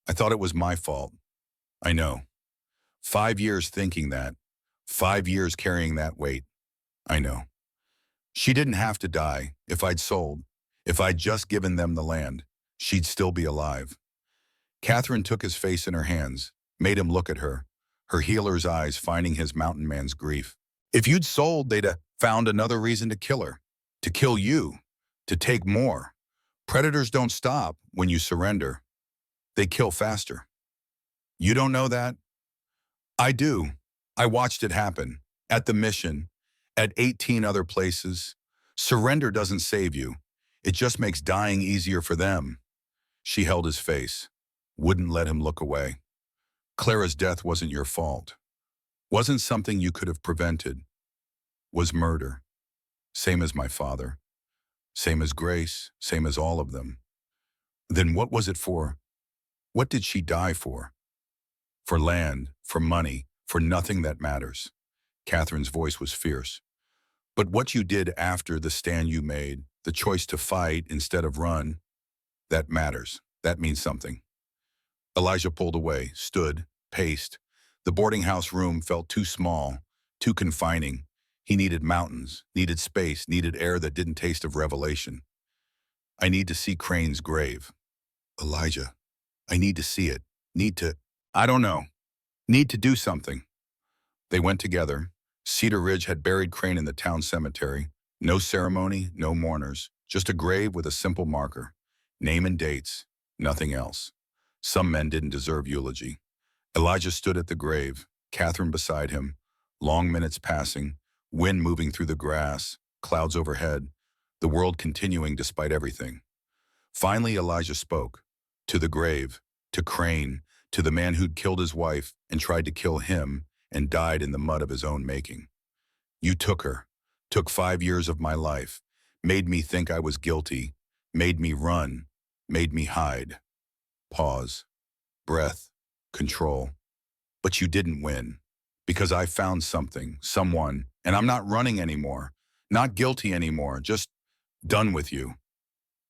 "I thought it was my fault. I know. 5 years thinking that. 5 years carrying that weight. I know. She didn't have to die. If I'd sold, if I'd just given them the land, she'd still be alive." Catherine took his face in her hands, made him look at her, her healer's eyes finding his mountain man's grief. "If you'd sold, they'd have found another reason to kill her, to kill you, to take more. Predators don't stop when you surrender. They kill faster. You don't know that? I do. I watched it happen. At the mission, at 18 other places. Surrender doesn't save you. It just makes dying easier for them." She held his face, wouldn't let him look away. "Clara's death wasn't your fault. Wasn't something you could have prevented. Was murder. Same as my father. Same as Grace. Same as all of them. Then what was it for? What did she die for? For land, for money, for nothing that matters." Catherine's voice was fierce. "But what you did after the stand you made, the choice to fight instead of run, that matters. That means something." Elijah pulled away, stood, paced. The boarding house room felt too small, too confining. He needed mountains, needed space, needed air that didn't taste of revelation. "I need to see Crane's grave." "Elijah, I need to see it. I don't know. Need to do something." They went together. Cedar Ridge had buried Crane in the town cemetery. No ceremony, no mourners, just a grave with a simple marker. Name and dates, nothing else. Some men didn't deserve eulogy. Elijah stood at the grave, Catherine beside him, long minutes passing, wind moving through the grass, clouds overhead, the world continuing despite everything. Finally, Elijah spoke. To the grave, to Crane, to the man who'd killed his wife and tried to kill him and died in the mud of his own making. "You took her, took 5 years of my life, made me think I was guilty, made me run, made me hide." Pause, breath, control. "But you didn't win, because I found something, someone, and I'm not running anymore, not guilty anymore, just Done with you.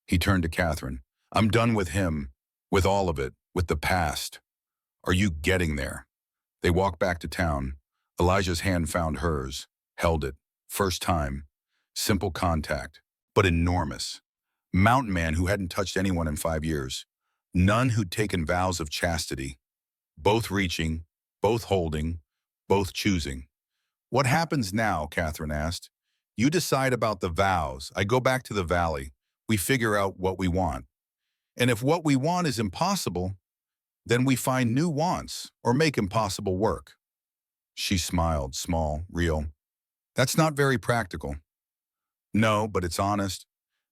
He turned to Catherine. I'm done with him, with all of it, with the past. Are you getting there? They walked back to town. Elijah's hand found hers, held it. First time. Simple contact, but enormous. Mountain man who hadn't touched anyone in 5 years. None who'd taken vows of chastity. Both reaching, both holding, both choosing. What happens now, Catherine asked. You decide about the vows. I go back to the valley. We figure out what we want. And if what we want is impossible, then we find new wants or make impossible work. She smiled, small, real. That's not very practical. No, but it's honest.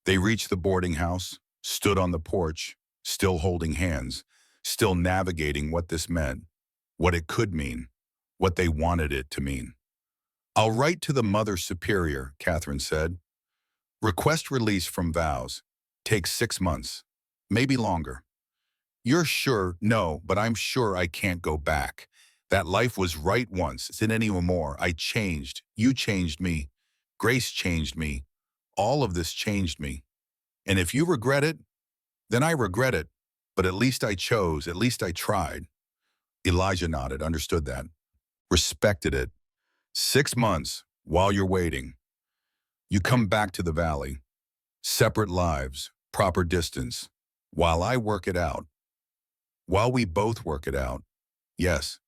They reached the boarding house, stood on the porch, still holding hands, still navigating what this meant, what it could mean, what they wanted it to mean. I'll write to the Mother Superior, Catherine said. Request release from vows. Takes 6 months, maybe longer. You're sure? No, but I'm sure I can't go back. That life was right once, isn't anymore. I changed. You changed me. Grace changed me. All of this changed me. And if you regret it, then I regret it. But at least I chose, at least I tried. Elijah nodded, understood that. Respected it. 6 months, while you're waiting. You come back to the valley. Separate lives, proper distance. While I work it out. While we both work it out. Yes.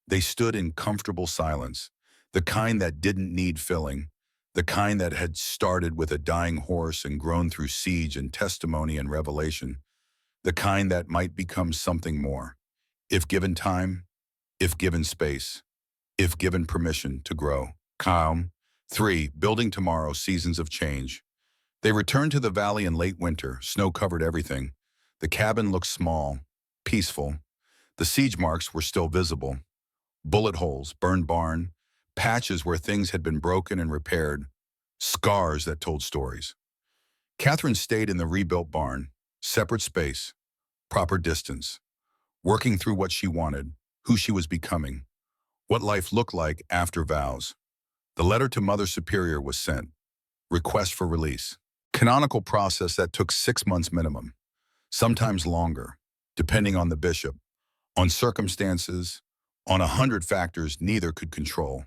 They stood in comfortable silence, the kind that didn't need filling, the kind that had started with a dying horse and grown through siege and testimony and revelation, the kind that might become something more, if given time, if given space, if given permission to grow. Calm. 3. Building tomorrow, seasons of change. They returned to the valley in late winter. Snow covered everything. The cabin looked small, peaceful. The siege marks were still visible. Bullet holes, burned barn, patches where things had been broken and repaired, scars that told stories. Catherine stayed in the rebuilt barn, separate space, proper distance, working through what she wanted, who she was becoming, what life looked like after vows. The letter to Mother Superior was sent. Request for release. Canonical process that took 6 months minimum, sometimes longer, depending on the bishop, on circumstances, on 100 factors neither could control.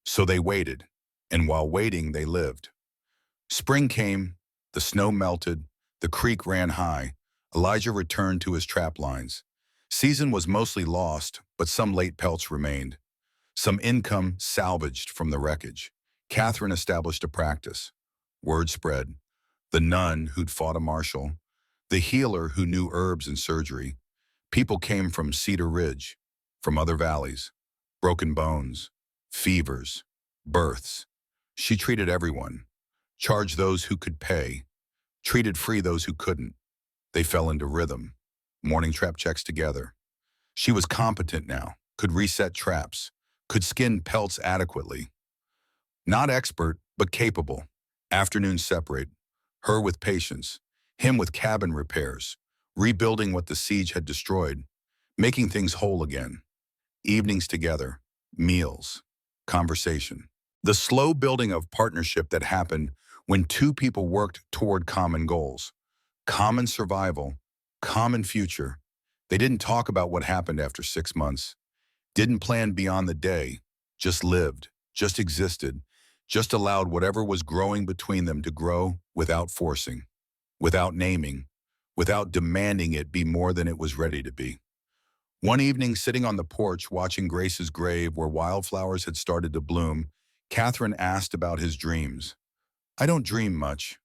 So they waited, and while waiting, they lived. Spring came, the snow melted, the creek ran high. Elijah returned to his trap lines. Season was mostly lost, but some late pelts remained. Some income salvaged from the wreckage. Catherine established a practice. Word spread. The nun who'd fought a marshal, the healer who knew herbs and surgery. People came from Cedar Ridge, from other valleys, broken bones, fevers, births. She treated everyone, charged those who could pay, treated free those who couldn't. They fell into rhythm, morning trap checks together. She was competent now, could reset traps, could skin pelts adequately. Not expert, but capable. Afternoons separate, her with patience, him with cabin repairs, rebuilding what the siege had destroyed, making things whole again. Evenings together, meals, conversation. The slow building of partnership that happened when two people worked toward common goals, common survival, common future. They didn't talk about what happened after 6 months, didn't plan beyond the day, just lived, just existed, just allowed whatever was growing between them to grow without forcing, without naming, without demanding it be more than it was ready to be. One evening, sitting on the porch watching Grace's grave where wildflowers had started to bloom, Catherine asked about his dreams. I don't dream much.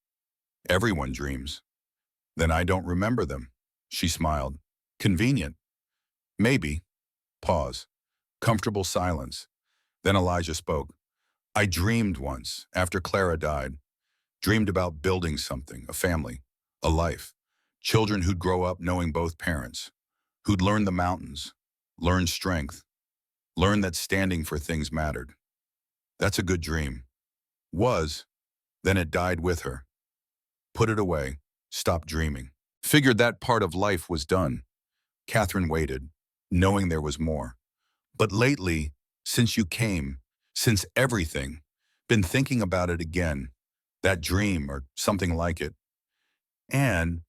Everyone dreams. Then I don't remember them. She smiled. Convenient. Maybe. Pause. Comfortable silence. Then Elijah spoke. I dreamed once, after Clara died. Dreamed about building something, a family, a life. Children who'd grow up knowing both parents. Who'd learn the mountains, learn strength, learn that standing for things mattered. That's a good dream. Was, then it died with her. Put it away, stopped dreaming. Figured that part of life was done. Catherine waited, knowing there was more. But lately, since you came, since everything, been thinking about it again. that dream or something like it. And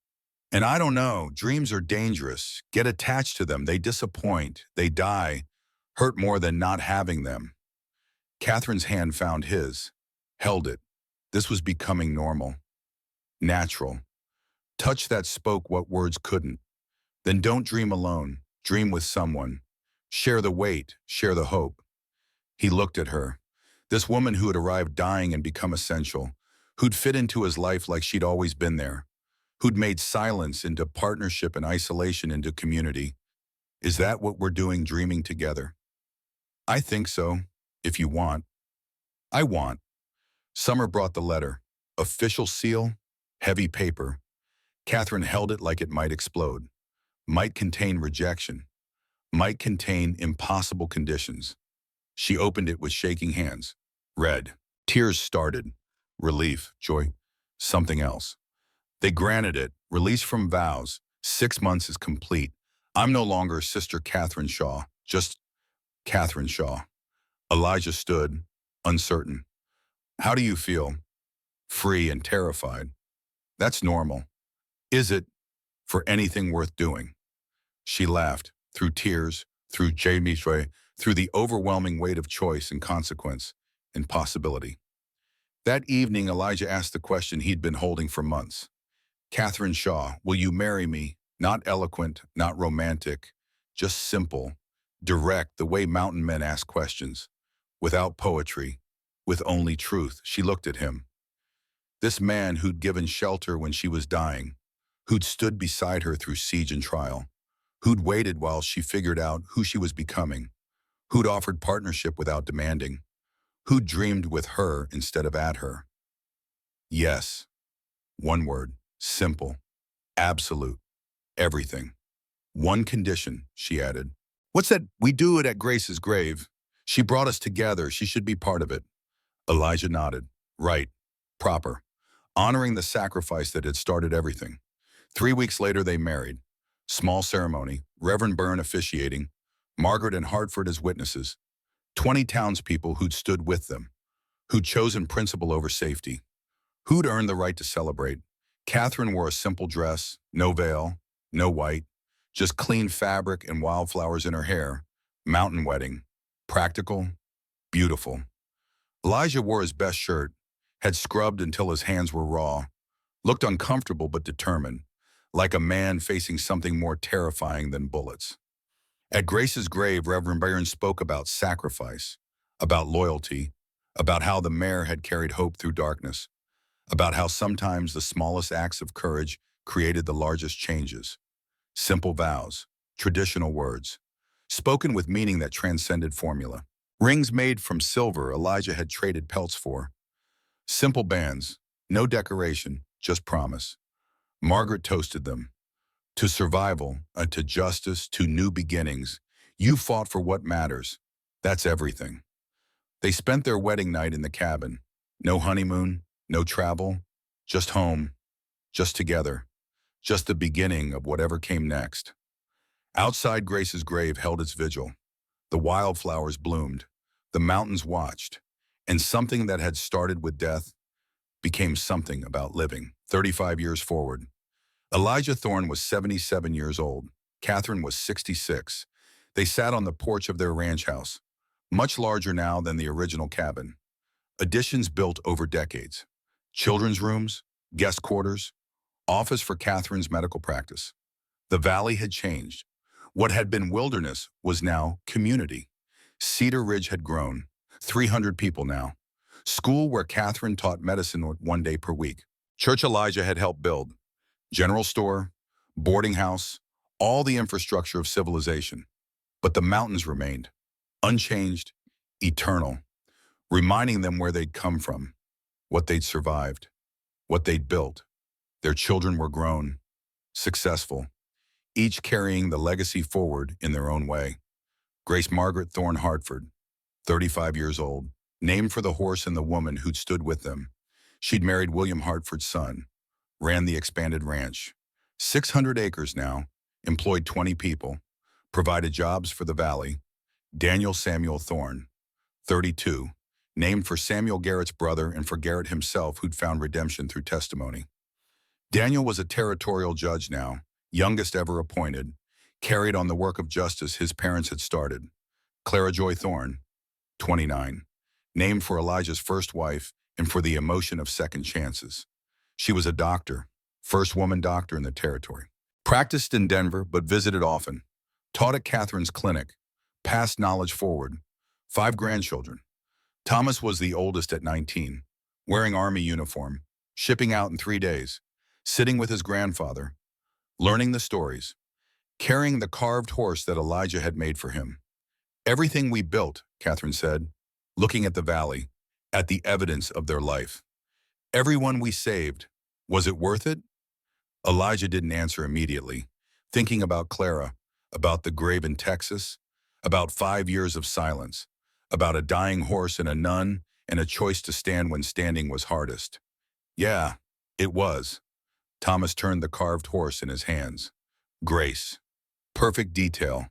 and I don't know, dreams are dangerous. Get attached to them. They disappoint. They die. Hurt more than not having them. Catherine's hand found his, held it. This was becoming normal, natural. Touch that spoke what words couldn't. Then don't dream alone. Dream with someone. Share the weight. Share the hope. He looked at her. This woman who had arrived dying and become essential, who'd fit into his life like she'd always been there, who'd made silence into partnership and isolation into community. Is that what we're doing, dreaming together? I think so, if you want. I want. Summer brought the letter. Official seal, heavy paper. Catherine held it like it might explode, might contain rejection, might contain impossible conditions. She opened it with shaking hands. Read. Tears started. Relief, joy, something else. They granted it. Release from vows. 6 months is complete. I'm no longer Sister Catherine Shaw, just Catherine Shaw. Elijah stood, uncertain. How do you feel? Free and terrified. That's normal. Is it for anything worth doing? She laughed, through tears, through Jamie's way, through the overwhelming weight of choice and consequence and possibility. That evening, Elijah asked the question he'd been holding for months. Catherine Shaw, will you marry me? Not eloquent, not romantic, just simple, direct, the way mountain men ask questions. Without poetry, with only truth. She looked at him. This man who'd given shelter when she was dying, who'd stood beside her through siege and trial, who'd waited while she figured out who she was becoming, who'd offered partnership without demanding, who'd dreamed with her instead of at her. Yes. One word. Simple. Absolute. Everything. One condition, she added. What's that? We do it at Grace's grave. She brought us together. She should be part of it. Elijah nodded. Right. Proper. Honoring the sacrifice that had started everything. 3 weeks later, they married. Small ceremony, Reverend Byrne officiating, Margaret and Hartford as witnesses, 20 townspeople who'd stood with them, who'd chosen principle over safety, who'd earned the right to celebrate. Catherine wore a simple dress, no veil, no white, just clean fabric and wildflowers in her hair. Mountain wedding. Practical, beautiful. Elijah wore his best shirt, had scrubbed until his hands were raw, looked uncomfortable but determined, like a man facing something more terrifying than bullets. At Grace's grave, Reverend Byrne spoke about sacrifice, about loyalty, about how the mayor had carried hope through darkness, about how sometimes the smallest acts of courage created the largest changes. Simple vows, traditional words, spoken with meaning that transcended formula. Rings made from silver Elijah had traded pelts for. Simple bands, no decoration, just promise. Margaret toasted them. To survival, to justice, to new beginnings. You fought for what matters. That's everything. They spent their wedding night in the cabin. No honeymoon, no travel, just home, just together, just the beginning of whatever came next. Outside Grace's grave held its vigil. The wildflowers bloomed, the mountains watched, and something that had started with death became something about living. 35 years forward. Elijah Thorne was 77 years old. Catherine was 66. They sat on the porch of their ranch house, much larger now than the original cabin. Additions built over decades. Children's rooms, guest quarters, office for Catherine's medical practice. The valley had changed. What had been wilderness was now community. Cedar Ridge had grown. 300 people now. School where Catherine taught medicine 1 day per week. Church Elijah had helped build. General store, boarding house, all the infrastructure of civilization. But the mountains remained, unchanged, eternal, reminding them where they'd come from, what they'd survived, what they'd built. Their children were grown, successful, each carrying the legacy forward in their own way. Grace Margaret Thorne Hartford, 35 years old, named for the horse and the woman who'd stood with them. She'd married William Hartford's son, ran the expanded ranch. 600 acres now, employed 20 people, provided jobs for the valley. Daniel Samuel Thorne, 32, named for Samuel Garrett's brother and for Garrett himself, who'd found redemption through testimony. Daniel was a territorial judge now, youngest ever appointed, carried on the work of justice his parents had started. Clara Joy Thorne, 29, named for Elijah's first wife and for the emotion of second chances. She was a doctor, first woman doctor in the territory. Practiced in Denver, but visited often. Taught at Catherine's clinic. Passed knowledge forward. 5 grandchildren. Thomas was the oldest at 19, wearing Army uniform, shipping out in 3 days, sitting with his grandfather, learning the stories, carrying the carved horse that Elijah had made for him. Everything we built, Catherine said, looking at the valley, at the evidence of their life. Everyone we saved, was it worth it? Elijah didn't answer immediately, thinking about Clara, about the grave in Texas, about 5 years of silence, about a dying horse and a nun, and a choice to stand when standing was hardest. Yeah, it was. Thomas turned the carved horse in his hands. Grace. Perfect detail.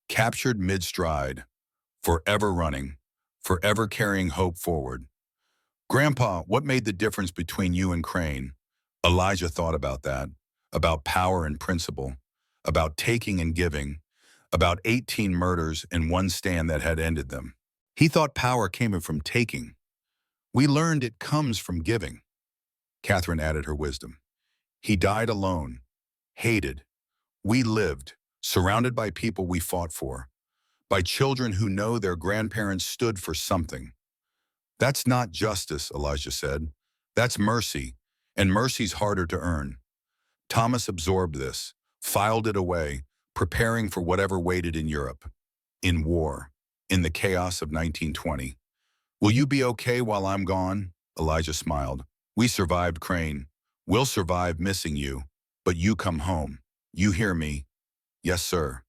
Captured mid-stride. Forever running. Forever carrying hope forward. Grandpa, what made the difference between you and Crane? Elijah thought about that. About power and principle. About taking and giving. About 18 murders and 1 stand that had ended them. He thought power came from taking. We learned it comes from giving. Catherine added her wisdom. He died alone, hated. We lived, surrounded by people we fought for, by children who know their grandparents stood for something. That's not justice, Elijah said. That's mercy, and mercy's harder to earn. Thomas absorbed this, filed it away, preparing for whatever waited in Europe, in war, in the chaos of 1920. Will you be okay while I'm gone? Elijah smiled. We survived Crane. We'll survive missing you, but you come home. You hear me? Yes, sir.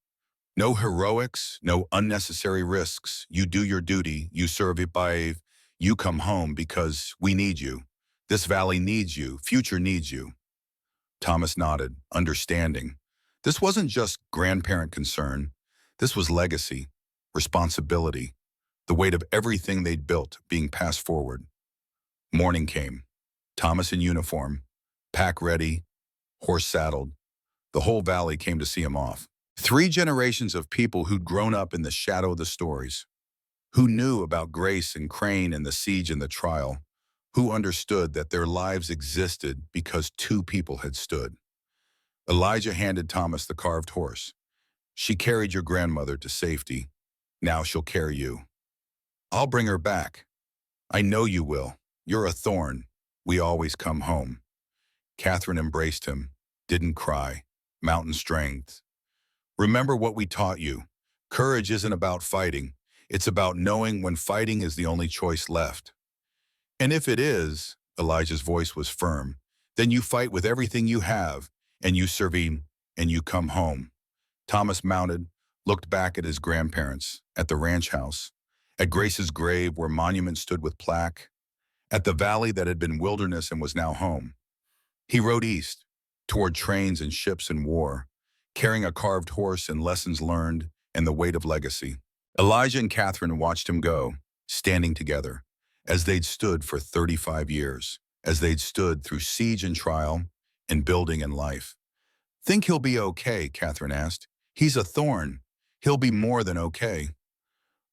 No heroics, no unnecessary risks. You do your duty, you survive, you come home because we need you. This valley needs you, future needs you. Thomas nodded, understanding. This wasn't just grandparent concern. This was legacy, responsibility, the weight of everything they'd built being passed forward. Morning came. Thomas in uniform, pack ready, horse saddled. The whole valley came to see him off. 3 generations of people who'd grown up in the shadow of the stories, who knew about Grace and Crane and the siege and the trial, who understood that their lives existed because 2 people had stood. Elijah handed Thomas the carved horse. She carried your grandmother to safety. Now she'll carry you. I'll bring her back. I know you will. You're a thorn. We always come home. Catherine embraced him, didn't cry. Mountain strength. Remember what we taught you. Courage isn't about fighting. It's about knowing when fighting is the only choice left. And if it is, Elijah's voice was firm, then you fight with everything you have, and you serve, and you come home. Thomas mounted, looked back at his grandparents, at the ranch house, at Grace's grave where monuments stood with plaque, at the valley that had been wilderness and was now home. He rode east, toward trains and ships and war, carrying a carved horse and lessons learned and the weight of legacy. Elijah and Catherine watched him go, standing together, as they'd stood for 35 years, as they'd stood through siege and trial and building and life. Think he'll be okay, Catherine asked. He's a thorn. He'll be more than okay.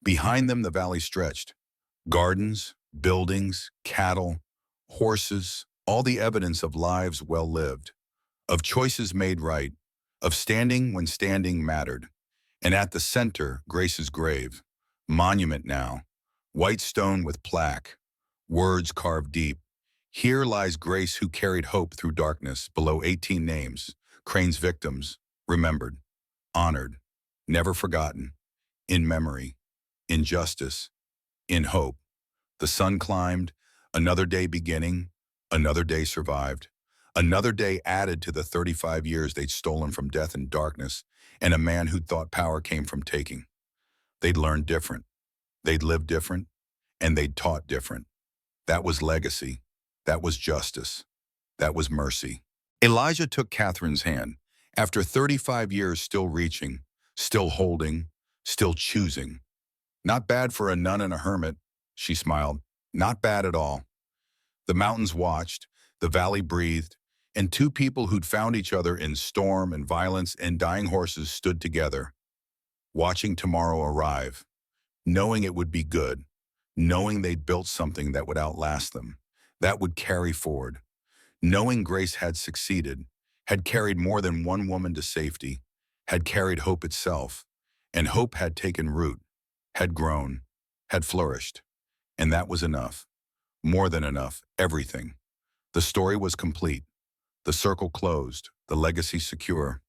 Behind them the valley stretched. Gardens, buildings, cattle, horses, all the evidence of lives well lived, of choices made right, of standing when standing mattered. And at the center, Grace's grave, monument now, white stone with plaque, words carved deep. Here lies Grace who carried hope through darkness, below 18 names, Crane's victims, remembered, honored, never forgotten, in memory, in justice, in hope. The sun climbed, another day beginning, another day survived. Another day added to the 35 years they'd stolen from death and darkness, and a man who thought power came from taking. They'd learned different. They'd lived different, and they'd taught different. That was legacy. That was justice. That was mercy. Elijah took Catherine's hand. After 35 years still reaching, still holding, still choosing. Not bad for a nun and a hermit, she smiled. Not bad at all. The mountains watched, the valley breathed, and two people who'd found each other in storm and violence and dying horses stood together, watching tomorrow arrive, knowing it would be good, knowing they'd built something that would outlast them, that would carry forward, knowing Grace had succeeded, had carried more than one woman to safety, had carried hope itself, and hope had taken root, had grown, had flourished, and that was enough. More than enough, everything. The story was complete, the circle closed, the legacy secure.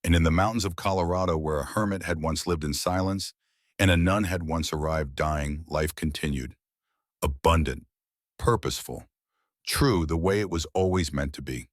And in the mountains of Colorado, where a hermit had once lived in silence and a nun had once arrived dying, life continued. Abundant, purposeful, true the way it was always meant to be.